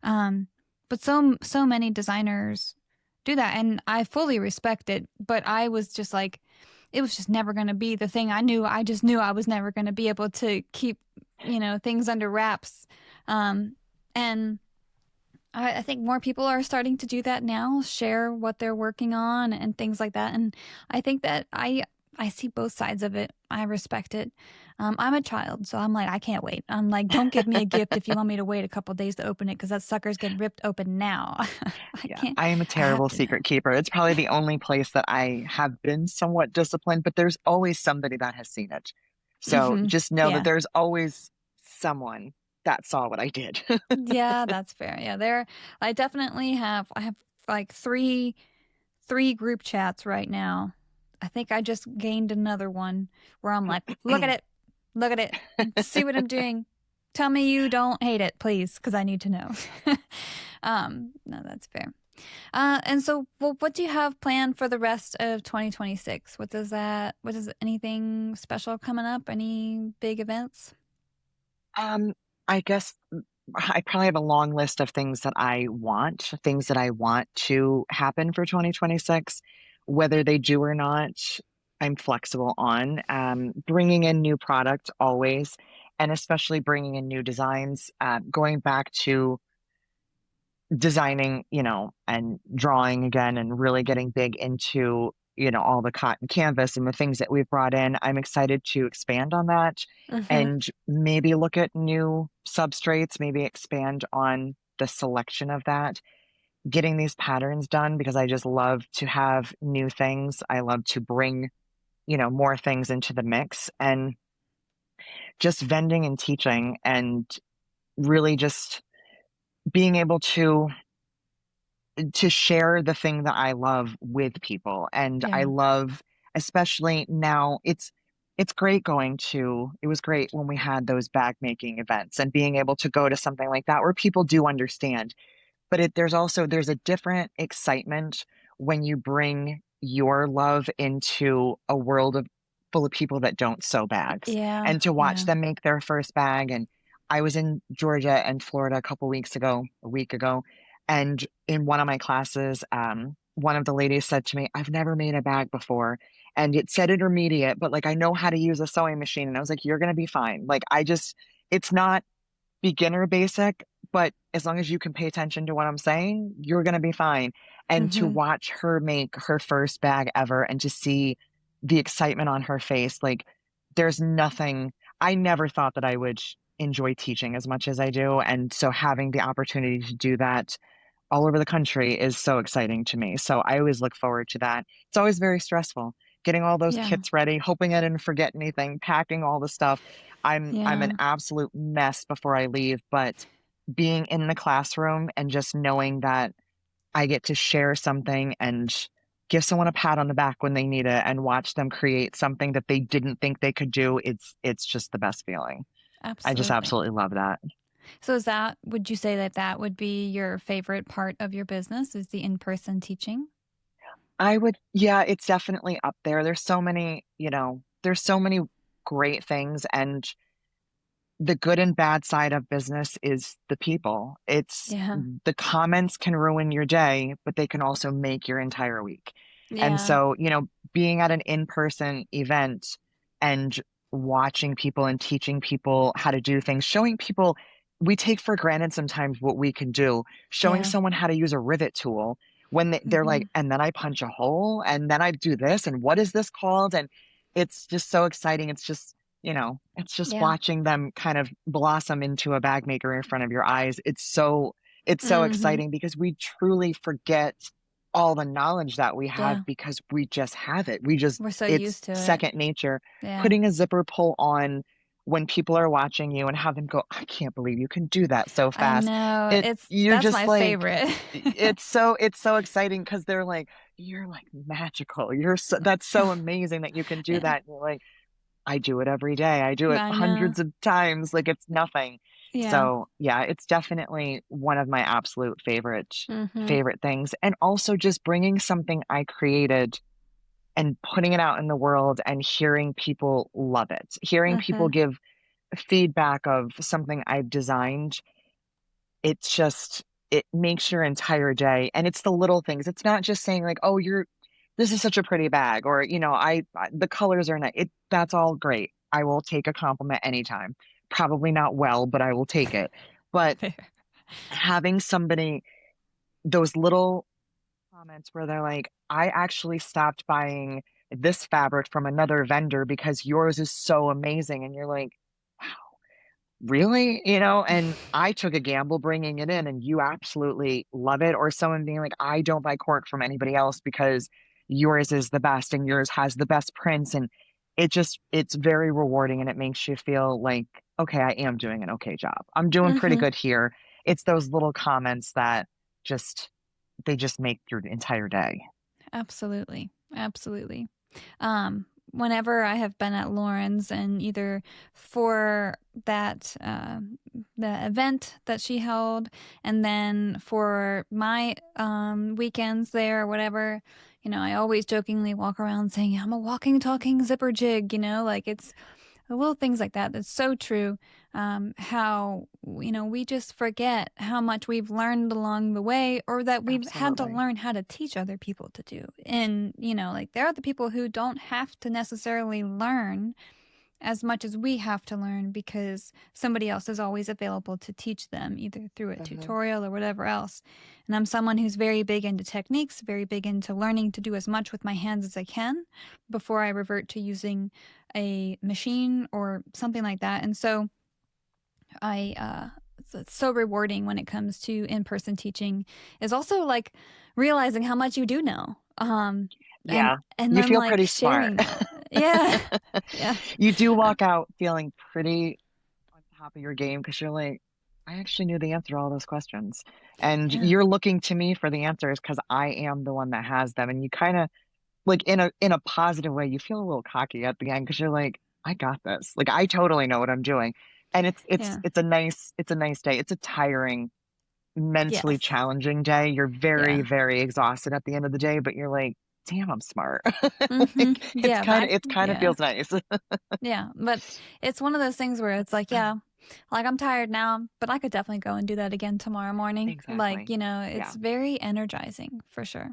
Um, but so many designers do that, and I fully respect it. But I was just like, it was just never going to be the thing. I just knew I was never going to be able to keep, things under wraps. And I think more people are starting to do that now, share what they're working on and things like that. And I think that I see both sides of it. I respect it. I'm a child, so I'm like, I can't wait. I'm like, don't give me a gift if you want me to wait a couple days to open it, because that sucker's getting ripped open now. I Yeah, can't. I am a I have terrible to know. secret keeper. It's probably the only place that I have been somewhat disciplined, but there's always somebody that has seen it. So Hmm. just know that Yeah. there's always someone that saw what I did. Yeah, that's fair. Yeah, I definitely have. I have like three group chats right now. I think I just gained another one where I'm like, look at it, see what I'm doing. Tell me you don't hate it, please, because I need to know. No, that's fair. And so, well, what do you have planned for the rest of 2026? What is anything special coming up? Any big events? Um, I guess I probably have a long list of things that I want to happen for 2026. Whether they do or not, I'm flexible on. Bringing in new product always, and especially bringing in new designs. Going back to designing, and drawing again, and really getting big into, all the cotton canvas and the things that we've brought in. I'm excited to expand on that Mm-hmm. and maybe look at new substrates, maybe expand on the selection of that, getting these patterns done because I just love to have new things. I love to bring, more things into the mix and just vending and teaching and really just being able to share the thing that I love with people. And I Yeah. love, especially now, it's great it was great when we had those bag making events and being able to go to something like that where people do understand. But there's a different excitement when you bring your love into a world full of people that don't sew bags Yeah. and to watch Yeah. them make their first bag. And I was in Georgia and Florida a week ago, and in one of my classes, one of the ladies said to me, "I've never made a bag before." And it said intermediate, but like I know how to use a sewing machine. And I was like, "You're gonna be fine." It's not beginner basic, but as long as you can pay attention to what I'm saying, you're going to be fine. And to Mm-hmm. watch her make her first bag ever and to see the excitement on her face, like there's nothing, I never thought that I would enjoy teaching as much as I do. And so having the opportunity to do that all over the country is so exciting to me. So I always look forward to that. It's always very stressful getting all those Yeah. kits ready, hoping I didn't forget anything, packing all the stuff. I'm an Yeah. absolute mess before I leave, but being in the classroom and just knowing that I get to share something and give someone a pat on the back when they need it and watch them create something that they didn't think they could do, it's just the best feeling. I just Absolutely. absolutely love that. So would you say that that would be your favorite part of your business is the in-person teaching? Yeah, it's definitely up there. There's so many great things, and the good and bad side of business is the people. It's Yeah. the comments can ruin your day, but they can also make your entire week. And Yeah. so, being at an in-person event and watching people and teaching people how to do things, showing people, we take for granted sometimes what we can do, showing Yeah. someone how to use a rivet tool when they're Mm-hmm. like, and then I punch a hole and then I do this, and what is this called? And it's just so exciting. It's just Yeah. watching them kind of blossom into a bag maker in front of your eyes. It's so Mm-hmm. exciting because we truly forget all the knowledge that we have Yeah. because we just have it. We're so It's used to it. second nature. Yeah. Putting a zipper pull on when people are watching you and have them go, "I can't believe you can do that so I fast." know. You're That's just my like, favorite. it's so exciting because they're like, "You're like magical. That's so amazing that you can do Yeah. that." And you're like, I do it every day. I do it I know. hundreds of times. Like it's nothing. Yeah. So yeah, it's definitely one of my absolute Mm-hmm. favorite things. And also just bringing something I created and putting it out in the world and hearing people love it, hearing people Mm-hmm. give feedback of something I've designed. It makes your entire day. And it's the little things. It's not just saying like, "Oh, this is such a pretty bag," or, the colors are nice. That's all great. I will take a compliment anytime. Probably not well, but I will take it. But Fair. having those little comments where they're like, "I actually stopped buying this fabric from another vendor because yours is so amazing." And you're like, really? And I took a gamble bringing it in and you absolutely love it. Or someone being like, "I don't buy cork from anybody else because yours is the best and yours has the best prints." And it's very rewarding and it makes you feel like, okay, I am doing an okay job. I'm doing pretty Mm-hmm. good here. It's those little comments that they just make your entire day. Absolutely. Absolutely. Whenever I have been at Lauren's and either for that the event that she held, and then for my weekends there or whatever, I always jokingly walk around saying I'm a walking, talking zipper jig. Like the little things like that. That's so true. How, we just forget how much we've learned along the way, or that we've had to Absolutely. learn how to teach other people to do. And, like there are the people who don't have to necessarily learn as much as we have to learn, because somebody else is always available to teach them, either through a Hmm. tutorial or whatever else. And I'm someone who's very big into techniques, very big into learning to do as much with my hands as I can before I revert to using a machine or something like that. And so it's so rewarding when it comes to in-person teaching, is also like realizing how much you do know. And Yeah. and You then feel like pretty smart. sharing that. Yeah. Yeah. You do walk out feeling pretty on top of your game because you're like, I actually knew the answer to all those questions. And Yeah. you're looking to me for the answers because I am the one that has them. And you kind of like in a positive way, you feel a little cocky at the end because you're like, I got this. Like I totally know what I'm doing. And it's Yeah. it's a nice day. It's a tiring, mentally Yes. challenging day. You're very, Yeah. very exhausted at the end of the day, but you're like, damn, I'm smart. Mm-hmm. It's Yeah, kind of it's kind of yeah. feels nice. Yeah. But it's one of those things where it's like, yeah, like I'm tired now, but I could definitely go and do that again tomorrow morning. Like, Exactly. it's Yeah. very energizing for sure.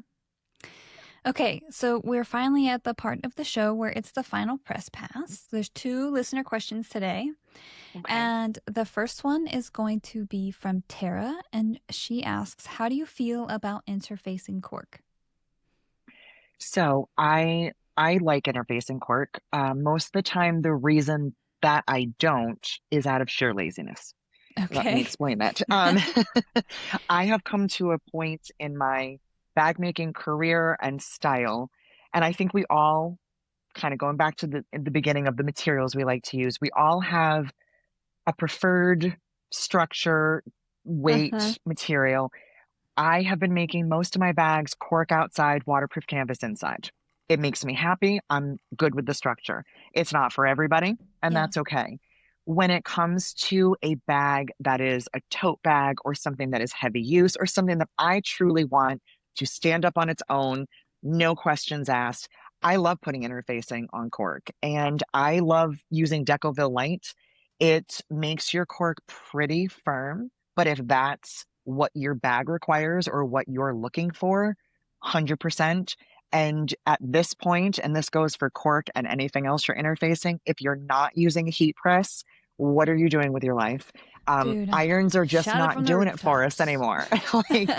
Okay, so we're finally at the part of the show where it's the final press pass. There's two listener questions today. Okay. And the first one is going to be from Tara. And she asks, how do you feel about interfacing Cork? So I like interfacing Cork. Most of the time, the reason that I don't is out of sheer laziness. Let me Okay. explain that. I have come to a point in my bag making career and style, and I think we all kind of going back to the beginning of the materials we like to use, we all have a preferred structure, Uh-huh. weight, material. I have been making most of my bags cork outside, waterproof canvas inside. It makes me happy. I'm good with the structure. It's not for everybody, and Yeah. that's okay. When it comes to a bag that is a tote bag or something that is heavy use or something that I truly want to stand up on its own, no questions asked, I love putting interfacing on cork and I love using Decoville Light. It makes your cork pretty firm, but if that's what your bag requires or what you're looking for, 100%. And at this point, and this goes for cork and anything else you're interfacing, if you're not using a heat press, what are you doing with your life? Dude, Irons are just shout it not from the doing it for us rooftops. anymore. Like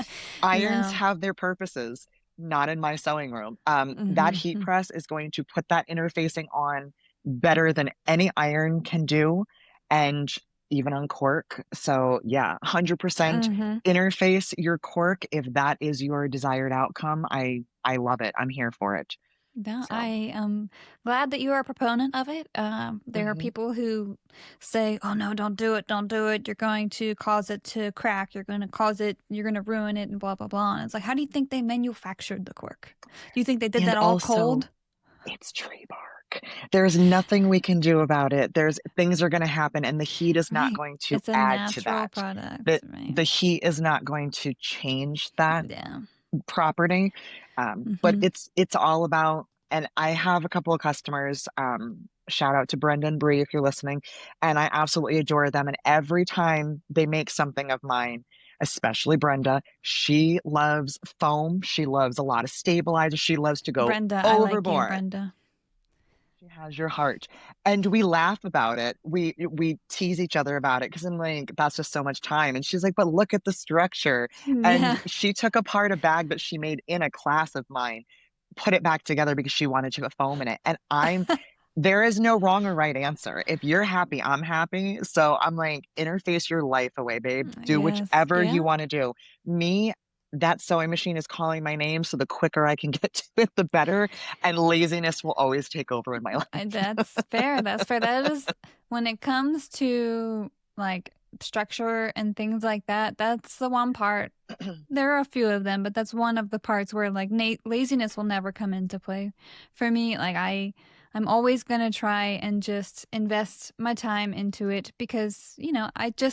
irons No. have their purposes, not in my sewing room. That heat Mm-hmm. press is going to put that interfacing on better than any iron can do. And even on cork. So yeah, 100% Mm-hmm. interface your cork if that is your desired outcome. I love it. I'm here for it. No, I So, am glad that you are a proponent of it. There are mhm. people who say, "Oh no, don't do it, don't do it. You're going to cause it to crack. You're going to ruin it, and blah blah blah." And it's like, how do you think they manufactured the cork? Do you think they did And that all also cold? it's tree bark. There's nothing we can do about it. There's things are going to happen and the heat is not Right. going to It's a add to natural that. product, The right? the heat is not going to change that Yeah. property. But Mm-hmm. it's all about, and I have a couple of customers, shout out to Brenda and Bree if you're listening, and I absolutely adore them. And every time they make something of mine, especially Brenda, she loves foam. She loves a lot of stabilizer. She loves to go Brenda, I like you, overboard. Brenda. She has your heart. And we laugh about it. We tease each other about it because I'm like, that's just so much time. And she's like, but look at the structure. And Yeah. she took apart a bag that she made in a class of mine, put it back together because she wanted to put foam in it. And there is no wrong or right answer. If you're happy, I'm happy. So I'm like, interface your life away, babe. Do Yes. whichever you Yeah. want to do. Me, that sewing machine is calling my name. So the quicker I can get to it, the better. And laziness will always take over in my life. That's fair. That's fair. That is, when it comes to like structure and things like that, that's the one part. There are a few of them, but that's one of the parts where like laziness will never come into play for me. Like I'm always going to try and just invest my time into it because,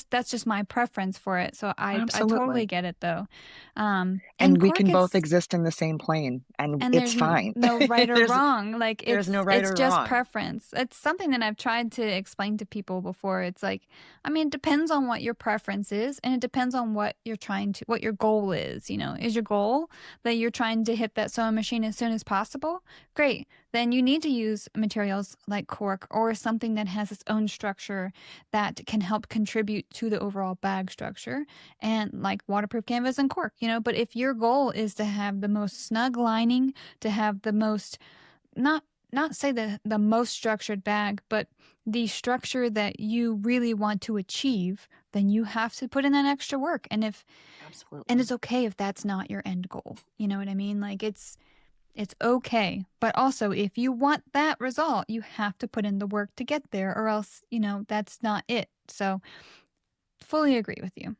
that's just my preference for it. So I totally Absolutely. get it though. In And we Cork, can both exist in the same plane, and and it's there's fine. no right or There's wrong. Like there's no right it's or just wrong. preference. It's something that I've tried to explain to people before. It's like, I mean, it depends on what your preference is, and it depends on what your goal is. Is your goal that you're trying to hit that sewing machine as soon as possible? Great. Then you need to use materials like cork or something that has its own structure that can help contribute to the overall bag structure, and like waterproof canvas and cork. But if your goal is to have the most snug lining, to have the most, not not say the most structured bag, but the structure that you really want to achieve, then you have to put in that extra work. And Absolutely. it's okay if that's not your end goal. You know what I mean? Like it's okay. But also, if you want that result, you have to put in the work to get there, or else, that's not it. So, fully agree with you.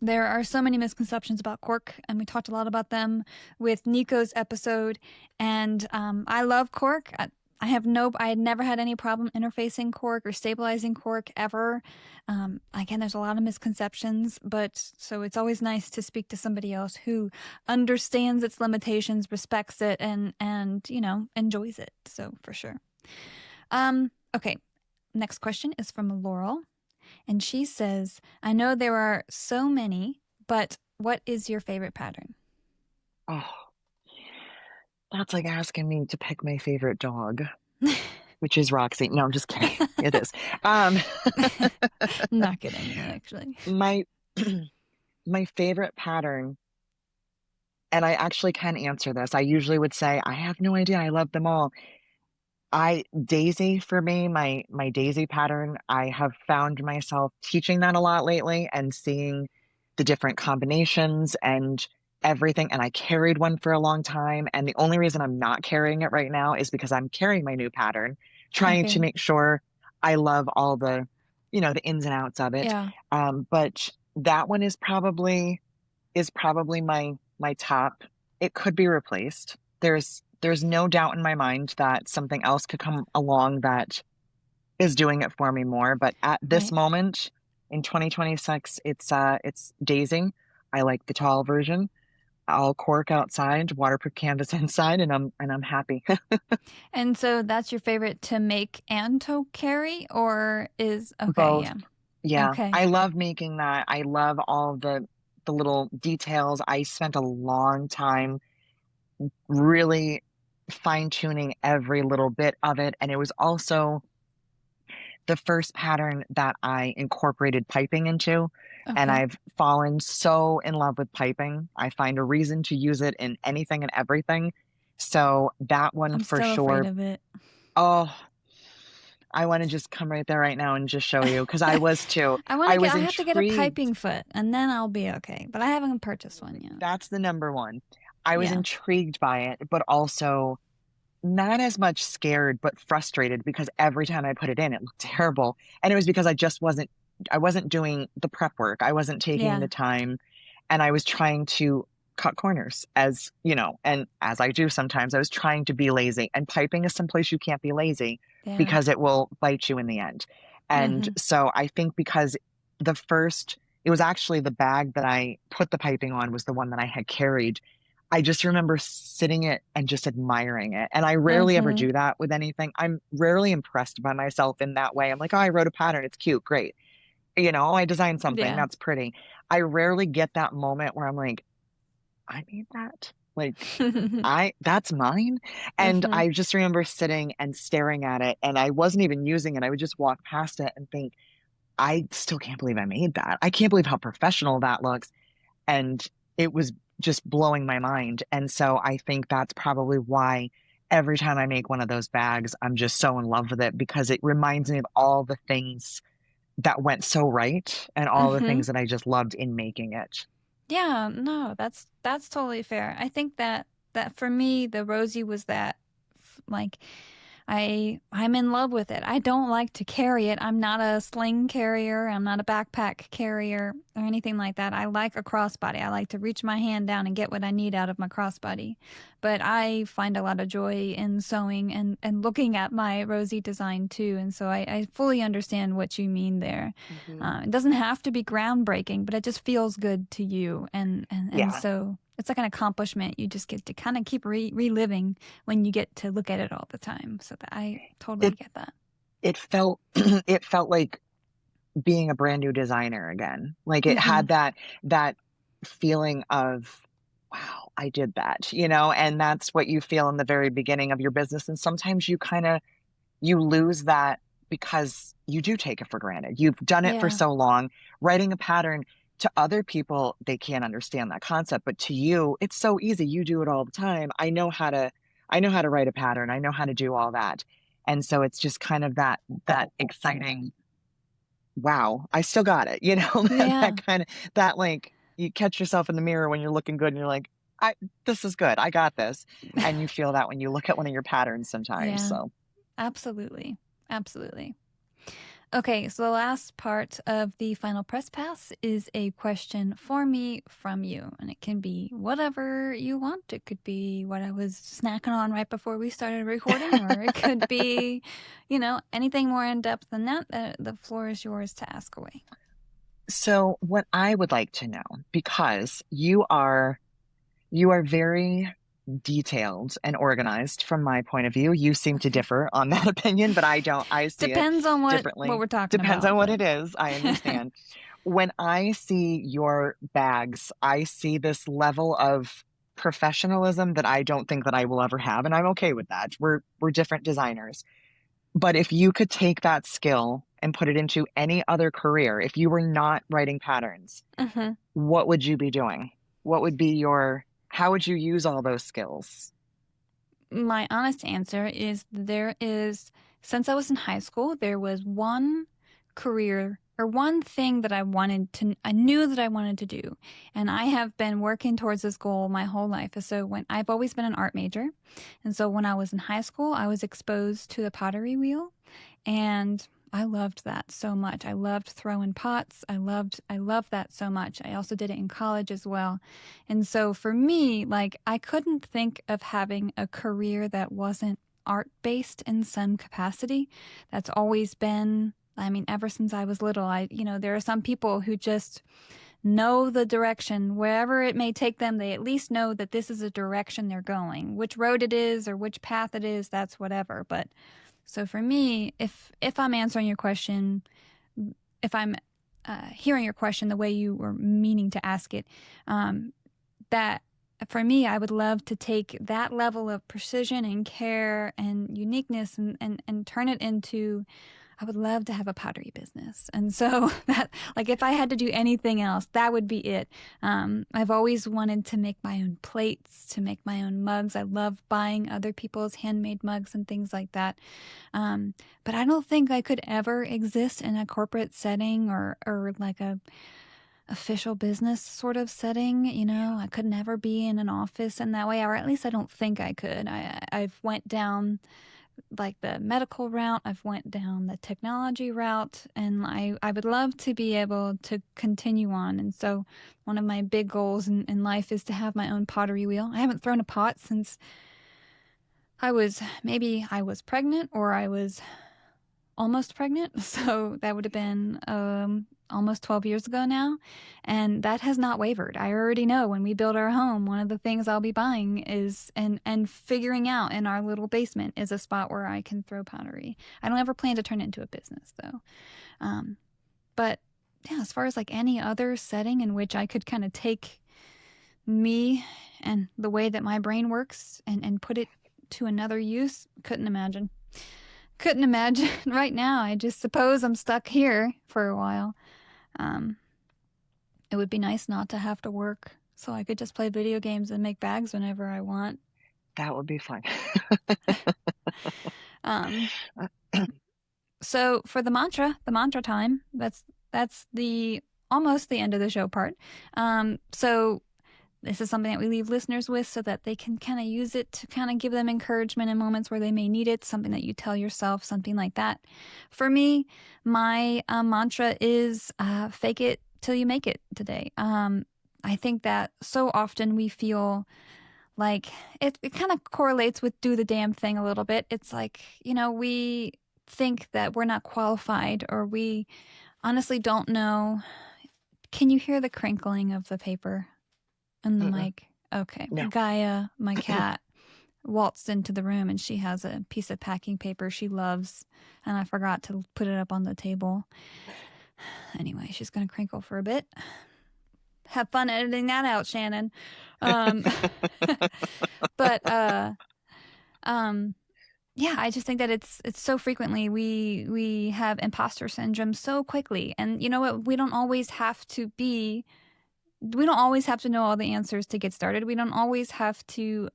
There are so many misconceptions about cork, and we talked a lot about them with Nico's episode. And I love cork. I had never had any problem interfacing cork or stabilizing cork ever. Again, there's a lot of misconceptions, but so it's always nice to speak to somebody else who understands its limitations, respects it, and enjoys it. So for sure. Okay. Next question is from Laurel. And she says, I know there are so many, but what is your favorite pattern? Oh, that's like asking me to pick my favorite dog, which is Roxy. No, I'm just kidding. It is. Um, Not kidding, actually. my my favorite pattern, and I actually can answer this. I usually would say I have no idea. I love them all. I Daisy for me, my Daisy pattern, I have found myself teaching that a lot lately and seeing the different combinations and everything. And I carried one for a long time. And the only reason I'm not carrying it right now is because I'm carrying my new pattern, trying to Okay. make sure I love all the ins and outs of it. Yeah. But that one is probably my top. It could be replaced. There's no doubt in my mind that something else could come along that is doing it for me more. But at this Right. moment in 2026, it's Daisy. I like the tall version. I'll cork outside, waterproof canvas inside, and I'm happy. And so that's your favorite to make and to carry, or is okay, Both. yeah. Yeah. Okay. I love making that. I love all the little details. I spent a long time really fine tuning every little bit of it. And it was also the first pattern that I incorporated piping into. And Okay. I've fallen so in love with piping. I find a reason to use it in anything and everything. So that one I'm for still afraid sure. of it. Oh, I want to just come right there right now and just show you because I was too. I was I have to get a intrigued. piping foot and then I'll be okay. But I haven't purchased one yet. That's the number one. I was Yeah. intrigued by it, but also not as much scared, but frustrated because every time I put it in, it looked terrible. And it was because I wasn't doing the prep work. I wasn't taking Yeah. the time and I was trying to cut corners as, and as I do sometimes, I was trying to be lazy. And piping is someplace you can't be lazy Yeah. because it will bite you in the end. And Mm-hmm. so I think because it was actually the bag that I put the piping on was the one that I had carried. I just remember sitting it and just admiring it. And I rarely ever Mm-hmm. do that with anything. I'm rarely impressed by myself in that way. I'm like, oh, I wrote a pattern. It's cute. Great. I designed something. Yeah. That's pretty. I rarely get that moment where I'm like, I made that. Like, that's mine. And Mm-hmm. I just remember sitting and staring at it. And I wasn't even using it. I would just walk past it and think, I still can't believe I made that. I can't believe how professional that looks. And it was just blowing my mind. And so I think that's probably why every time I make one of those bags, I'm just so in love with it because it reminds me of all the things that went so right and all the Mm-hmm. things that I just loved in making it. Yeah, no, that's totally fair. I think that for me, the Rosie was that like I'm in love with it. I don't like to carry it. I'm not a sling carrier. I'm not a backpack carrier or anything like that. I like a crossbody. I like to reach my hand down and get what I need out of my crossbody. But I find a lot of joy in sewing and looking at my Rosie design too. And so I fully understand what you mean there. Hmm. It doesn't have to be groundbreaking, but it just feels good to you. And Yeah. so it's like an accomplishment you just get to kind of keep reliving when you get to look at it all the time. So that I totally It get that. it felt it felt like being a brand new designer again. Like it Hmm. had that feeling of, wow, I did that, and that's what you feel in the very beginning of your business. And sometimes you lose that because you do take it for granted. You've done it for Yeah. so long. Writing a pattern, to other people, they can't understand that concept, but to you, it's so easy. You do it all the time. I know how to write a pattern. I know how to do all that. And so it's just kind of that exciting, wow, I still got it. Yeah. That kind of, that like, you catch yourself in the mirror when you're looking good and you're like, I this is good. I got this. And you feel that when you look at one of your patterns sometimes. Yeah. So Absolutely. Absolutely. Okay, so the last part of the final press pass is a question for me from you. And it can be whatever you want. It could be what I was snacking on right before we started recording, or it could be, anything more in depth than that. The floor is yours to ask away. So what I would like to know, because you are very detailed and organized from my point of view. You seem to Okay. differ on that opinion, but I don't. I see it Depends on what differently. we're talking Depends on about, what but it is. I understand. When I see your bags, I see this level of professionalism that I don't think that I will ever have, and I'm okay with that. We're different designers. But if you could take that skill and put it into any other career, if you were not writing patterns, Mhm. what would you be doing? What would be how would you use all those skills? My honest answer is since I was in high school, there was one career or one thing that I knew that I wanted to do. And I have been working towards this goal my whole life. So when I've always been an art major. And so when I was in high school, I was exposed to the pottery wheel. And I loved that so much. I loved throwing pots. I loved that so much. I also did it in college as well. And so for me, like I couldn't think of having a career that wasn't art based in some capacity. That's always been, I mean, ever since I was little, there are some people who just know the direction wherever it may take them. They at least know that this is a direction they're going. Which road it is or which path it is, that's whatever. But so for me, if I'm answering your question, if I'm hearing your question the way you were meaning to ask it, um, that for me, I would love to take that level of precision and care and uniqueness and turn it into, I would love to have a pottery business. And so that, like, if I had to do anything else, that would be it. I've always wanted to make my own plates, to make my own mugs. I love buying other people's handmade mugs and things like that. But I don't think I could ever exist in a corporate setting or like a official business sort of setting. I could never be in an office in that way, or at least I don't think I could. I've went down like the medical route, I've went down the technology route, and I would love to be able to continue on. And so one of my big goals in life is to have my own pottery wheel. I haven't thrown a pot since I was pregnant, or I was almost pregnant. So that would have been almost 12 years ago now. And that has not wavered. I already know when we build our home, one of the things I'll be buying is and figuring out in our little basement is a spot where I can throw pottery. I don't ever plan to turn it into a business though. Um, but yeah, as far as like any other setting in which I could kind of take me and the way that my brain works and put it to another use, couldn't imagine. Couldn't imagine right now. I just suppose I'm stuck here for a while. Um, it would be nice not to have to work, so I could just play video games and make bags whenever I want. That would be fun. Um, so for the mantra time, that's the almost the end of the show part. So this is something that we leave listeners with so that they can kind of use it to kind of give them encouragement in moments where they may need it, something that you tell yourself, something like that. For me, my mantra is fake it till you make it today. I think that so often we feel like it kind of correlates with do the damn thing a little bit. It's like, we think that we're not qualified, or we honestly don't know. Can you hear the crinkling of the paper in the Mm-mm. mic? Okay. No. Gaia, my cat, waltzed into the room and she has a piece of packing paper she loves, and I forgot to put it up on the table. Anyway, she's going to crinkle for a bit. Have fun editing that out, Shannon. Um, but yeah, I just think that it's so frequently we have imposter syndrome so quickly, and you know what? We don't always have to know all the answers to get started. We don't always have to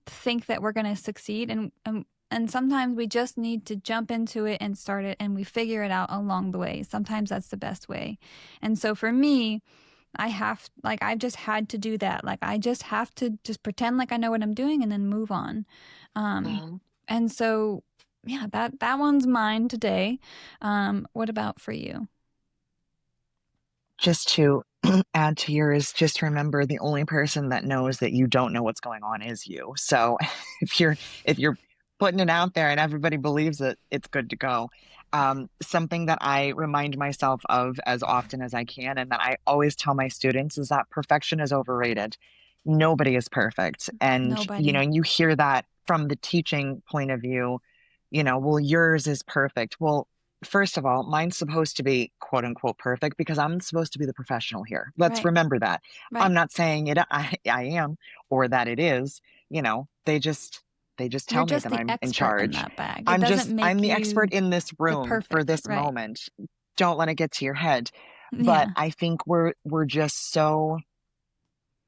think that we're going to succeed, and sometimes we just need to jump into it and start it, and we figure it out along the way. Sometimes that's the best way. And so for me, I've just had to do that. Like, I just have to just pretend like I know what I'm doing and then move on. Um, Mhm. and so, yeah, that one's mine today. What about for you? Just to add to yours, just remember the only person that knows that you don't know what's going on is you. So if you're putting it out there and everybody believes it, it's good to go. Something that I remind myself of as often as I can, and that I always tell my students, is that perfection is overrated. Nobody is perfect. And, Nobody. you hear that from the teaching point of view, well, yours is perfect. Well, first of all, mine's supposed to be quote unquote perfect because I'm supposed to be the professional here. Let's Right. remember that. Right. I'm not saying I am, or that it is, they just You're tell me just that the I'm in expert in charge. that bag. It I'm doesn't just I'm make the expert you in this the room for perfect. this Right. moment. Don't let it get to your head. But Yeah. I think we're just so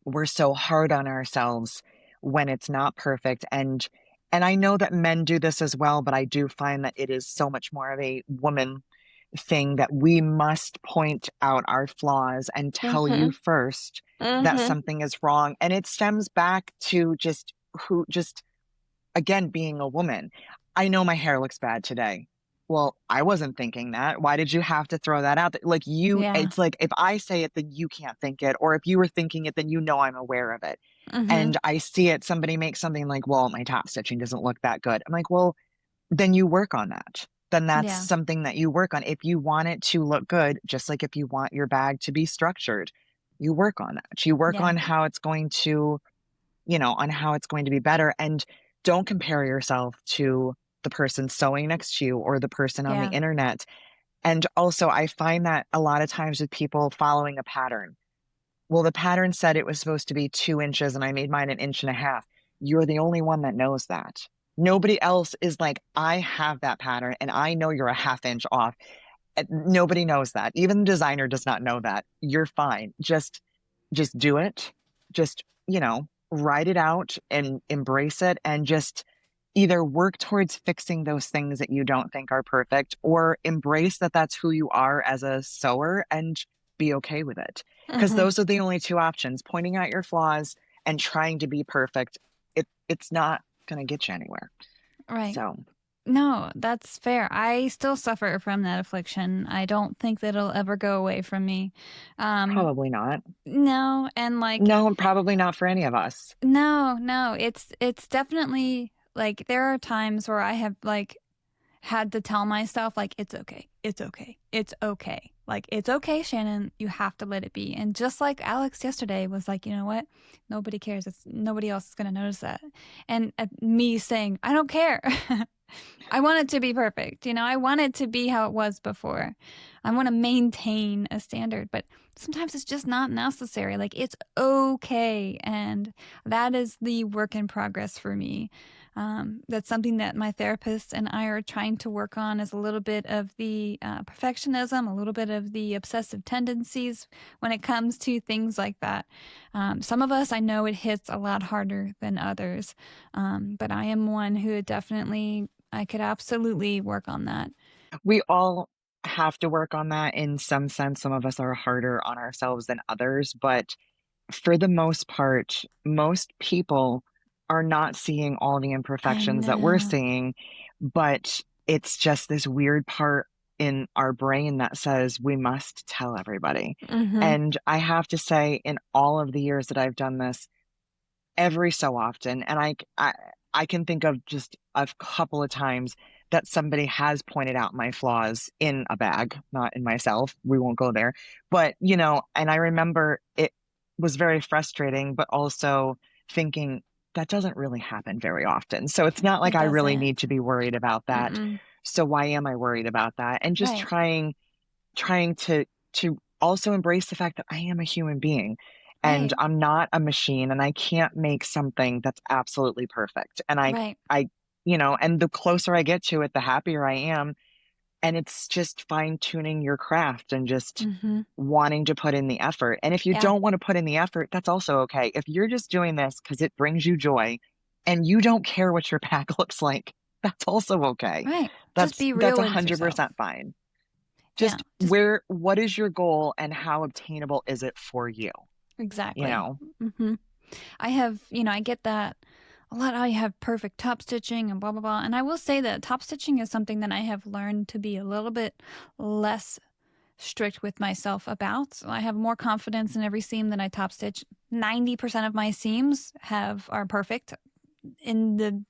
hard on ourselves when it's not perfect. And I know that men do this as well, but I do find that it is so much more of a woman thing, that we must point out our flaws and tell you Mhm. first that Mhm. something is wrong. And it stems back to just again, being a woman. I know my hair looks bad today. Well, I wasn't thinking that. Why did you have to throw that out there? Like, Yeah. it's like if I say it, then you can't think it. Or if you were thinking it, then I'm aware of it. Mm-hmm. And I see it, somebody makes something like, well, my top stitching doesn't look that good. I'm like, well, then you work on that. Then that's Yeah. something that you work on. If you want it to look good, just like if you want your bag to be structured, you work on that. You work Yeah. on how it's going to on how it's going to be better. And don't compare yourself to the person sewing next to you or the person on the Yeah. internet. And also, I find that a lot of times with people following a pattern, well, the pattern said it was supposed to be 2 inches and I made mine an inch and a half. You're the only one that knows that. Nobody else is like, I have that pattern and I know you're a half inch off. Nobody knows that. Even the designer does not know that. You're fine. Just do it. Just, write it out and embrace it, and just either work towards fixing those things that you don't think are perfect, or embrace that that's who you are as a sewer and be okay with it. Because Mhm. those are the only two options: pointing out your flaws and trying to be perfect. It's not going to get you anywhere. Right. So, No, that's fair. I still suffer from that affliction. I don't think that it'll ever go away from me. Um, probably not. no, and like, No, probably not for any of us. no, it's definitely like there are times where I have like had to tell myself like it's okay. It's okay. It's okay. Like it's okay, Shannon. You have to let it be. And just like Alex yesterday was like, you know what? Nobody cares. It's nobody else is going to notice that. And me saying, I don't care. I want it to be perfect. I want it to be how it was before. I want to maintain a standard, but sometimes it's just not necessary. Like it's okay. And that is the work in progress for me. That's something that my therapist and I are trying to work on, is a little bit of the perfectionism, a little bit of the obsessive tendencies when it comes to things like that. Some of us, I know it hits a lot harder than others, but I am one who definitely, I could absolutely work on that. We all have to work on that in some sense. Some of us are harder on ourselves than others, but for the most part, most people are not seeing all the I imperfections that we're know. seeing, but it's just this weird part in our brain that says we must tell everybody. Mm-hmm. And I have to say, in all of the years that I've done this, every so often, and I can think of just a couple of times that somebody has pointed out my flaws in a bag, not in myself. We won't go there. But, and I remember it was very frustrating, but also thinking that doesn't really happen very often. So it's not like It I really doesn't. need to be worried about that. Mm-mm. So why am I worried about that? And just Right. trying to also embrace the fact that I am a human being and Right. I'm not a machine and I can't make something that's absolutely perfect. And Right. and the closer I get to it, the happier I am. And it's just fine tuning your craft and just Mm-hmm. wanting to put in the effort. And if you Yeah. don't want to put in the effort, that's also okay. If you're just doing this because it brings you joy and you don't care what your pack looks like, that's also okay. Right. Just That's be that's real with yourself. 100% fine. Yeah. Just Just what is your goal and how obtainable is it for you? You exactly. know? Mm-hmm. I have, I get that a lot. I have perfect top stitching and blah, blah, blah. And I will say that top stitching is something that I have learned to be a little bit less strict with myself about. So I have more confidence in every seam that I top stitch. 90% of my seams are perfect in the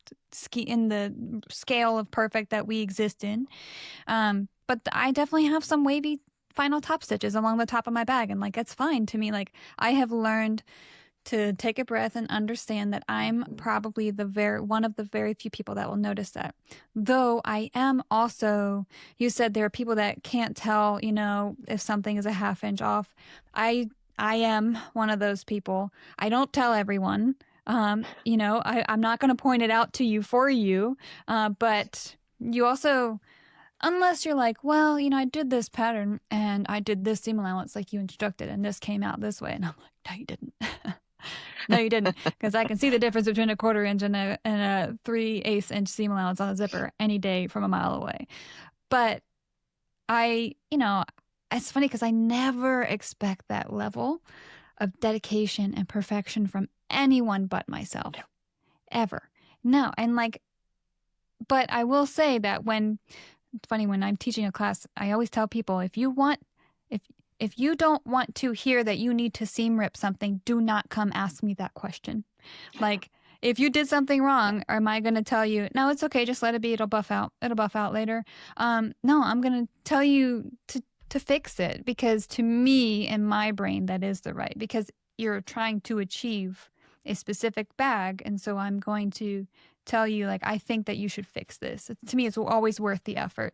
scale of perfect that we exist in. But I definitely have some wavy final top stitches along the top of my bag, and like it's fine to me. Like I have learned to take a breath and understand that I'm Mhm. probably one of the very few people that will notice that. Though I am also, you said there are people that can't tell, if something is a half inch off. I am one of those people. I don't tell everyone. I'm not going to point it out to you for you, but you also, unless you're like, well, I did this pattern and I did this seam allowance like you instructed, and this came out this way, and I'm like, no, you didn't. No, you didn't, because I can see the difference between a 1/4 inch and a 3/8 inch seam allowance on a zipper any day from a mile away. But I, it's funny because I never expect that level of dedication and perfection from anyone but myself, ever. No, and like, but I will say that it's funny when I'm teaching a class, I always tell people if if you don't want to hear that you need to seam rip something, do not come ask me that question. Like if you did something wrong, am I going to tell you, no, it's okay, just let it be. It'll buff out. It'll buff out later. No, I'm going to tell you to fix it, because to me, in my brain, that is the right, because you're trying to achieve a specific bag. And so I'm going to tell you, like, I think that you should fix this. To me, it's always worth the effort.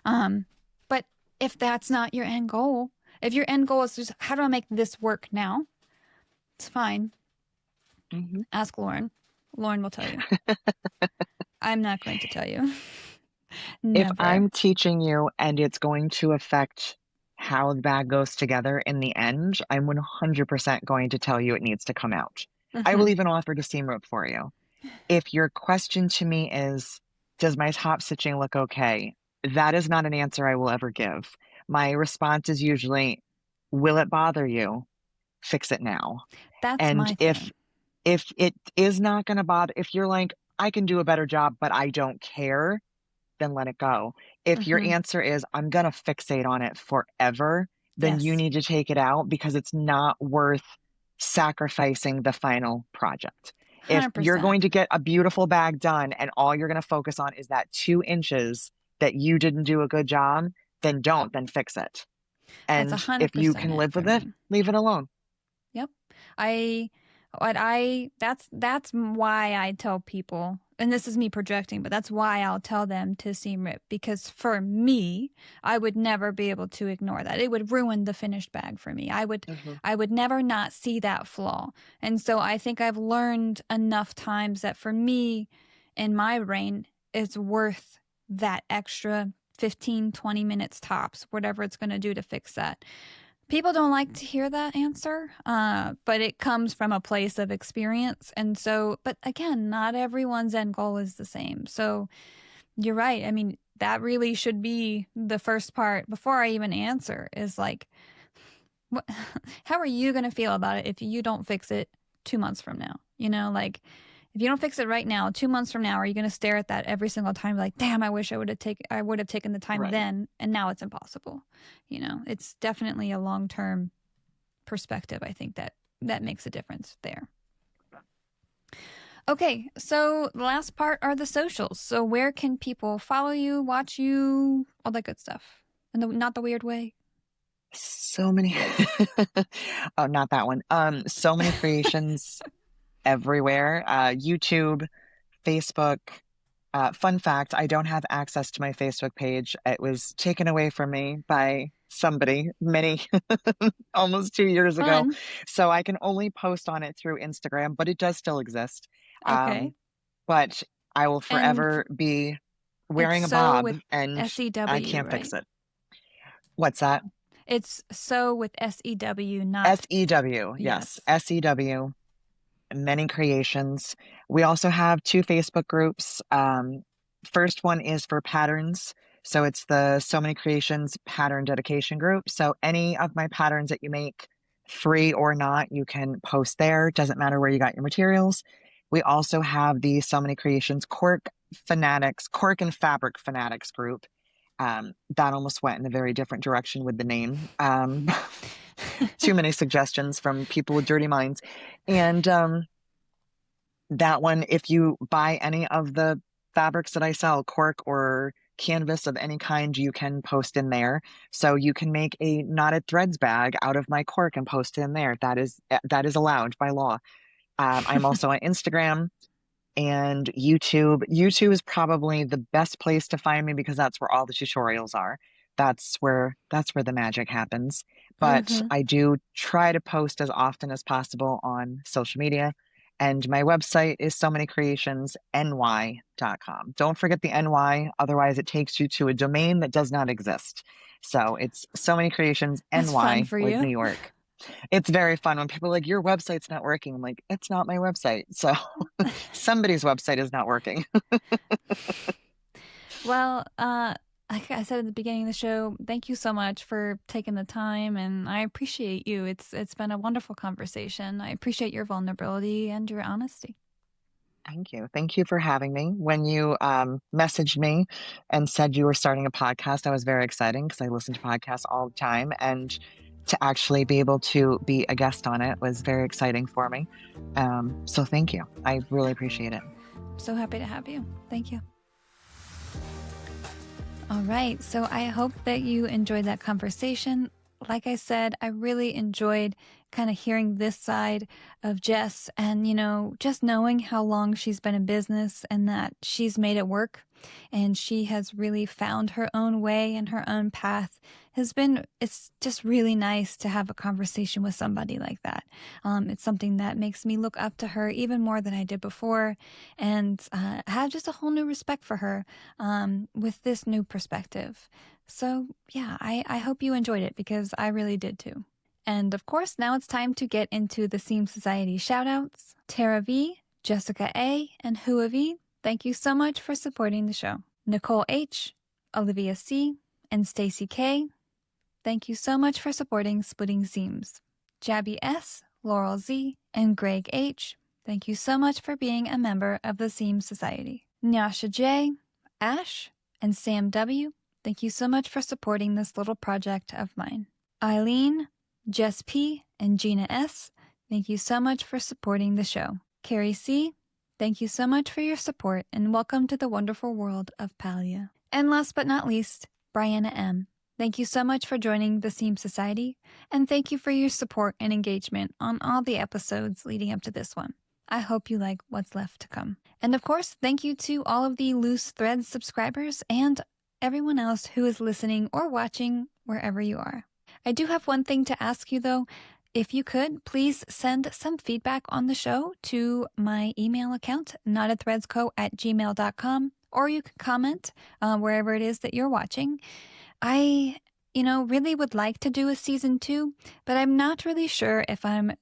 But if that's not your end goal, if your end goal is just, how do I make this work now? It's fine. Mhm. Ask Lauren. Lauren will tell you. I'm not going to tell you. If Never. I'm teaching you and it's going to affect how the bag goes together in the end, I'm 100% going to tell you it needs to come out. I will Mm-hmm. even offer to seam rip for you. If your question to me is, does my top stitching look okay? That is not an answer I will ever give. My response is usually, will it bother you? Fix it now. That's And my if thing. if it is not going to bother, if you're like, I can do a better job, but I don't care, then let it go. If your Mm-hmm. answer is, I'm going to fixate on it forever, then you Yes. need to take it out because it's not worth sacrificing the final project. If you're 100%. going to get a beautiful bag done and all you're going to focus on is that 2 inches that you didn't do a good job, then don't, then fix it. That's And if you 100% can it live for with it, me. leave it alone. Yep. I that's why I tell people, and this is me projecting, but that's why I'll tell them to seam rip, because for me, I would never be able to ignore that. It would ruin the finished bag for me. Mhm. I would never not see that flaw. And so I think I've learned enough times that for me, in my brain, it's worth that extra 15, 20 minutes tops, whatever it's going to do to fix that. People don't like to hear that answer, but it comes from a place of experience. And so, but again, not everyone's end goal is the same. So you're right. I mean, that really should be the first part before I even answer, is like, what, how are you going to feel about it if you don't fix it 2 months from now? Like if you don't fix it right now, 2 months from now, are you going to stare at that every single time like, damn, I wish I would have taken the time Right. then, and now it's impossible. It's definitely a long-term perspective. I think that makes a difference there. Okay, so the last part are the socials. So where can people follow you, watch you, all that good stuff? And not the weird way. So many. Oh, not that one. So many creations everywhere. YouTube, Facebook. Fun fact, I don't have access to my Facebook page. It was taken away from me by somebody many, almost 2 years ago. Fun. So I can only post on it through Instagram, but it does still exist. Okay. But I will And forever be it's wearing a so bob with and I SEW, can't right? fix it. What's that? It's so with SEW, not SEW. Yes. yes. SEW. Many creations. We also have two Facebook groups. First one is for patterns. So it's the So Many Creations pattern dedication group. So any of my patterns that you make, free or not, you can post there. Doesn't matter where you got your materials. We also have the So Many Creations Cork and Fabric Fanatics group. That almost went in a very different direction with the name. Too many suggestions from people with dirty minds. And that one, if you buy any of the fabrics that I sell, cork or canvas of any kind, you can post in there. So you can make a knotted threads bag out of my cork and post it in there. That is allowed by law. I'm also on Instagram and YouTube. YouTube is probably the best place to find me because that's where all the tutorials are. That's where the magic happens. But Mm-hmm. I do try to post as often as possible on social media. And my website is so many creationsny.com. Don't forget the NY, otherwise it takes you to a domain that does not exist. So it's so many creations That's fun NY, for like you. New York. It's very fun when people are like, your website's not working. I'm like, it's not my website. So somebody's website is not working. Well, like I said at the beginning of the show, thank you so much for taking the time, and I appreciate you. It's been a wonderful conversation. I appreciate your vulnerability and your honesty. Thank you. Thank you for having me. When you messaged me and said you were starting a podcast, I was very excited because I listen to podcasts all the time. And to actually be able to be a guest on it was very exciting for me. So thank you. I really appreciate it. I'm so happy to have you. Thank you. All right, so I hope that you enjoyed that conversation. Like I said, I really enjoyed kind of hearing this side of Jess and, just knowing how long she's been in business and that she's made it work and she has really found her own way and her own path. It's just really nice to have a conversation with somebody like that. It's something that makes me look up to her even more than I did before and have just a whole new respect for her with this new perspective. So yeah, I hope you enjoyed it because I really did too. And of course, now it's time to get into the Seam Society shoutouts. Tara V, Jessica A, and Hua V, thank you so much for supporting the show. Nicole H, Olivia C, and Stacy K, thank you so much for supporting Splitting Seams. Jabby S, Laurel Z, and Greg H, thank you so much for being a member of the Seam Society. Nyasha J, Ash, and Sam W, thank you so much for supporting this little project of mine. Eileen, Jess P, and Gina S, thank you so much for supporting the show. Carrie C, thank you so much for your support and welcome to the wonderful world of Palia. And last but not least, Brianna M, thank you so much for joining the Seam Society and thank you for your support and engagement on all the episodes leading up to this one. I hope you like what's left to come. And of course, thank you to all of the Loose Threads subscribers and everyone else who is listening or watching wherever you are. I do have one thing to ask you though. If you could, please send some feedback on the show to my email account, knottedthreadsco@gmail.com, or you can comment wherever it is that you're watching. I, really would like to do a season 2, but I'm not really sure if I'm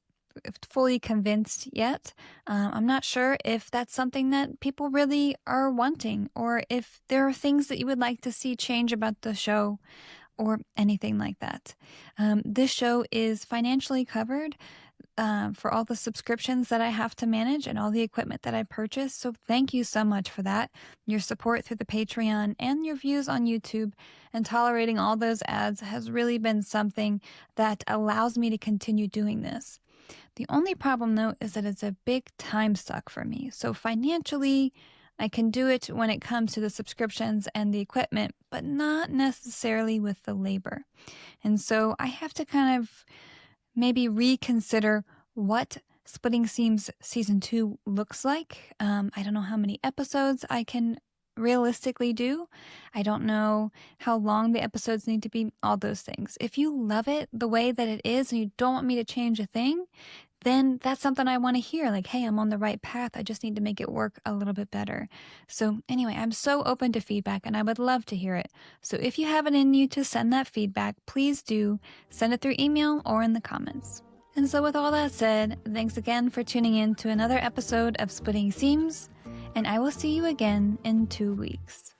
fully convinced yet. I'm not sure if that's something that people really are wanting or if there are things that you would like to see change about the show or anything like that. This show is financially covered for all the subscriptions that I have to manage and all the equipment that I purchase. So thank you so much for that. Your support through the Patreon and your views on YouTube and tolerating all those ads has really been something that allows me to continue doing this. The only problem, though, is that it's a big time suck for me. So financially, I can do it when it comes to the subscriptions and the equipment, but not necessarily with the labor. And so I have to kind of maybe reconsider what Splitting Seams Season 2 looks like. I don't know how many episodes I can realistically do. I don't know how long the episodes need to be, all those things. If you love it the way that it is and you don't want me to change a thing, then that's something I want to hear. Like, hey, I'm on the right path. I just need to make it work a little bit better. So anyway, I'm so open to feedback and I would love to hear it. So if you have it in you to send that feedback, please do send it through email or in the comments. And so with all that said, thanks again for tuning in to another episode of Splitting Seams, and I will see you again in 2 weeks.